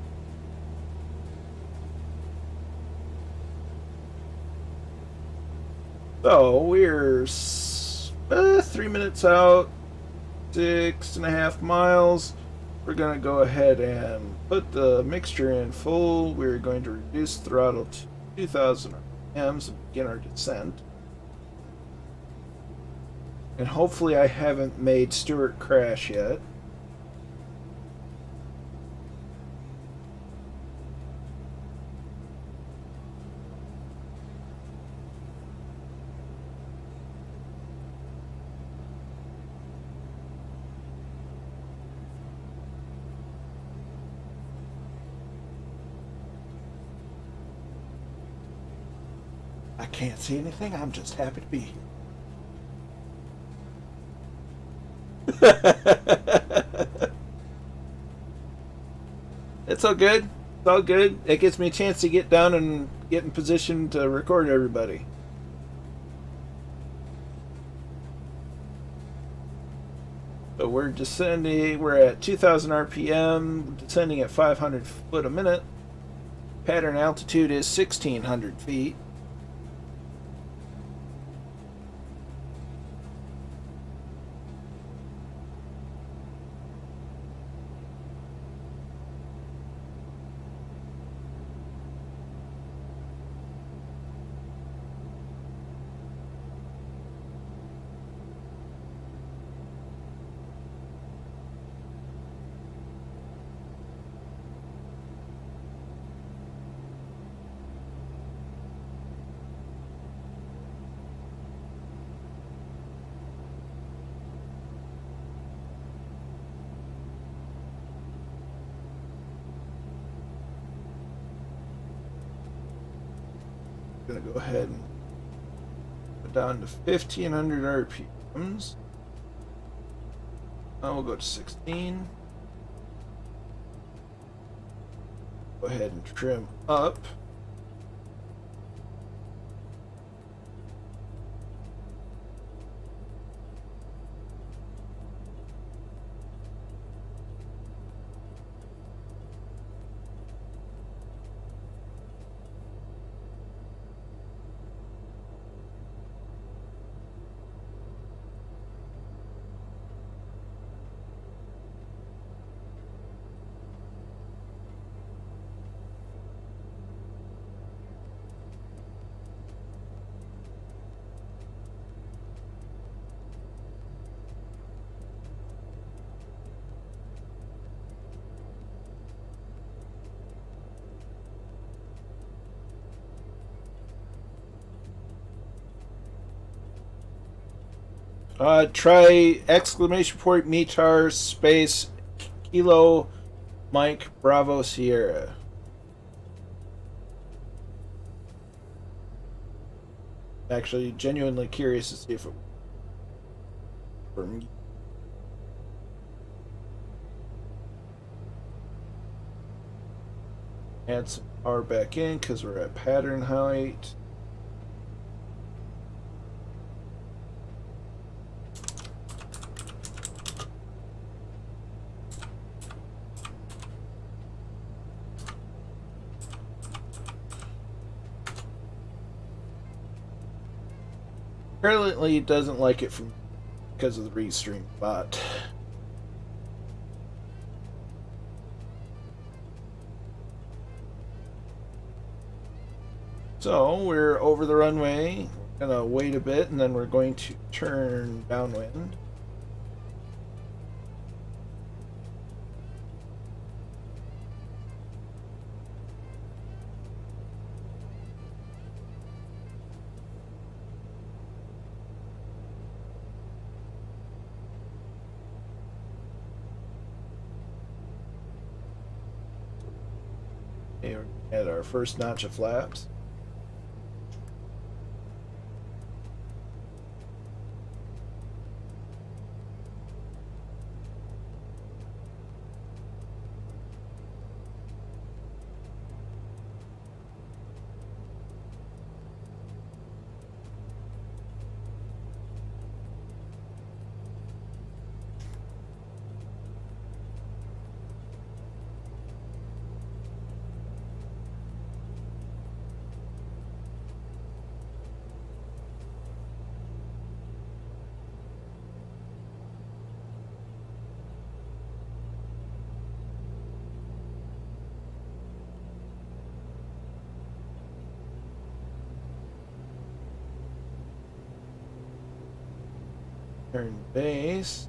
So we're 3 minutes out, 6.5 miles. We're going to go ahead and put the mixture in full. We're going to reduce throttle to 2,000 RPMs and begin our descent. And hopefully I haven't made Stuart crash yet. I can't see anything. I'm just happy to be here. It's all good. It's all good. It gives me a chance to get down and get in position to record everybody. So we're descending. We're at 2,000 RPM, descending at 500 foot a minute. Pattern altitude is 1,600 feet. Gonna go ahead and put down to 1,500 RPMs. Now we'll go to 16. Go ahead and trim up. Try exclamation point METAR space Kilo Mike Bravo Sierra. Actually, genuinely curious to see if it for me. Add some power back in because we're at pattern height. Apparently it doesn't like it from because of the restream bot. So we're over the runway. We're gonna wait a bit and then we're going to turn downwind. At our first notch of flaps. Turn base.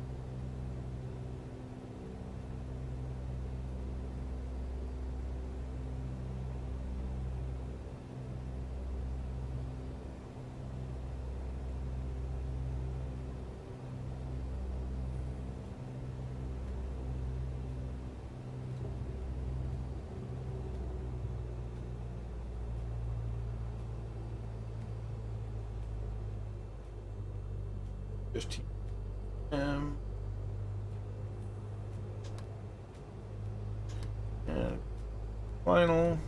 And final.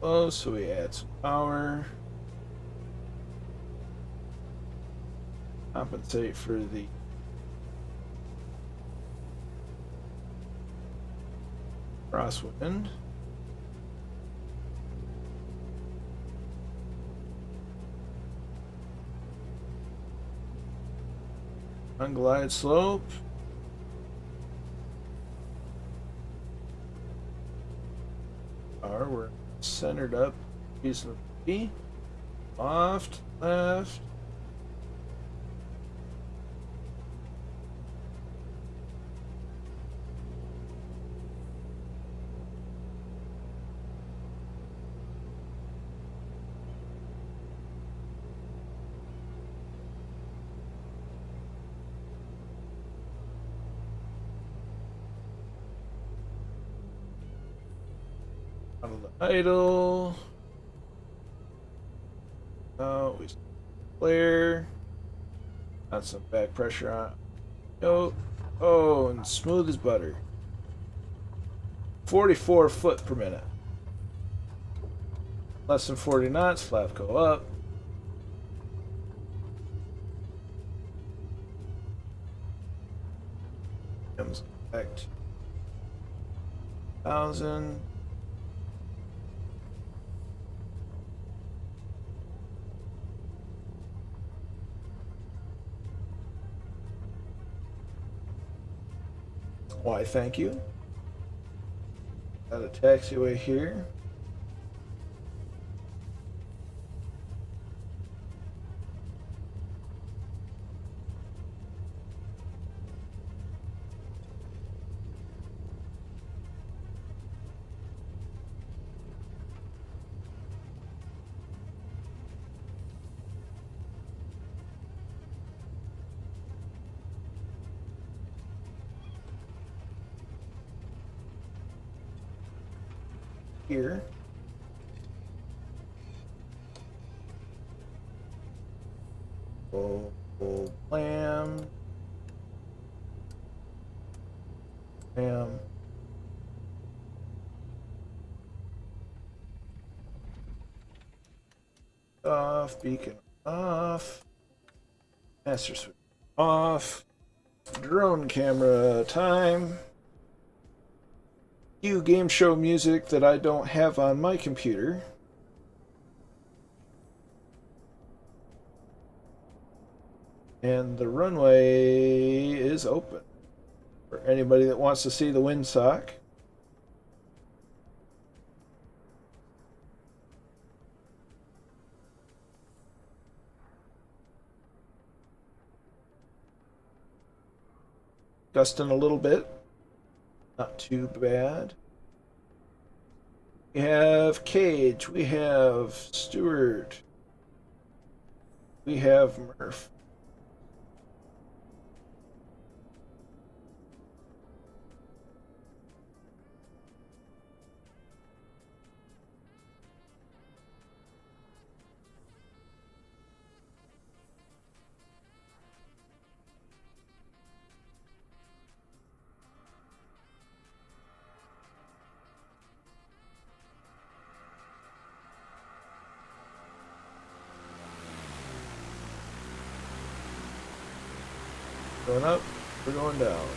Oh, so we add some power. Compensate for the crosswind. Unglide slope. We're centered up reasonably. Left, left. Out of the idle. Oh, we flare. Got some back pressure on. Oh, and smooth as butter. 44 foot per minute. Less than 40 knots. Flap go up. Comes back to 1,000. Why, thank you. Got a taxiway here. Here. Full blam. Bam. Off, beacon off. Master switch off. Drone camera time. Cue game show music that I don't have on my computer. And the runway is open for anybody that wants to see the windsock. Gusting a little bit. Not too bad. We have Cage, we have Stewart, we have Murph. Going up, we're going down.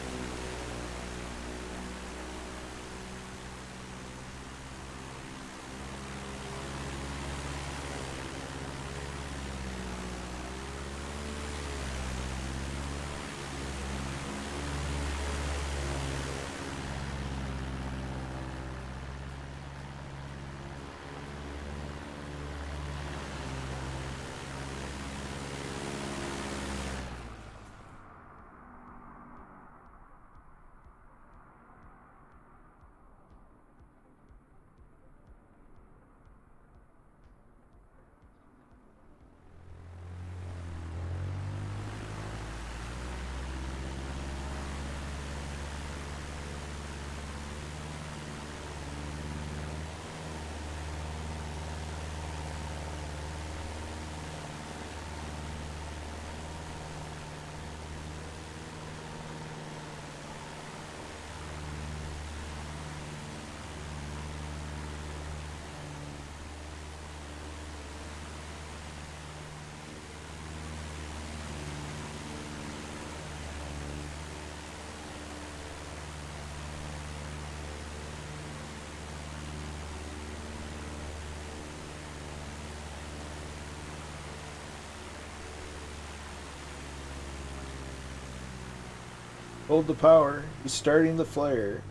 Hold the power. He's starting the flare.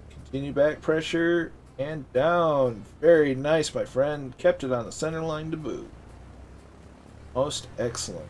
Continue back pressure and down. Very nice, my friend. Kept it on the center line to boot. Most excellent.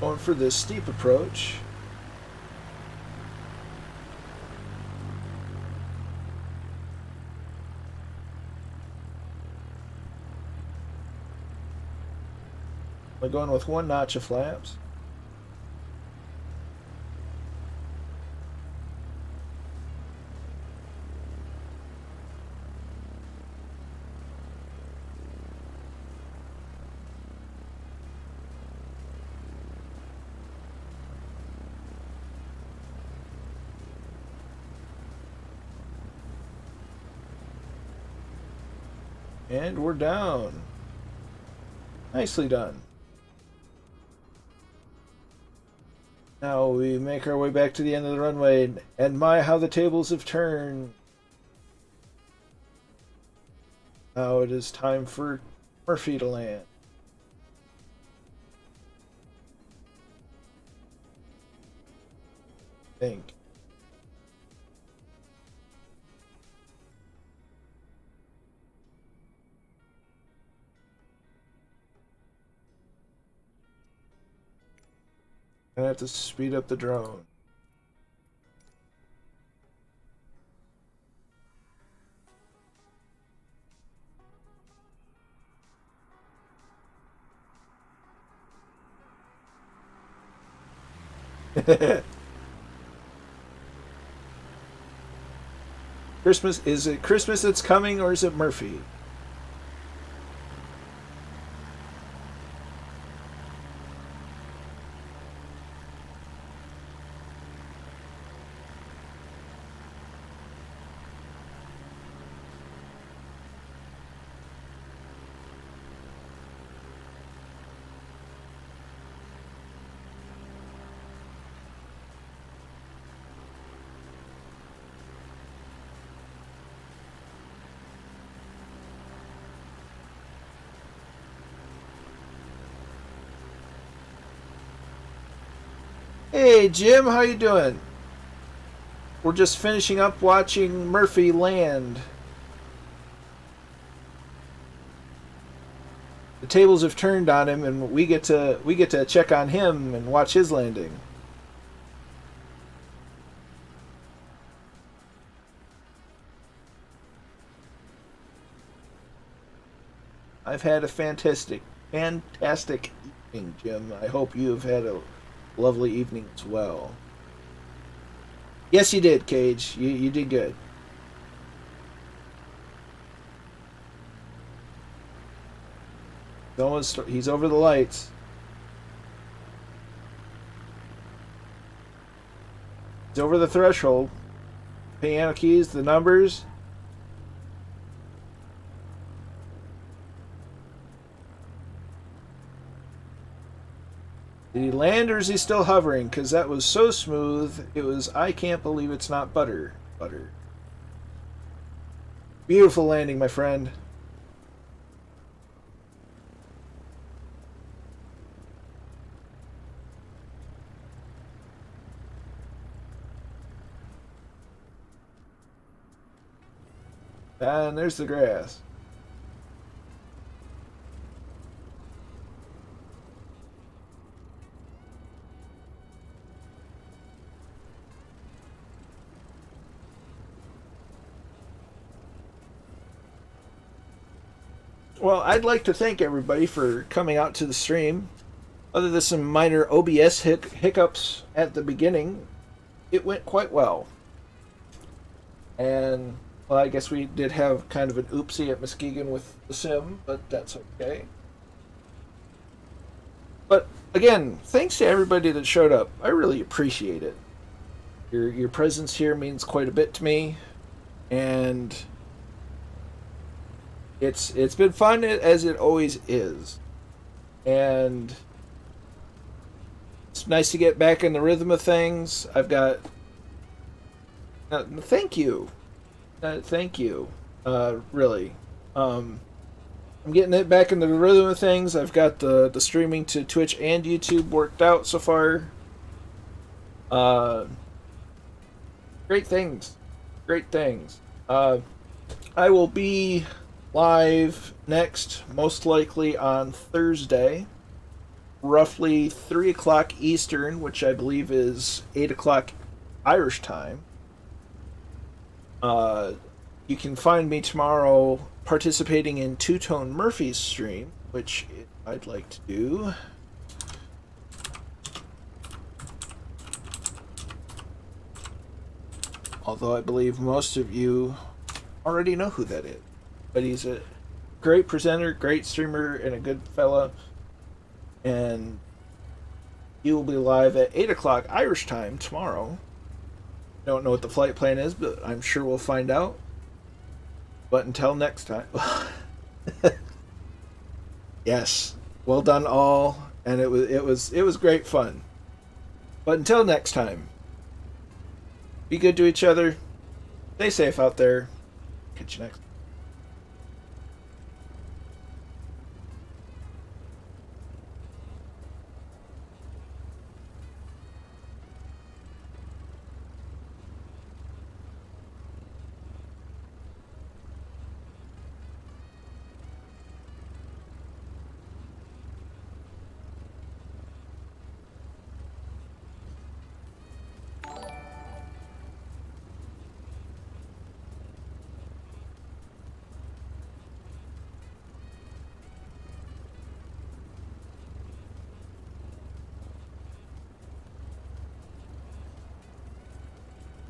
Going for this steep approach. We're going with 1 notch of flaps. And we're down. Nicely done. Now we make our way back to the end of the runway, and my, how the tables have turned. Now it is time for Murphy to land. I think. I have to speed up the drone. Christmas, is it Christmas that's coming, or is it Murphy? Hey Jim, how you doing? We're just finishing up watching Murphy land. The tables have turned on him, and we get to check on him and watch his landing. I've had a fantastic evening, Jim. I hope you've had a lovely evening as well. Yes, you did, Cage. You did good. He's over the lights. He's over the threshold. Piano keys, the numbers. Did he land, or is he still hovering? Because that was so smooth. It was, I can't believe it's not butter. Butter. Beautiful landing, my friend. And there's the grass. Well, I'd like to thank everybody for coming out to the stream. Other than some minor OBS hiccups at the beginning, it went quite well. And, well, I guess we did have kind of an oopsie at Muskegon with the sim, but that's okay. But, again, thanks to everybody that showed up. I really appreciate it. Your presence here means quite a bit to me, and it's been fun as it always is. And it's nice to get back in the rhythm of things. I've got thank you. Thank you. Really. I'm getting it back in the rhythm of things. I've got the streaming to Twitch and YouTube worked out so far. Great things. Great things. I will be live next, most likely on Thursday, roughly 3 o'clock Eastern, which I believe is 8 o'clock Irish time. You can find me tomorrow participating in Two Tone Murphy's stream, which I'd like to do. Although I believe most of you already know who that is. But he's a great presenter, great streamer, and a good fella. And he will be live at 8 o'clock Irish time tomorrow. Don't know what the flight plan is, but I'm sure we'll find out. But until next time. Yes. Well done all. And it was great fun. But until next time. Be good to each other. Stay safe out there. Catch you next time.